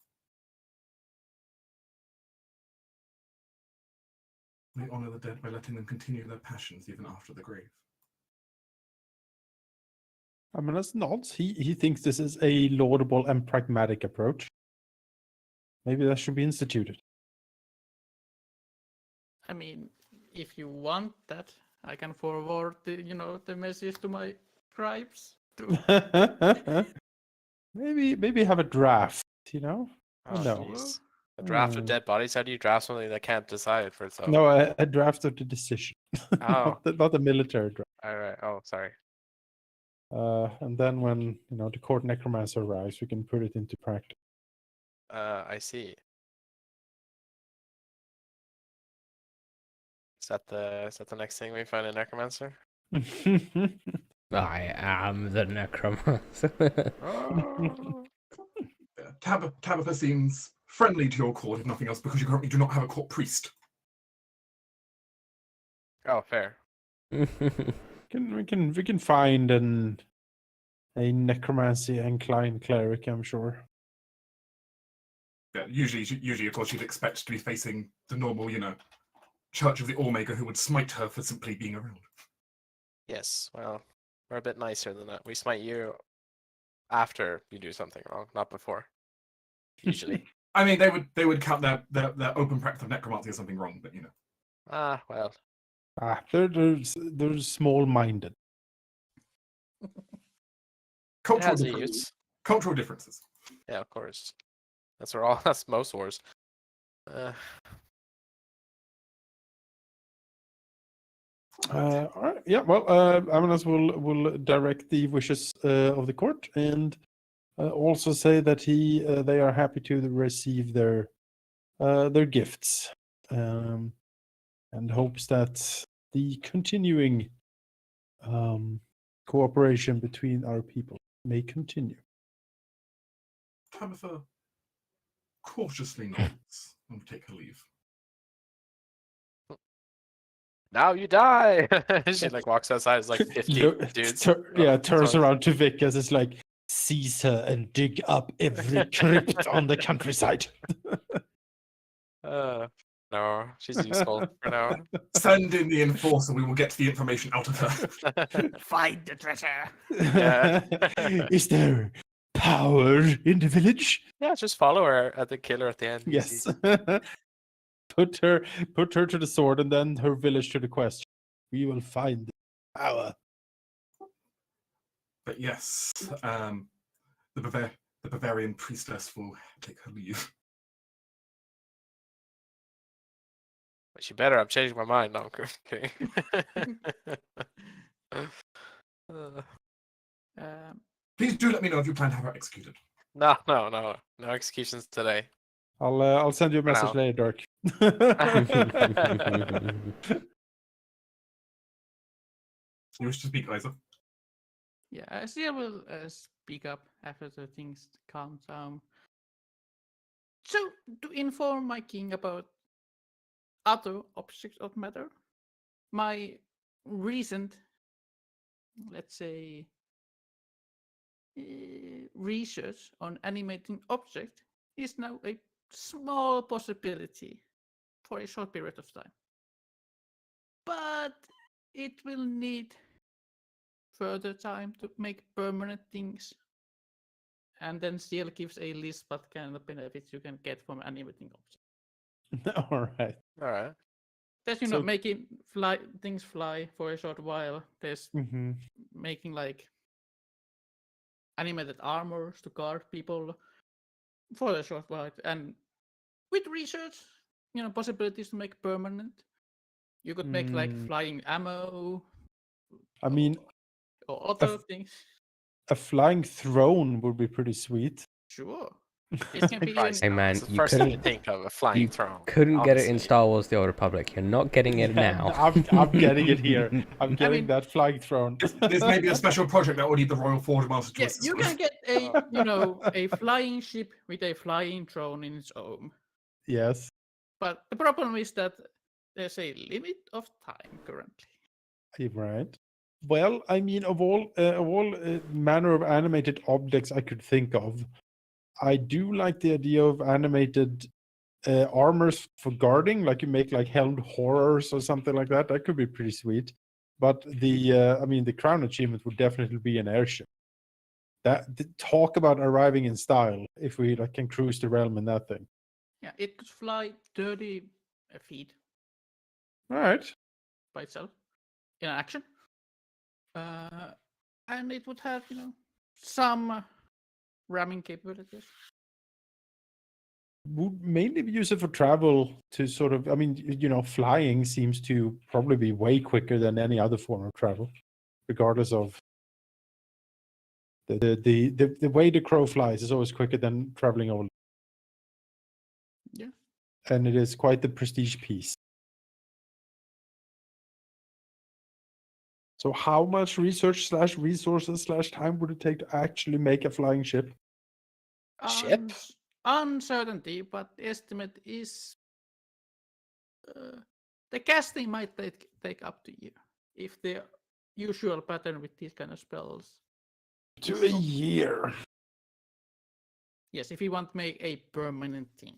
We honor the dead by letting them continue their passions even after the grave. Amanus nods. He thinks this is a laudable and pragmatic approach. Maybe that should be instituted. I mean, if you want that, I can forward the message to my tribes. maybe have a draft, Oh, No. jeez. A draft of dead bodies? How do you draft something that can't decide for itself? No, a draft of the decision. Oh. not a military draft. All right. Oh, sorry. And then when the court necromancer arrives, we can put it into practice. I see. that the next thing we find in Necromancer? I am the necromancer. Oh. Tabitha seems friendly to your court, if nothing else, because you currently do not have a court priest. Oh, fair. we can find a necromancy inclined cleric, I'm sure. Yeah, usually, of course, you'd expect to be facing the normal, Church of the Omega who would smite her for simply being around. Yes, well, we're a bit nicer than that. We smite you after you do something wrong, not before. Usually. I mean, they would count their open practice of necromancy as something wrong, but Ah, well. They're small-minded. It cultural has a differences. use. Cultural differences. Yeah, of course. That's most wars. All right. Yeah. Well, Amanas will direct the wishes of the court and also say that they are happy to receive their gifts, and hopes that the continuing cooperation between our people may continue. Tabitha cautiously nods and take her leave. Now you die! She like walks outside, it's like 50 dudes. Turns around to Vic as it's like, seize her and dig up every crypt on the countryside. No, she's useful for now. Send in the enforcer, we will get the information out of her. Find the treasure. Yeah. Is there power in the village? Yeah, just follow her at the killer at the end. Yes. Put her to the sword and then her village to the quest. We will find the power. But yes, the Bavarian priestess will take her leave. But she better. I'm changing my mind. No, I'm kidding. Please do let me know if you plan to have her executed. No executions today. I'll send you a message now. later, Dirk. You wish to speak, Liza? Yeah, I still will speak up after the things calm down. So, to inform my king about other objects of matter, my recent, let's say, research on animating object is now a small possibility for a short period of time. But it will need further time to make permanent things, and then still gives a list what kind of benefits you can get from animating objects. All right. There's making things fly for a short while. There's making like animated armors to guard people for a short while, and with research, possibilities to make permanent. You could make like flying ammo. I mean, or other things. A flying throne would be pretty sweet. Sure. It can be Hey man, the first thing you think of, a flying throne. Couldn't get it in Star Wars: The Old Republic. You're not getting it now. I'm getting it here. I'm getting that flying throne. There's maybe a special project that will need the Royal Forge Master to assist you with. can get a flying ship with a flying throne in its own. Yes. But the problem is that there's a limit of time currently. Right. Well, I mean, of all manner of animated objects I could think of, I do like the idea of animated armors for guarding, like you make like helmed horrors or something like that. That could be pretty sweet. But the crown achievement would definitely be an airship. Talk about arriving in style if we can cruise the realm in that thing. Yeah, it could fly 30 feet. All right. By itself in action. And it would have, some ramming capabilities. Would mainly use it for travel to sort of, flying seems to probably be way quicker than any other form of travel, regardless of the way the crow flies is always quicker than traveling over. Yeah. And it is quite the prestige piece. So how much research / resources / time would it take to actually make a flying ship? Ship? Uncertainty, but the estimate is the casting might take up to a year if the usual pattern with these kind of spells. To a year. Yes, if you want to make a permanent thing.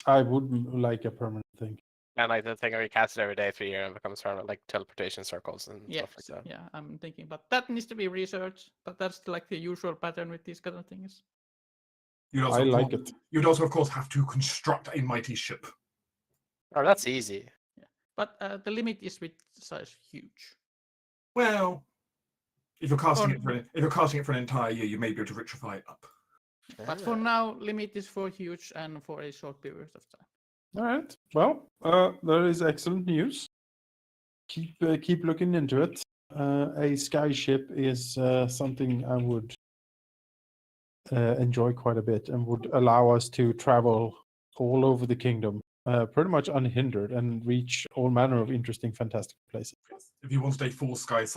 I would like a permanent thing. And like the thing where you cast it every day for a year and becomes sort of like teleportation circles and Yes, stuff like that. yeah, I'm thinking, but that needs to be researched. But that's like the usual pattern with these kind of things. You'd also, I like it. You'd also, of course, have to construct a mighty ship. Oh, that's easy. Yeah, but the limit is with size huge. Well, if you're casting it for an entire year, you may be able to vitrify it up. But for now, limit is for huge and for a short period of time. All right. Well, that is excellent news. Keep looking into it. A sky ship is something I would enjoy quite a bit and would allow us to travel all over the kingdom, pretty much unhindered, and reach all manner of interesting, fantastic places. If you wanted a full-size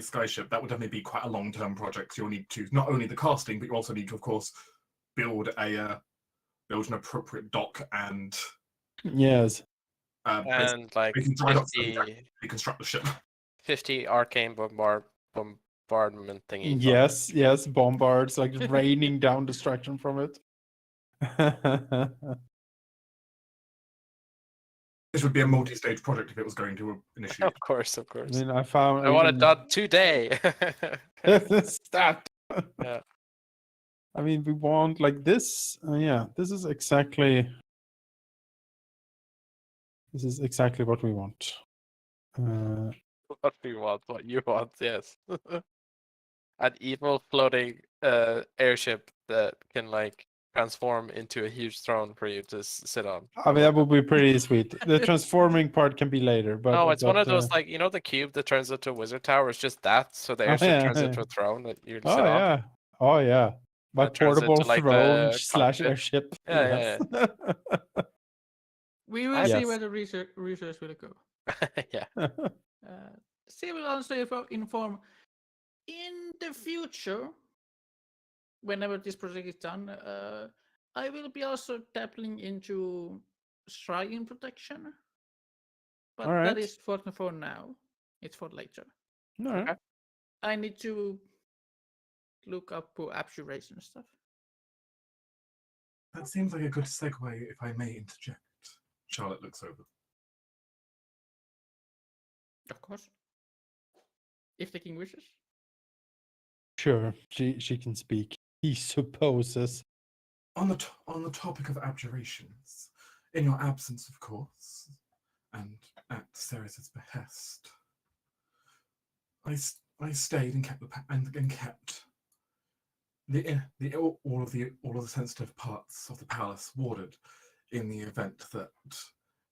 sky ship, that would definitely be quite a long-term project. You'll need to not only the casting, but you also need to, of course, build an appropriate dock and Yes. And like reconstruct the ship. 50 arcane bombardment thingy. Yes, bombards like raining down destruction from it. This would be a multi-stage project if it was going to initiate. Of course. I mean, I want it done today. Stat. Yeah. I mean, we want like this. Yeah, this is exactly what we want. What we want, what you want, yes. An evil floating airship that can like transform into a huge throne for you to sit on. I mean, that would be pretty sweet. The transforming part can be later, but no, it's one of those like the cube that turns into a wizard tower. It's just that, so the airship turns into a throne that you sit on. Oh yeah, my portable like throne / airship. Yeah. We will see where the research will go. Yeah. See, will also inform in the future, whenever this project is done. I will be also dabbling into shrine protection, but that is for now. It's for later. All right. I need to look up abjuration stuff. That seems like a good segue, if I may interject. Charlotte looks over. Of course. If the king wishes. Sure, she can speak. He supposes. On the topic of abjurations, in your absence, of course, and at Ceres's behest, I stayed and kept all of the sensitive parts of the palace warded in the event that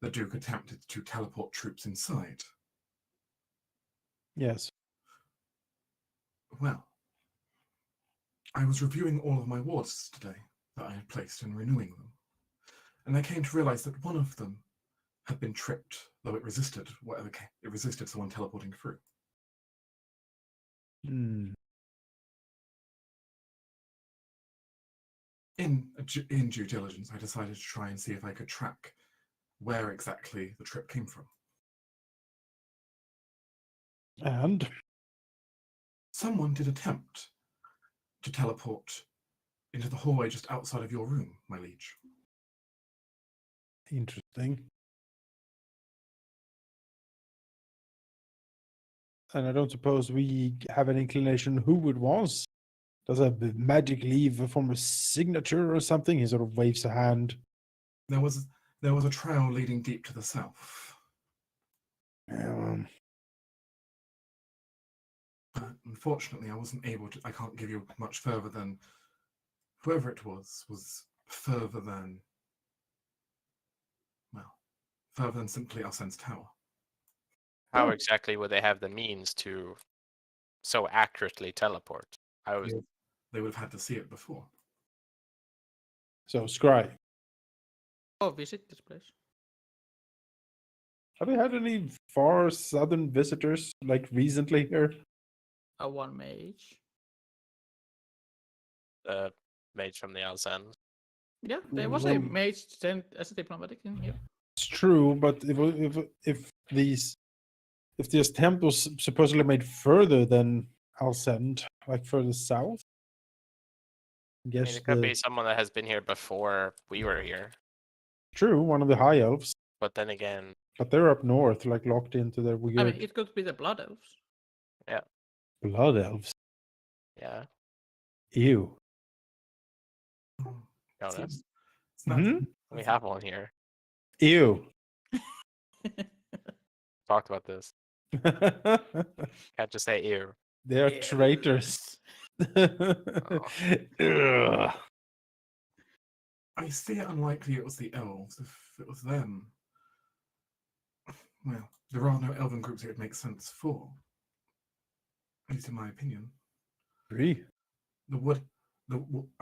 the Duke attempted to teleport troops inside. Yes. Well, I was reviewing all of my wards today that I had placed and renewing them, and I came to realize that one of them had been tripped, though it resisted someone teleporting through. Hmm. In due diligence, I decided to try and see if I could track where exactly the trip came from. And someone did attempt to teleport into the hallway just outside of your room, my liege. Interesting. And I don't suppose we have an inclination who it was. Does a magic leave a form of signature or something? He sort of waves a hand. There was a trail leading deep to the south. But unfortunately, I wasn't able to. I can't give you much further than whoever it was further than simply Arsene's tower. How exactly would they have the means to so accurately teleport? They would have had to see it before. So, Scry. Oh, visit this place. Have you had any far southern visitors like recently here? A one mage. The mage from the Alzan. Yeah, there was a mage sent as a diplomatic in here. It's true, but if this attempt was supposedly made further than Alcend, like further south, I I guess mean, it could be someone that has been here before we were here. true, one of the high elves, But then again, but they're up north, like locked into their I weird mean, it could be the blood elves. blood elves. yeah, Ew. Jonas, It's not, Hmm? we have one here. Ew. Talked about this. Can't just say ew. They're traitors. Ugh. I see it unlikely it was the elves. If it was them, well, there are no elven groups it would make sense for. At least in my opinion. Agree. I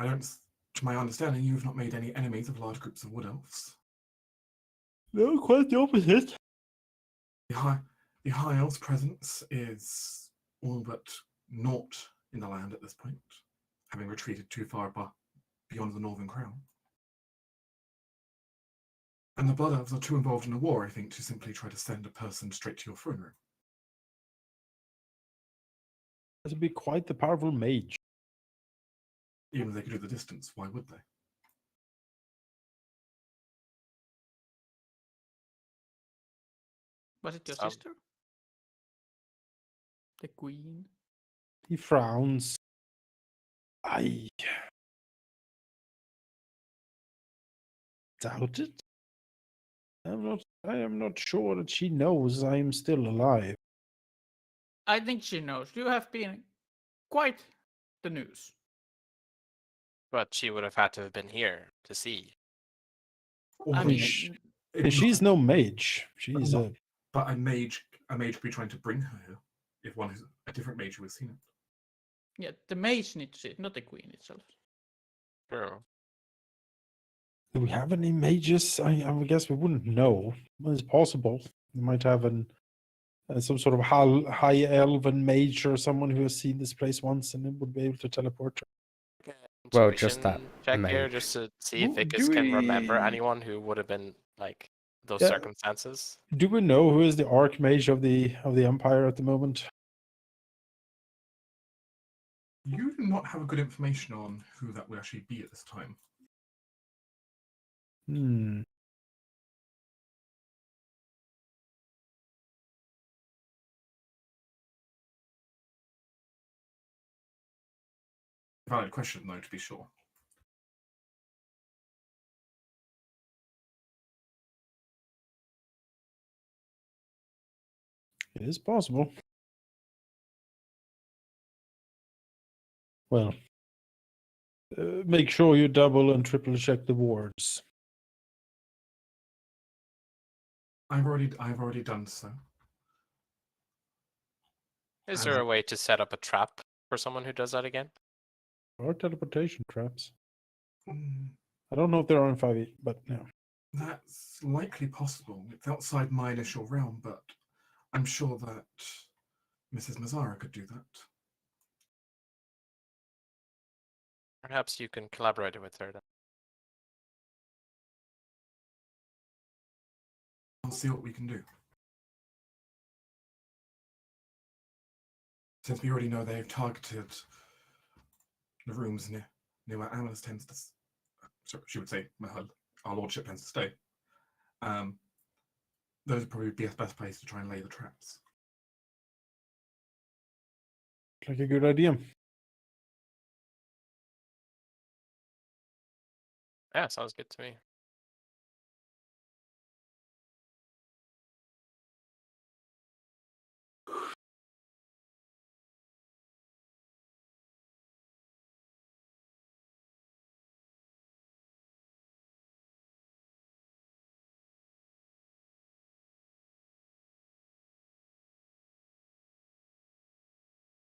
don't. To my understanding, you've not made any enemies of large groups of wood elves. No, quite the opposite. The high elf's presence is all but naught in the land at this point, having retreated too far beyond the Northern Crown. And the blood elves are too involved in the war, I think, to simply try to send a person straight to your throne room. This would be quite the powerful mage. Even if they could do the distance, why would they? Was it your Some- sister? The queen? He frowns. I doubt it. I am not sure that she knows I am still alive. I think she knows. You have been quite the news. But she would have had to have been here to see. Or I the- mean, it She's not- no mage. She's not- a But a mage could be trying to bring her here. If one is a different mage who has seen it. yeah, the mage needs it, not the queen itself. True. Do we have any mages? I guess we wouldn't know. It's possible. We might have some sort of high elven mage or someone who has seen this place once and then would be able to teleport. Well, just that Intuition check here, mage. just to see if Well, Vicus do can remember we- anyone who would have been like those Yeah. circumstances. Do we know who is the archmage of the empire at the moment? You do not have a good information on who that would actually be at this time. Hmm. Valid question, though, to be sure. It is possible. Well, make sure you double and triple check the wards. I've already done so. Is And there a way to set up a trap for someone who does that again? Or teleportation traps. Mm, I don't know if there are in 5e, but no. That's likely possible. It's outside my initial realm, but I'm sure that Mrs. Mazzara could do that. Perhaps you can collaborate with her then. I'll see what we can do. Since we already know they've targeted the rooms near where Alice tends to, sorry, she would say, our lordship tends to stay. Those would probably be the best place to try and lay the traps. Like a good idea. Yeah, sounds good to me.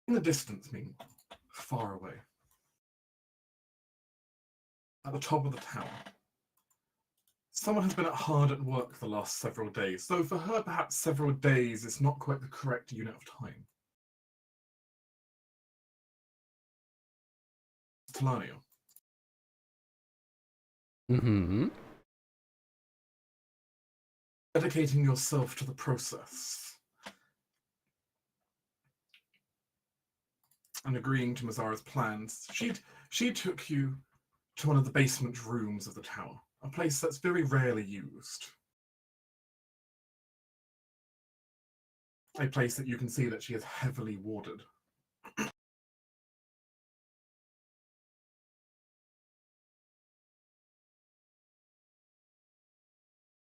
In the distance, meanwhile, far away, at the top of the tower, Someone has been hard at work the last several days, though for her perhaps several days is not quite the correct unit of time. Talania. Mm-hmm. Dedicating yourself to the process and agreeing to Mazara's plans, she took you to one of the basement rooms of the tower, a place that's very rarely used. A place that you can see that she is heavily warded.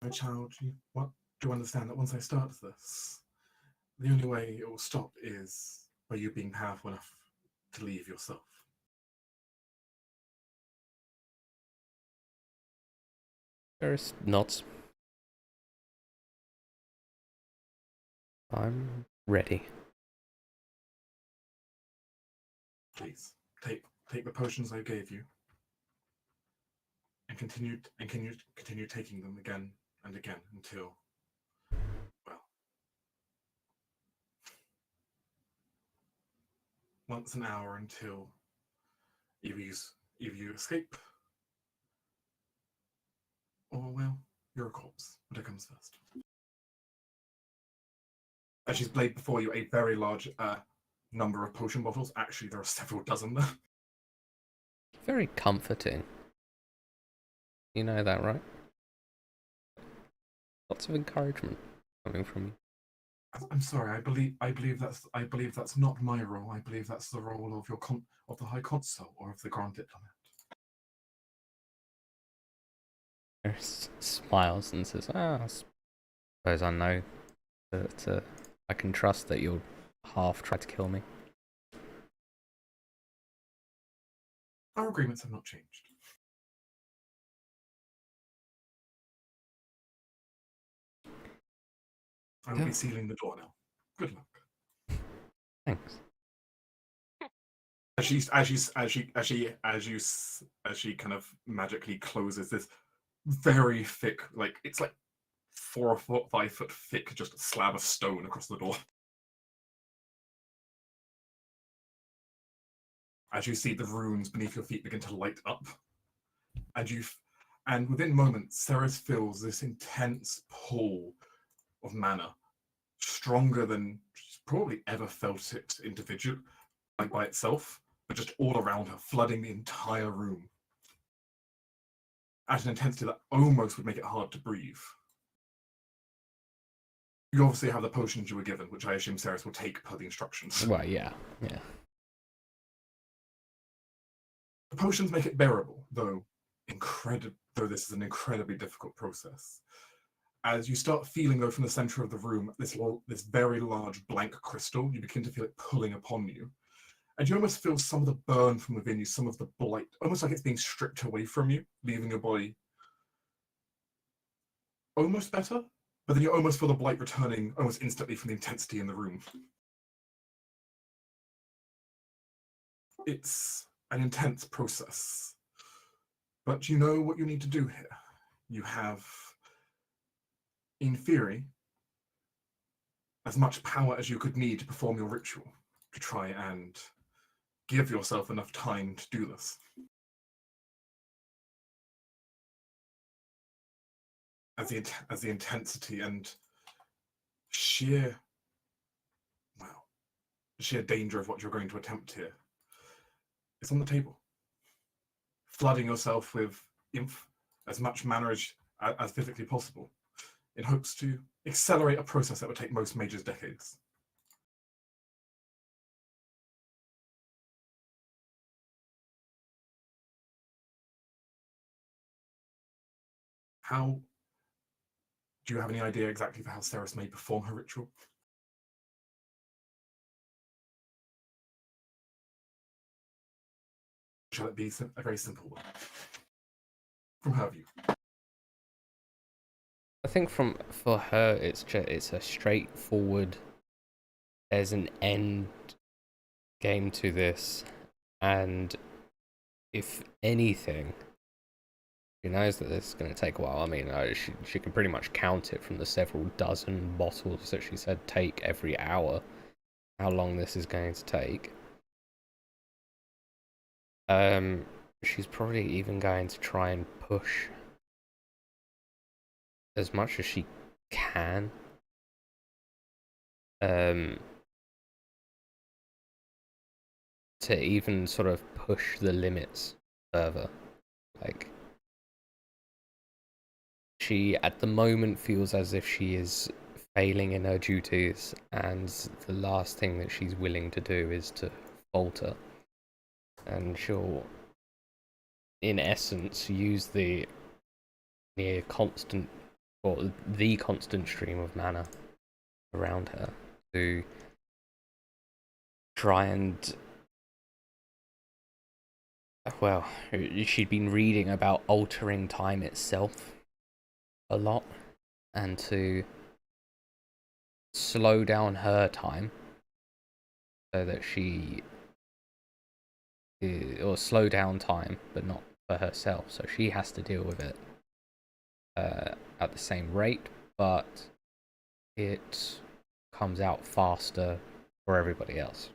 My child, you do understand that once I start this, the only way it will stop is by you being powerful enough to leave yourself. There's nods. I'm ready. Please, take the potions I gave you and continue taking them again and again until, well, once an hour until either you escape or, well, you're a corpse. Whatever comes first. As she's laid before you a very large number of potion bottles. Actually, there are several dozen there. Very comforting. You know that, right? Lots of encouragement coming from you. I'm sorry. I believe that's not my role. I believe that's the role of of the High Consul or of the Grand Diplomat. Smiles and says, I suppose I know that I can trust that you'll half try to kill me. Our agreements have not changed. I will be sealing the door now. Good luck. Thanks. As she kind of magically closes this very thick, like it's like 4 foot, 5 foot thick, just a slab of stone across the door. As you see the runes beneath your feet begin to light up, and within moments, Ceres feels this intense pull of mana, stronger than she's probably ever felt it individually, like by itself, but just all around her, flooding the entire room at an intensity that almost would make it hard to breathe. You obviously have the potions you were given, which I assume Ceres will take per the instructions. Well, yeah. The potions make it bearable, though this is an incredibly difficult process. As you start feeling, though, from the center of the room, this very large blank crystal, you begin to feel it pulling upon you. And you almost feel some of the burn from within you, some of the blight, almost like it's being stripped away from you, leaving your body almost better, but then you almost feel the blight returning almost instantly from the intensity in the room. It's an intense process, but you know what you need to do here. You have, in theory, as much power as you could need to perform your ritual, to try and give yourself enough time to do this. As the intensity and sheer danger of what you're going to attempt here is on the table. Flooding yourself with as much mana as physically possible, in hopes to accelerate a process that would take most mages decades. Do you have any idea exactly for how Ceres may perform her ritual? Shall it be a very simple one? From her view. I think for her, it's a straightforward. There's an end game to this, and if anything, She knows that this is going to take a while. I mean, she can pretty much count it from the several dozen bottles that she said take every hour, how long this is going to take. She's probably even going to try and push as much as she can. To even sort of push the limits further. Like, she at the moment feels as if she is failing in her duties, and the last thing that she's willing to do is to falter. And she'll, in essence, use the near constant, or the constant stream of mana around her to try and, well, she'd been reading about altering time itself a lot, and to slow down her time so that she, or slow down time, but not for herself, so she has to deal with it at the same rate, but it comes out faster for everybody else,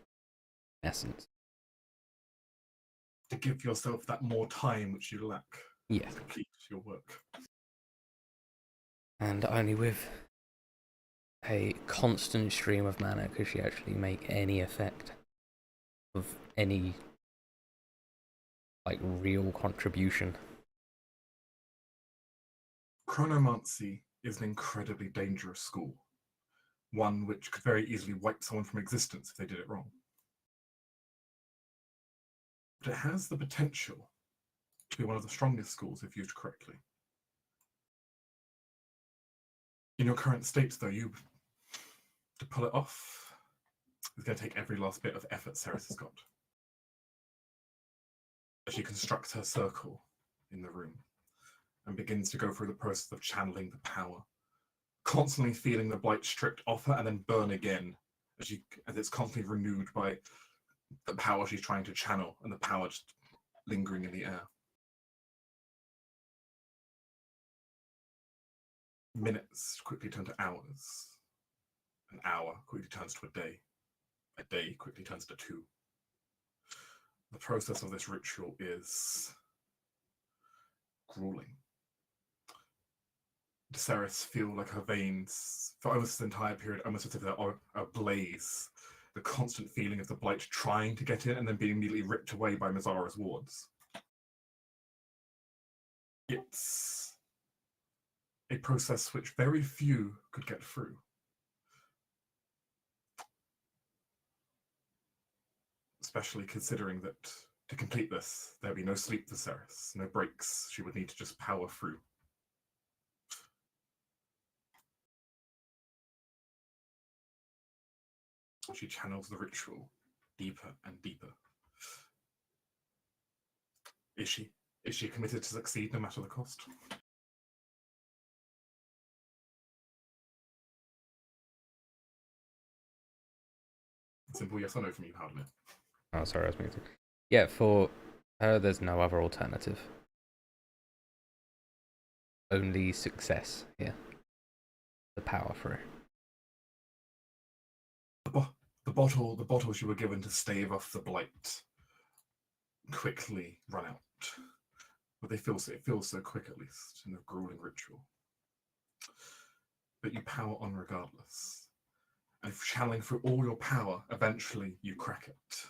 in essence. To give yourself that more time which you lack Yeah. to complete your work. And only with a constant stream of mana could she actually make any effect of any, like, real contribution. Chronomancy is an incredibly dangerous school. One which could very easily wipe someone from existence if they did it wrong. But it has the potential to be one of the strongest schools if used correctly. In your current state, though, to pull it off, is going to take every last bit of effort Ceres has got. As she constructs her circle in the room and begins to go through the process of channeling the power, constantly feeling the blight stripped off her and then burn again, as it's constantly renewed by the power she's trying to channel and the power just lingering in the air. Minutes quickly turn to hours. An hour quickly turns to a day. A day quickly turns to 2. The process of this ritual is grueling. Ceres feel like her veins, for almost the entire period, almost as if they're ablaze. The constant feeling of the blight trying to get in and then being immediately ripped away by Mazara's wards. It's a process which very few could get through. Especially considering that to complete this, there'd be no sleep for Ceres, no breaks. She would need to just power through. She channels the ritual deeper and deeper. Is she? Is she committed to succeed no matter the cost? Simple yes or no from you, Halldamir. Oh, sorry, I was muted. Yeah, for her, there's no other alternative. Only success here. The power through. The bottles you were given to stave off the blight quickly run out. But it feels so quick, at least, in the grueling ritual. But you power on regardless. And channeling through all your power, eventually you crack it.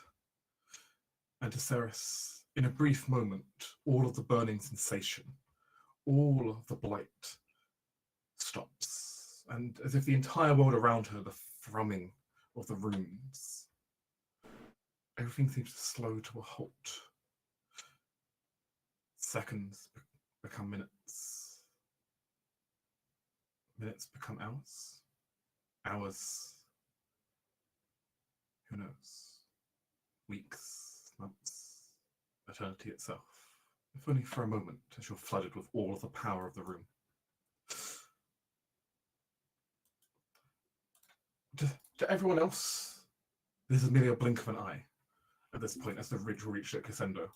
And to Ceres, in a brief moment, all of the burning sensation, all of the blight stops. And as if the entire world around her, the thrumming of the runes, everything seems to slow to a halt. Seconds become minutes. Minutes become hours. Hours, who knows? Weeks, months, eternity itself. If only for a moment, as you're flooded with all of the power of the room. To everyone else, this is merely a blink of an eye at this point as the ritual reached at crescendo.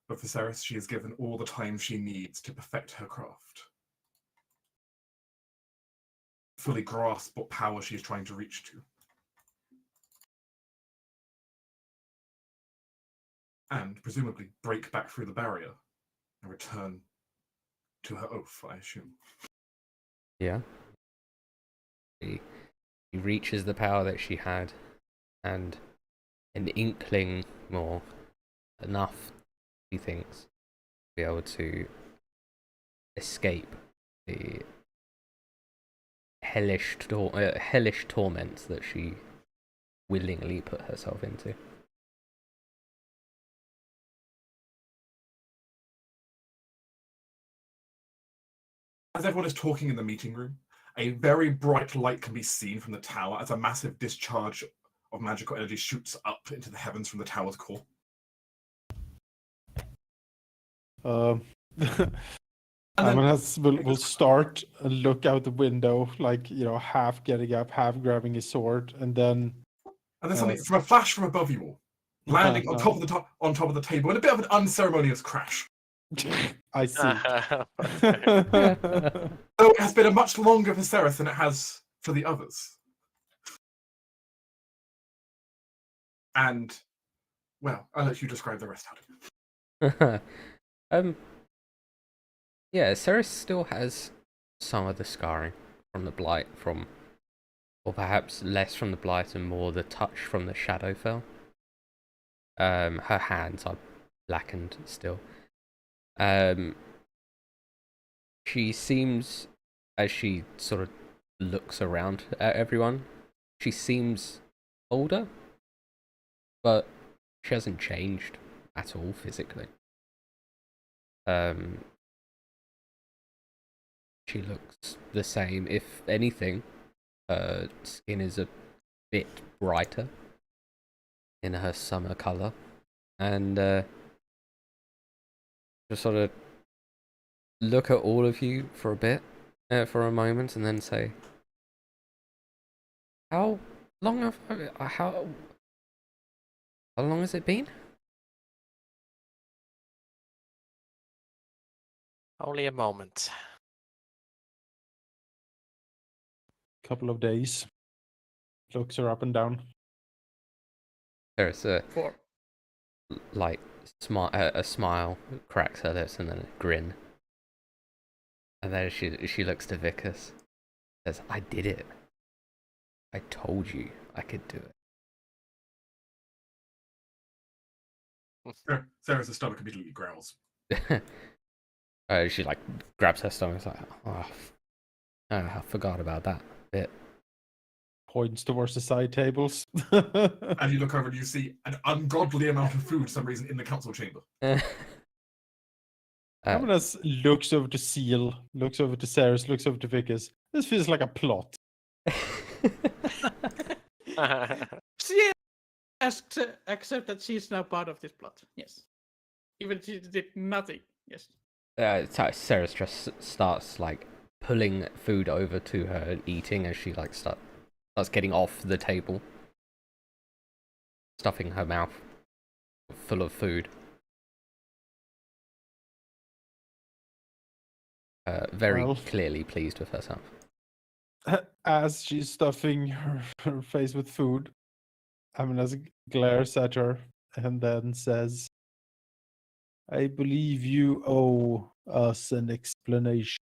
But Viserys, she is given all the time she needs to perfect her craft. Fully grasp what power she is trying to reach to. And presumably break back through the barrier and return to her oath, I assume. Yeah. She reaches the power that she had, and an inkling more, enough, she thinks, to be able to escape the hellish torments that she willingly put herself into. As everyone is talking in the meeting room, a very bright light can be seen from the tower as a massive discharge of magical energy shoots up into the heavens from the tower's core. Amunas will start and look out the window, like, half getting up, half grabbing his sword, and then something from a flash from above you all, landing on top of the table in a bit of an unceremonious crash. I see. So it has been a much longer Viserys than it has for the others. And, well, I'll let you describe the rest, Halldamir. Yeah, Ceres still has some of the scarring from the blight, or perhaps less from the blight and more the touch from the Shadowfell. Her hands are blackened still. She seems, as she sort of looks around at everyone, she seems older, but she hasn't changed at all physically. She looks the same. If anything, her skin is a bit brighter in her summer color, and just sort of look at all of you for a bit, for a moment, and then say, "How long have how long has it been?" Only a moment. Couple of days. Looks her up and down. There's a 4. like a smile cracks her lips, and then a grin, and then she looks to Vicus, says, "I did it. I told you I could do it." Sarah's stomach immediately growls. She like grabs her stomach, like, "Oh, I forgot about that bit." Points towards the side tables. And you look over and you see an ungodly amount of food for some reason in the council chamber. Amunas looks over to Seal, looks over to Ceres, looks over to Vicus. This feels like a plot. She has to accept that she's now part of this plot. Yes. Even she did nothing. Yes. Ceres just starts like pulling food over to her and eating as she like starts getting off the table, stuffing her mouth full of food. Very clearly pleased with herself. As she's stuffing her face with food, Amunas glares at her and then says, "I believe you owe us an explanation."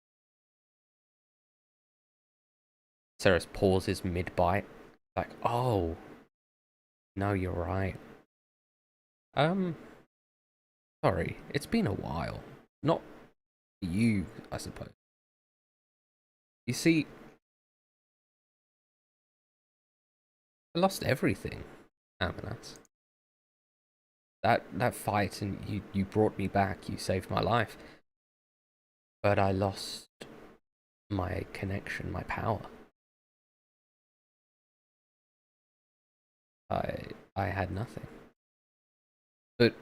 Ceres pauses mid-bite, like, "Oh, no, you're right. Sorry, it's been a while. Not you, I suppose. You see, I lost everything, Amunas. That fight, and you brought me back, you saved my life. But I lost my connection, my power. I had nothing. But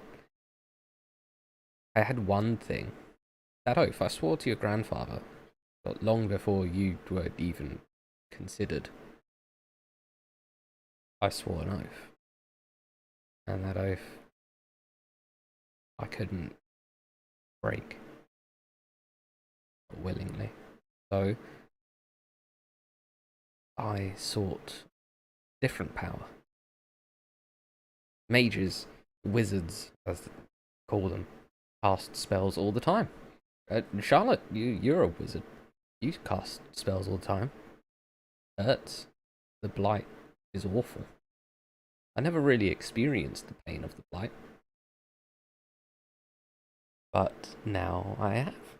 I had one thing. That oath I swore to your grandfather, but long before you were even considered. I swore an oath. And that oath, I couldn't break willingly. So I sought different power. Mages, wizards, as they call them, cast spells all the time. Charlotte, you're a wizard. You cast spells all the time. Hurts. The blight is awful. I never really experienced the pain of the blight. But now I have.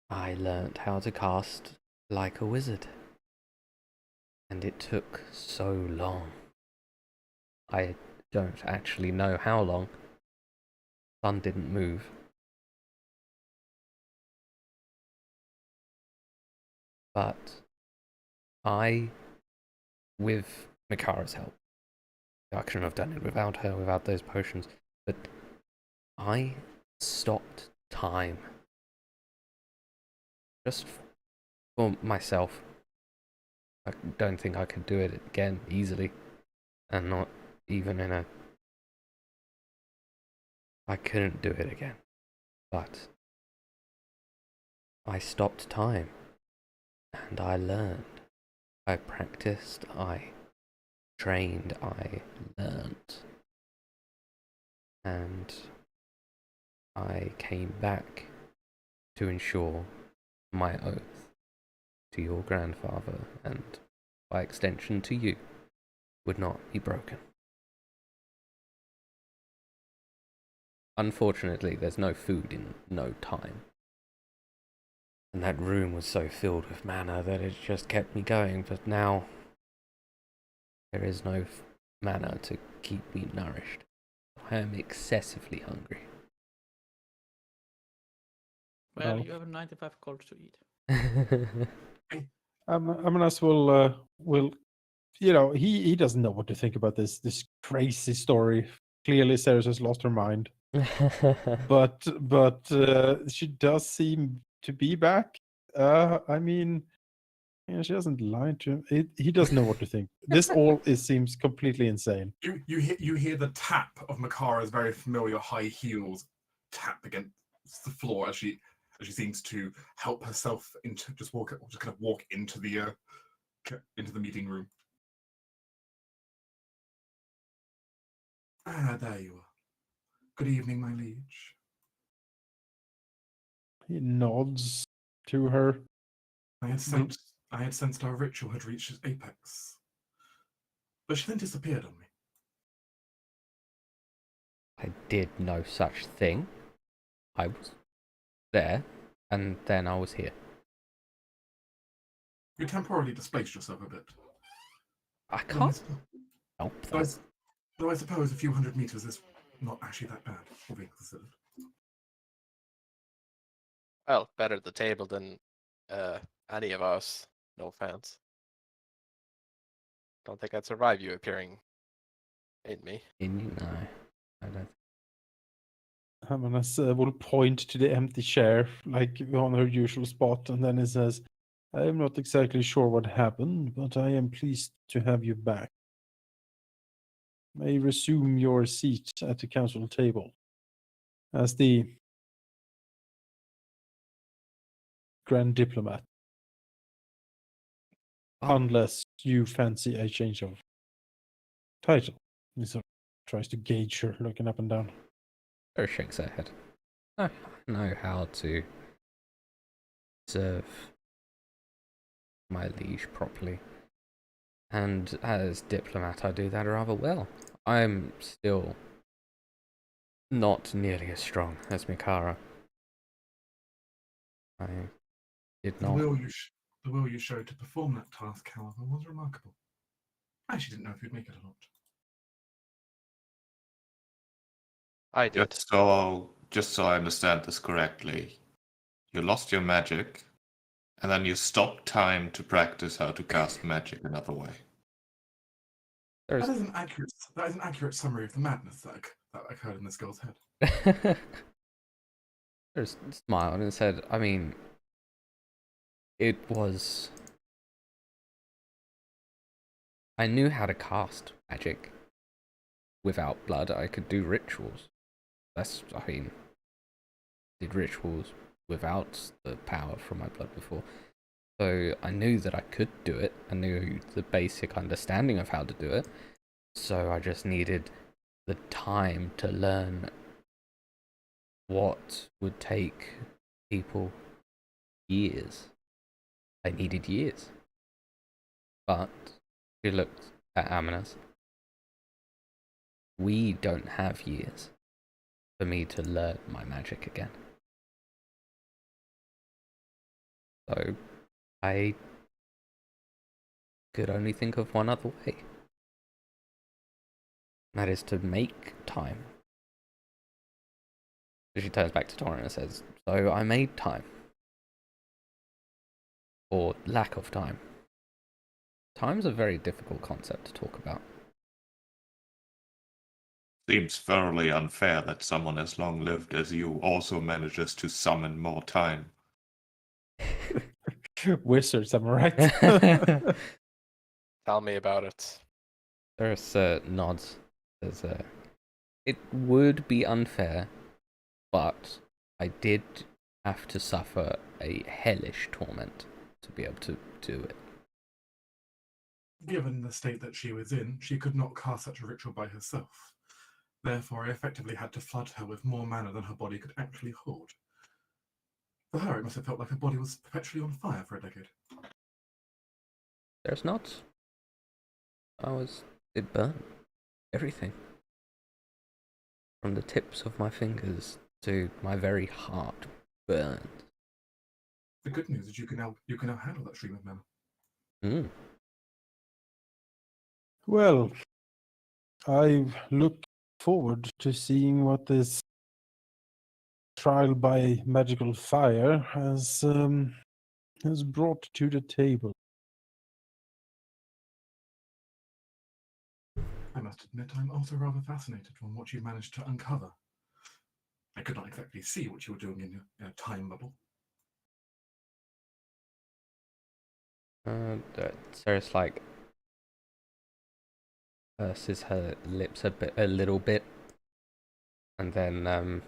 I learnt how to cast like a wizard. And it took so long. I don't actually know how long. Sun didn't move. But I, with Mikara's help, I couldn't have done it without her, without those potions, but I stopped time. Just for myself. I don't think I could do it again easily, and not even in a... I couldn't do it again, but I stopped time, and I learned. I practiced, I trained, I learnt, and I came back to ensure my oath to your grandfather, and by extension to you, would not be broken. Unfortunately, there's no food in no time. And that room was so filled with mana that it just kept me going, but now there is no mana to keep me nourished. I am excessively hungry. Well, Well. you have 95 gold to eat. Amanas will, he doesn't know what to think about this crazy story. Clearly, Ceres has lost her mind, but she does seem to be back. I mean, she hasn't lied to him. He doesn't know what to think. This seems completely insane. You hear the tap of Makara's very familiar high heels tap against the floor as she seems to help herself into just kind of walk into the meeting room. Ah, there you are. Good evening, my liege. He nods to her. I had sensed our ritual had reached its apex, but she then disappeared on me. I did no such thing. I was there, and then I was here. You temporarily displaced yourself a bit. I can't help that. Though I suppose a few hundred meters is not actually that bad, all being considered. Well, better the table than any of us. No offense. Don't think I'd survive you appearing in me. In you? No, I don't. Amanas will point to the empty chair, like on her usual spot, and then he says, I am not exactly sure what happened, but I am pleased to have you back. May resume your seat at the council table. As the Grand Diplomat. Oh. Unless you fancy a change of title. He sort of tries to gauge her, looking up and down. Her shakes her head. I know how to serve my liege properly. And as diplomat, I do that rather well. I'm still not nearly as strong as Mikara. I did The not. will you showed to perform that task, however, was remarkable. I actually didn't know if you'd make it or not. I did. Just so I understand this correctly, you lost your magic, and then you stopped time to practice how to cast magic another way. That is an accurate summary of the madness that occurred in this girl's head. Just smiled and said, I mean, it was... I knew how to cast magic. Without blood, I could do rituals. I mean, did rituals without the power from my blood before. So I knew that I could do it. I knew the basic understanding of how to do it. So I just needed the time to learn what would take people years. I needed years. But if you looked at Amanas, we don't have years for me to learn my magic again. So I could only think of one other way. That is to make time. She turns back to Torin and says, so I made time. Or lack of time. Time's a very difficult concept to talk about. Seems thoroughly unfair that someone as long-lived as you also manages to summon more time. Wizards, am I right? Tell me about it. There's nods. There's it would be unfair, but I did have to suffer a hellish torment to be able to do it. Given the state that she was in, she could not cast such a ritual by herself. Therefore, I effectively had to flood her with more mana than her body could actually hold. For her, it must have felt like her body was perpetually on fire for a decade. There's nods. It burned. Everything. From the tips of my fingers to my very heart burned. The good news is you can now handle that stream of mana. Mm. Well, I look forward to seeing what this trial by magical fire has brought to the table. I must admit, I'm also rather fascinated from what you managed to uncover. I could not exactly see what you were doing in your time bubble. Sarah's like purses her lips a little bit, and then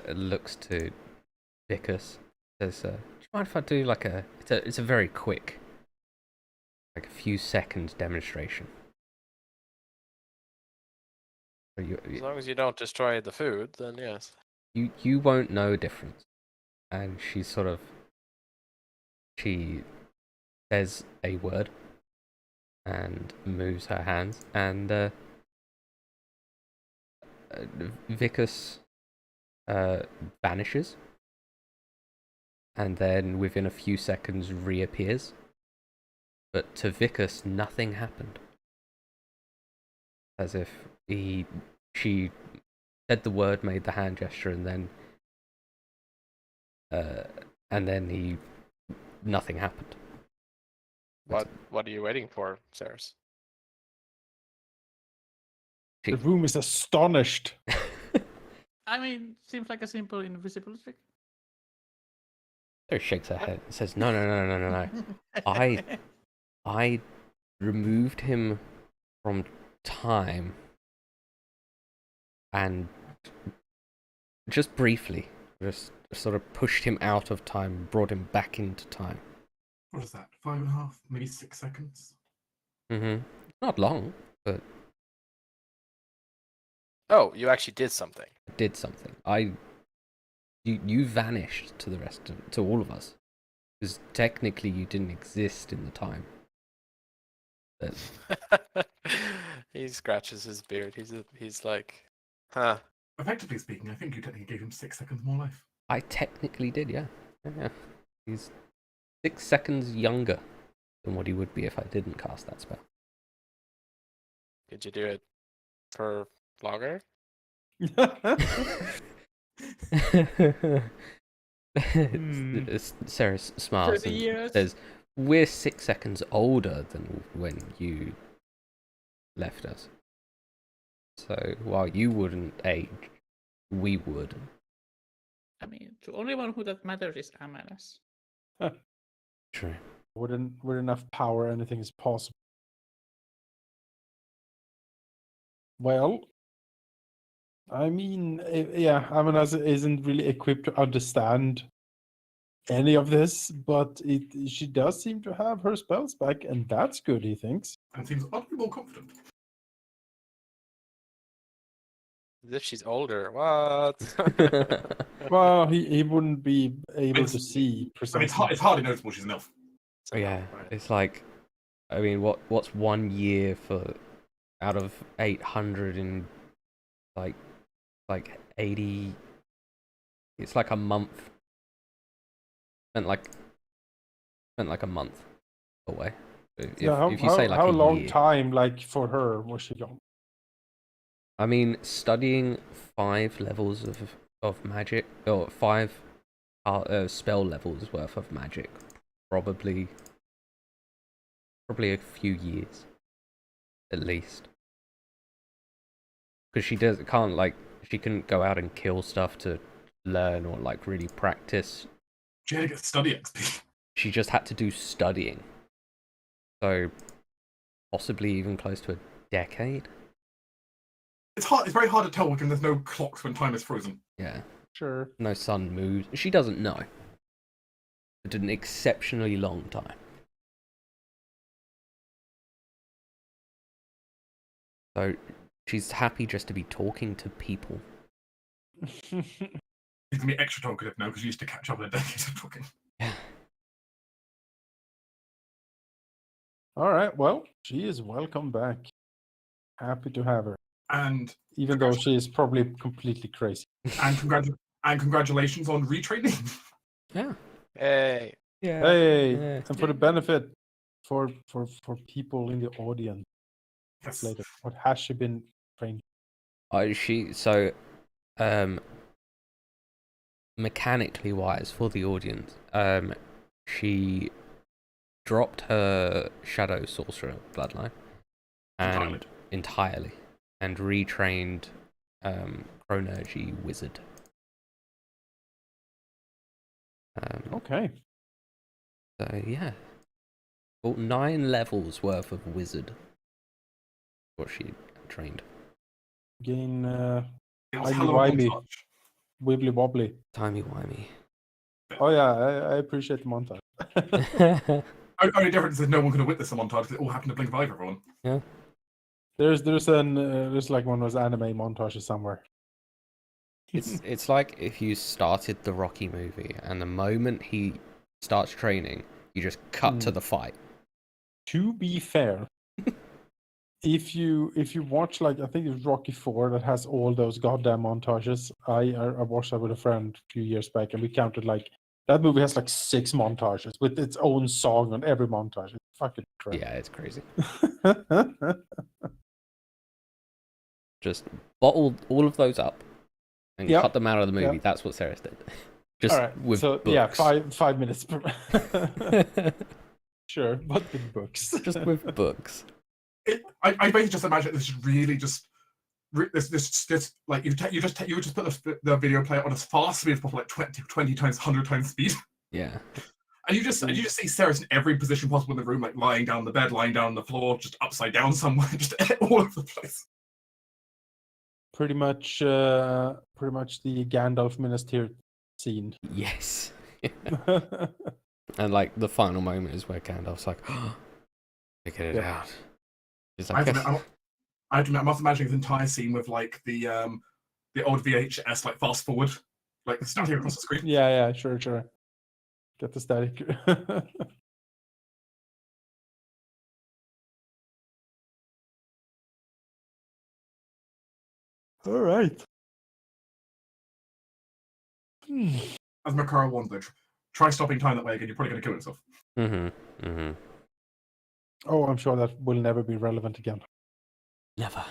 looks to Vicus. Says, "Do you mind if I do like it's a very quick, like a few seconds demonstration." So As long as you don't destroy the food, then yes. You won't know difference. And she says a word and moves her hands, and Vicus vanishes, and then within a few seconds reappears. But to Vicus, nothing happened. As if she said the word, made the hand gesture, and then nothing happened. What are you waiting for, Ceres? The room is astonished. I mean, seems like a simple invisible trick. Sarah shakes her head and says, No. I removed him from time and just briefly, just sort of pushed him out of time, brought him back into time. What is that? 5.5, maybe 6 seconds? Mm-hmm. Not long, but Oh, you actually did something. I did something. You vanished to all of us. Because technically you didn't exist in the time. But He scratches his beard. He's like, huh. Effectively speaking, I think you technically gave him 6 seconds more life. I technically did, yeah. Yeah. He's 6 seconds younger than what he would be if I didn't cast that spell. Did you do it for longer? Sarah smiles 30 and years. says, "We're 6 seconds older than when you left us. So while you wouldn't age, we would." I mean, the only one who that matters is Amanas. True. With enough power, anything is possible. Well, I mean, yeah, Amanaz isn't really equipped to understand any of this, but she does seem to have her spells back, and that's good, he thinks. And seems oddly more confident. As if she's older. What? Well, he wouldn't be able to It's- see I mean, precisely. it's hardly noticeable she's an elf. Yeah, Right. it's like, I mean, what's 1 year for out of 800 and like 80? It's like a month. Spent like a month away. If, Yeah, if you say like how a long year, time, like, for her was she gone? I mean, studying 5 levels of magic, or 5 spell levels worth of magic, probably a few years, at least. Because she couldn't go out and kill stuff to learn or like really practice. She had to get study XP. She just had to do studying. So possibly even close to a decade. It's hard. It's very hard to tell when there's no clocks when time is frozen. Yeah. Sure. No sun moves. She doesn't know. It did an exceptionally long time. So she's happy just to be talking to people. She's gonna be extra talkative now because she used to catch up in a decade of talking. Yeah. All right. Well, she is welcome back. Happy to have her, And even though she is probably completely crazy. and congratulations on retraining. Yeah. Hey. Yeah. Hey, Yeah. and for the benefit for people in the audience Yes. later, what has she been trained? Mechanically wise for the audience, she dropped her shadow sorcerer bloodline and entirely and retrained chronergy wizard. Okay. So yeah, well, 9 levels worth of wizard. What she trained. Gain It was Timey hell of a wimey, montage. wibbly wobbly. Timey wimey. Oh yeah, I appreciate the montage. Only difference is no one could have witnessed the montage because it all happened to blink of eye for everyone. Yeah. There's like one of those anime montages somewhere. It's like if you started the Rocky movie and the moment he starts training, you just cut to the fight. To be fair, if you watch, like, I think it's Rocky 4 that has all those goddamn montages. I watched that with a friend a few years back, and we counted, like, that movie has like 6 montages with its own song on every montage. It's fucking crazy. Yeah, it's crazy. Just bottle all of those up and Yep. cut them out of the movie. Yep. That's what Sarah did. Just All right. with so books. yeah, 5 minutes per. Sure, but with books. Just with books. I basically just imagine this is really just this like you would just put the video player on as fast speed as possible, like 20 times, 100 times speed. Yeah. And you just see Sarah's in every position possible in the room, like lying down on the bed, lying down on the floor, just upside down somewhere, just all over the place. Pretty much the Gandalf Minister scene. Yes. And like the final moment is where Gandalf's like, oh, figured it out. He's I like, must imagine this entire scene with like the old VHS like fast forward, like the static across the screen. Yeah, sure. Get the static. All right. As Makara warned though, try stopping time that way again, you're probably going to kill yourself. Oh, I'm sure that will never be relevant again. Never.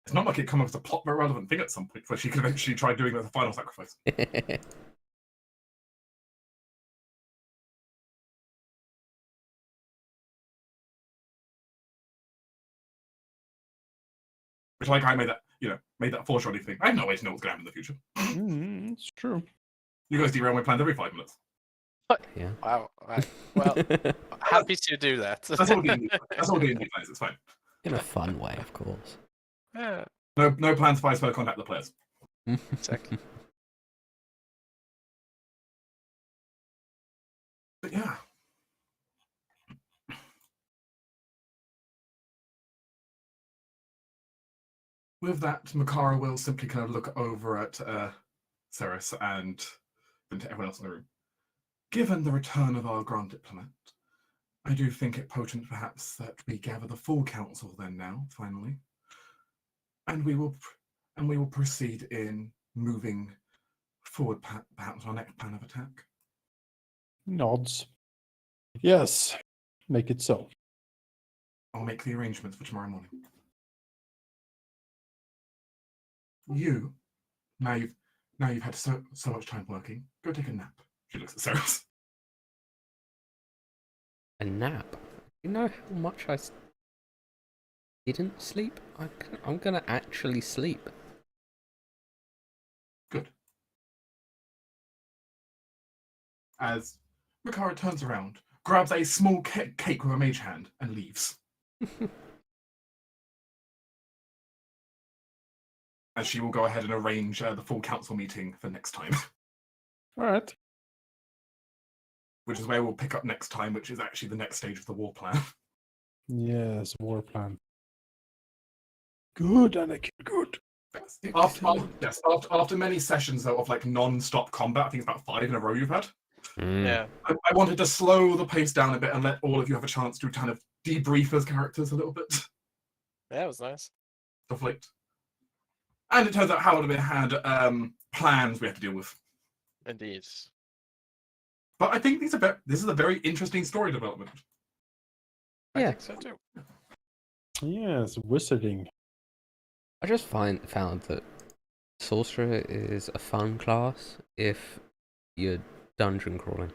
It's not like it comes as a plot relevant thing at some point, where she could eventually try doing it as a final sacrifice. Which, like, I made that foreshadowing thing. I have no way to know what's going to happen in the future. It's true. You guys derail my plans every 5 minutes. Yeah. Wow. Well, happy to do that. That's all D&D. That's all D&D plays. It's fine. In a fun way, of course. Yeah. No plans to further contact the players. Exactly. But yeah. With that, Makara will simply kind of look over at Ceres and then to everyone else in the room. Given the return of our Grand Diplomat, I do think it potent perhaps that we gather the full council then now, finally. And we will proceed in moving forward perhaps our next plan of attack. Nods. Yes, make it so. I'll make the arrangements for tomorrow morning. You, now you've had so much time working, go take a nap. She looks at Ceres. A nap? You know how much didn't sleep? I'm gonna actually sleep. Good. As Makara turns around, grabs a small cake with a mage hand, and leaves. As she will go ahead and arrange the full council meeting for next time. All right. Which is where we'll pick up next time, which is actually the next stage of the war plan. Yes, war plan. Good, Anakin, good. After many sessions though, of like non-stop combat, I think it's about 5 in a row you've had. Yeah. I wanted to slow the pace down a bit and let all of you have a chance to kind of debrief as characters a little bit. Yeah, it was nice. Stuff like. And it turns out Halldamir had plans we have to deal with. Indeed. But I think this is a very interesting story development. I Yeah. think so too. Yes, wizarding. I just found that Sorcerer is a fun class if you're dungeon crawling.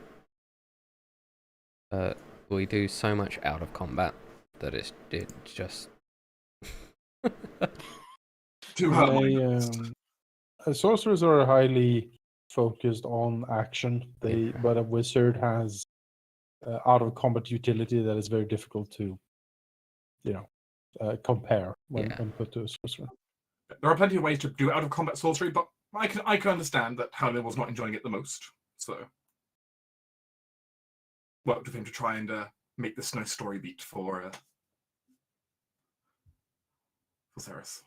We do so much out of combat that it's just... Sorcerers are highly focused on action. But a wizard has out of combat utility that is very difficult to, compare when put to a sorcerer. There are plenty of ways to do out of combat sorcery, but I can understand that Halldamir was not enjoying it the most. So worked with him to try and make this nice story beat for Ceres.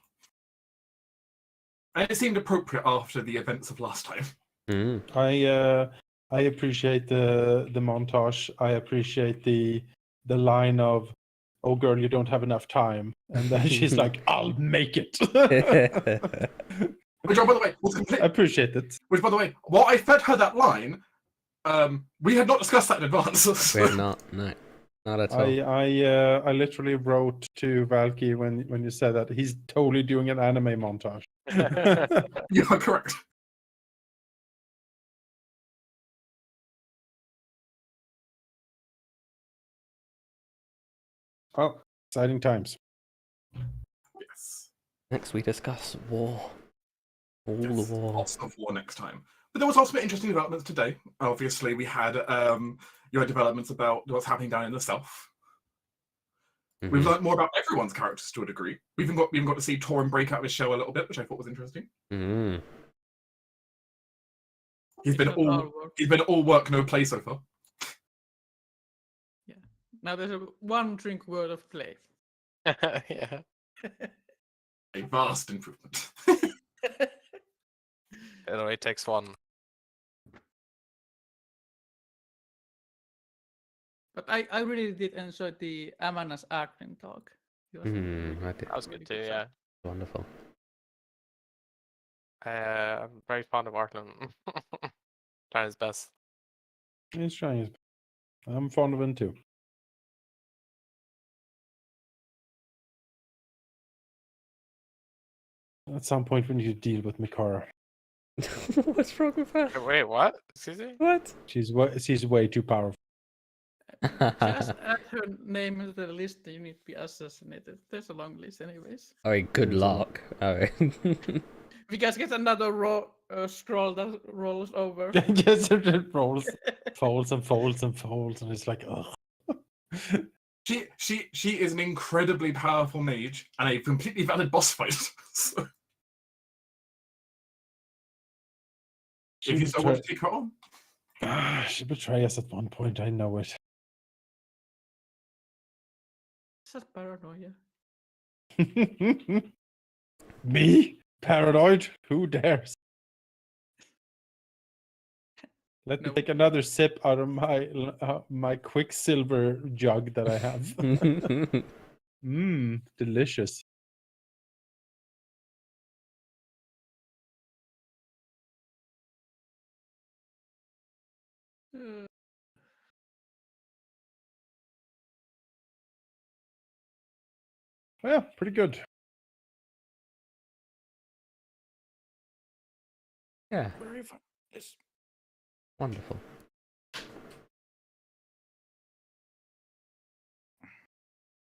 And it seemed appropriate after the events of last time. I appreciate the montage. I appreciate the line of, "Oh girl, you don't have enough time," and then she's like, "I'll make it." Which, by the way, was complete. I appreciate it. Which, by the way, while I fed her that line, we had not discussed that in advance. We have not, no, not at all. I literally wrote to Valky when you said that he's totally doing an anime montage. You are correct. Oh, exciting times. Yes. Next we discuss war. All the war. Lots of war next time. But there was also interesting developments today. Obviously, we had your developments about what's happening down in the south. Mm-hmm. We've learned more about everyone's characters to a degree. We even got to see Torin break out of his shell a little bit, which I thought was interesting. Mm. He's been all work, no play so far. Yeah. Now there's one drink worth of play. Yeah. A vast improvement. It only takes one. But I really did enjoy the Amana's Arden talk. I did. That was good too, yeah. Wonderful. I'm very fond of Arlen. Trying his best. He's trying his best. I'm fond of him too. At some point, we need to deal with Makara. What's wrong with her? Wait, what? Excuse me? What? She's way too powerful. Just add her name to the list, you need to be assassinated. There's a long list, anyways. Oh, good luck. Oh. If you guys get another scroll that rolls over. Yes, it rolls, folds and folds and folds, and it's like, ugh. She is an incredibly powerful mage and a completely valid boss fight. So, if you still want to take her on. She betrayed us at one point, I know it. Is that paranoia? Me? Paranoid? Who dares? Let me No. take another sip out of my Quicksilver jug that I have. Mmm, delicious. Uh, Yeah, pretty good. Yeah, Very fun. Yes. wonderful.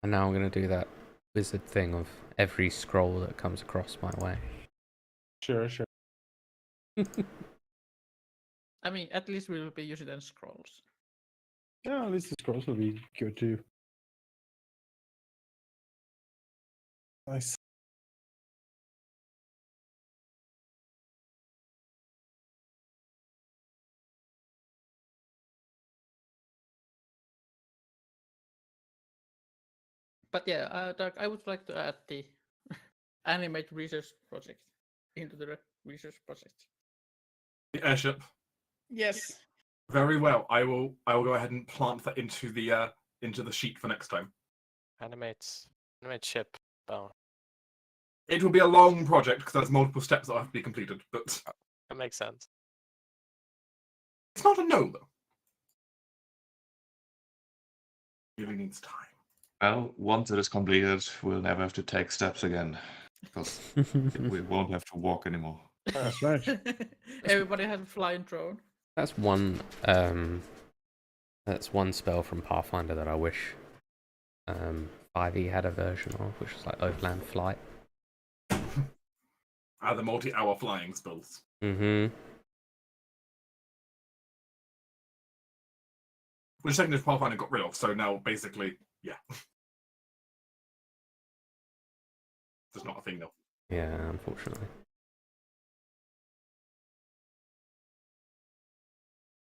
And now I'm going to do that wizard thing of every scroll that comes across my way. Sure. I mean, at least we will be using them scrolls. Yeah, at least the scrolls will be good too. Nice. But yeah, Doug, I would like to add the animate research project into the research project. The airship. Yes. Very well. I will go ahead and plant that into the sheet for next time. Animate ship. Oh, It will be a long project because there's multiple steps that have to be completed, but that makes sense. it's not a no though. It really needs time. Well, once it is completed, we'll never have to take steps again because we won't have to walk anymore. That's right. Everybody has a flying drone. That's one spell from Pathfinder that I wish 5e had a version of, which is like Overland Flight. The multi-hour flying spells. Mm-hmm. Which second Pathfinder got rid of, so now basically, yeah. There's not a thing now. Yeah, unfortunately.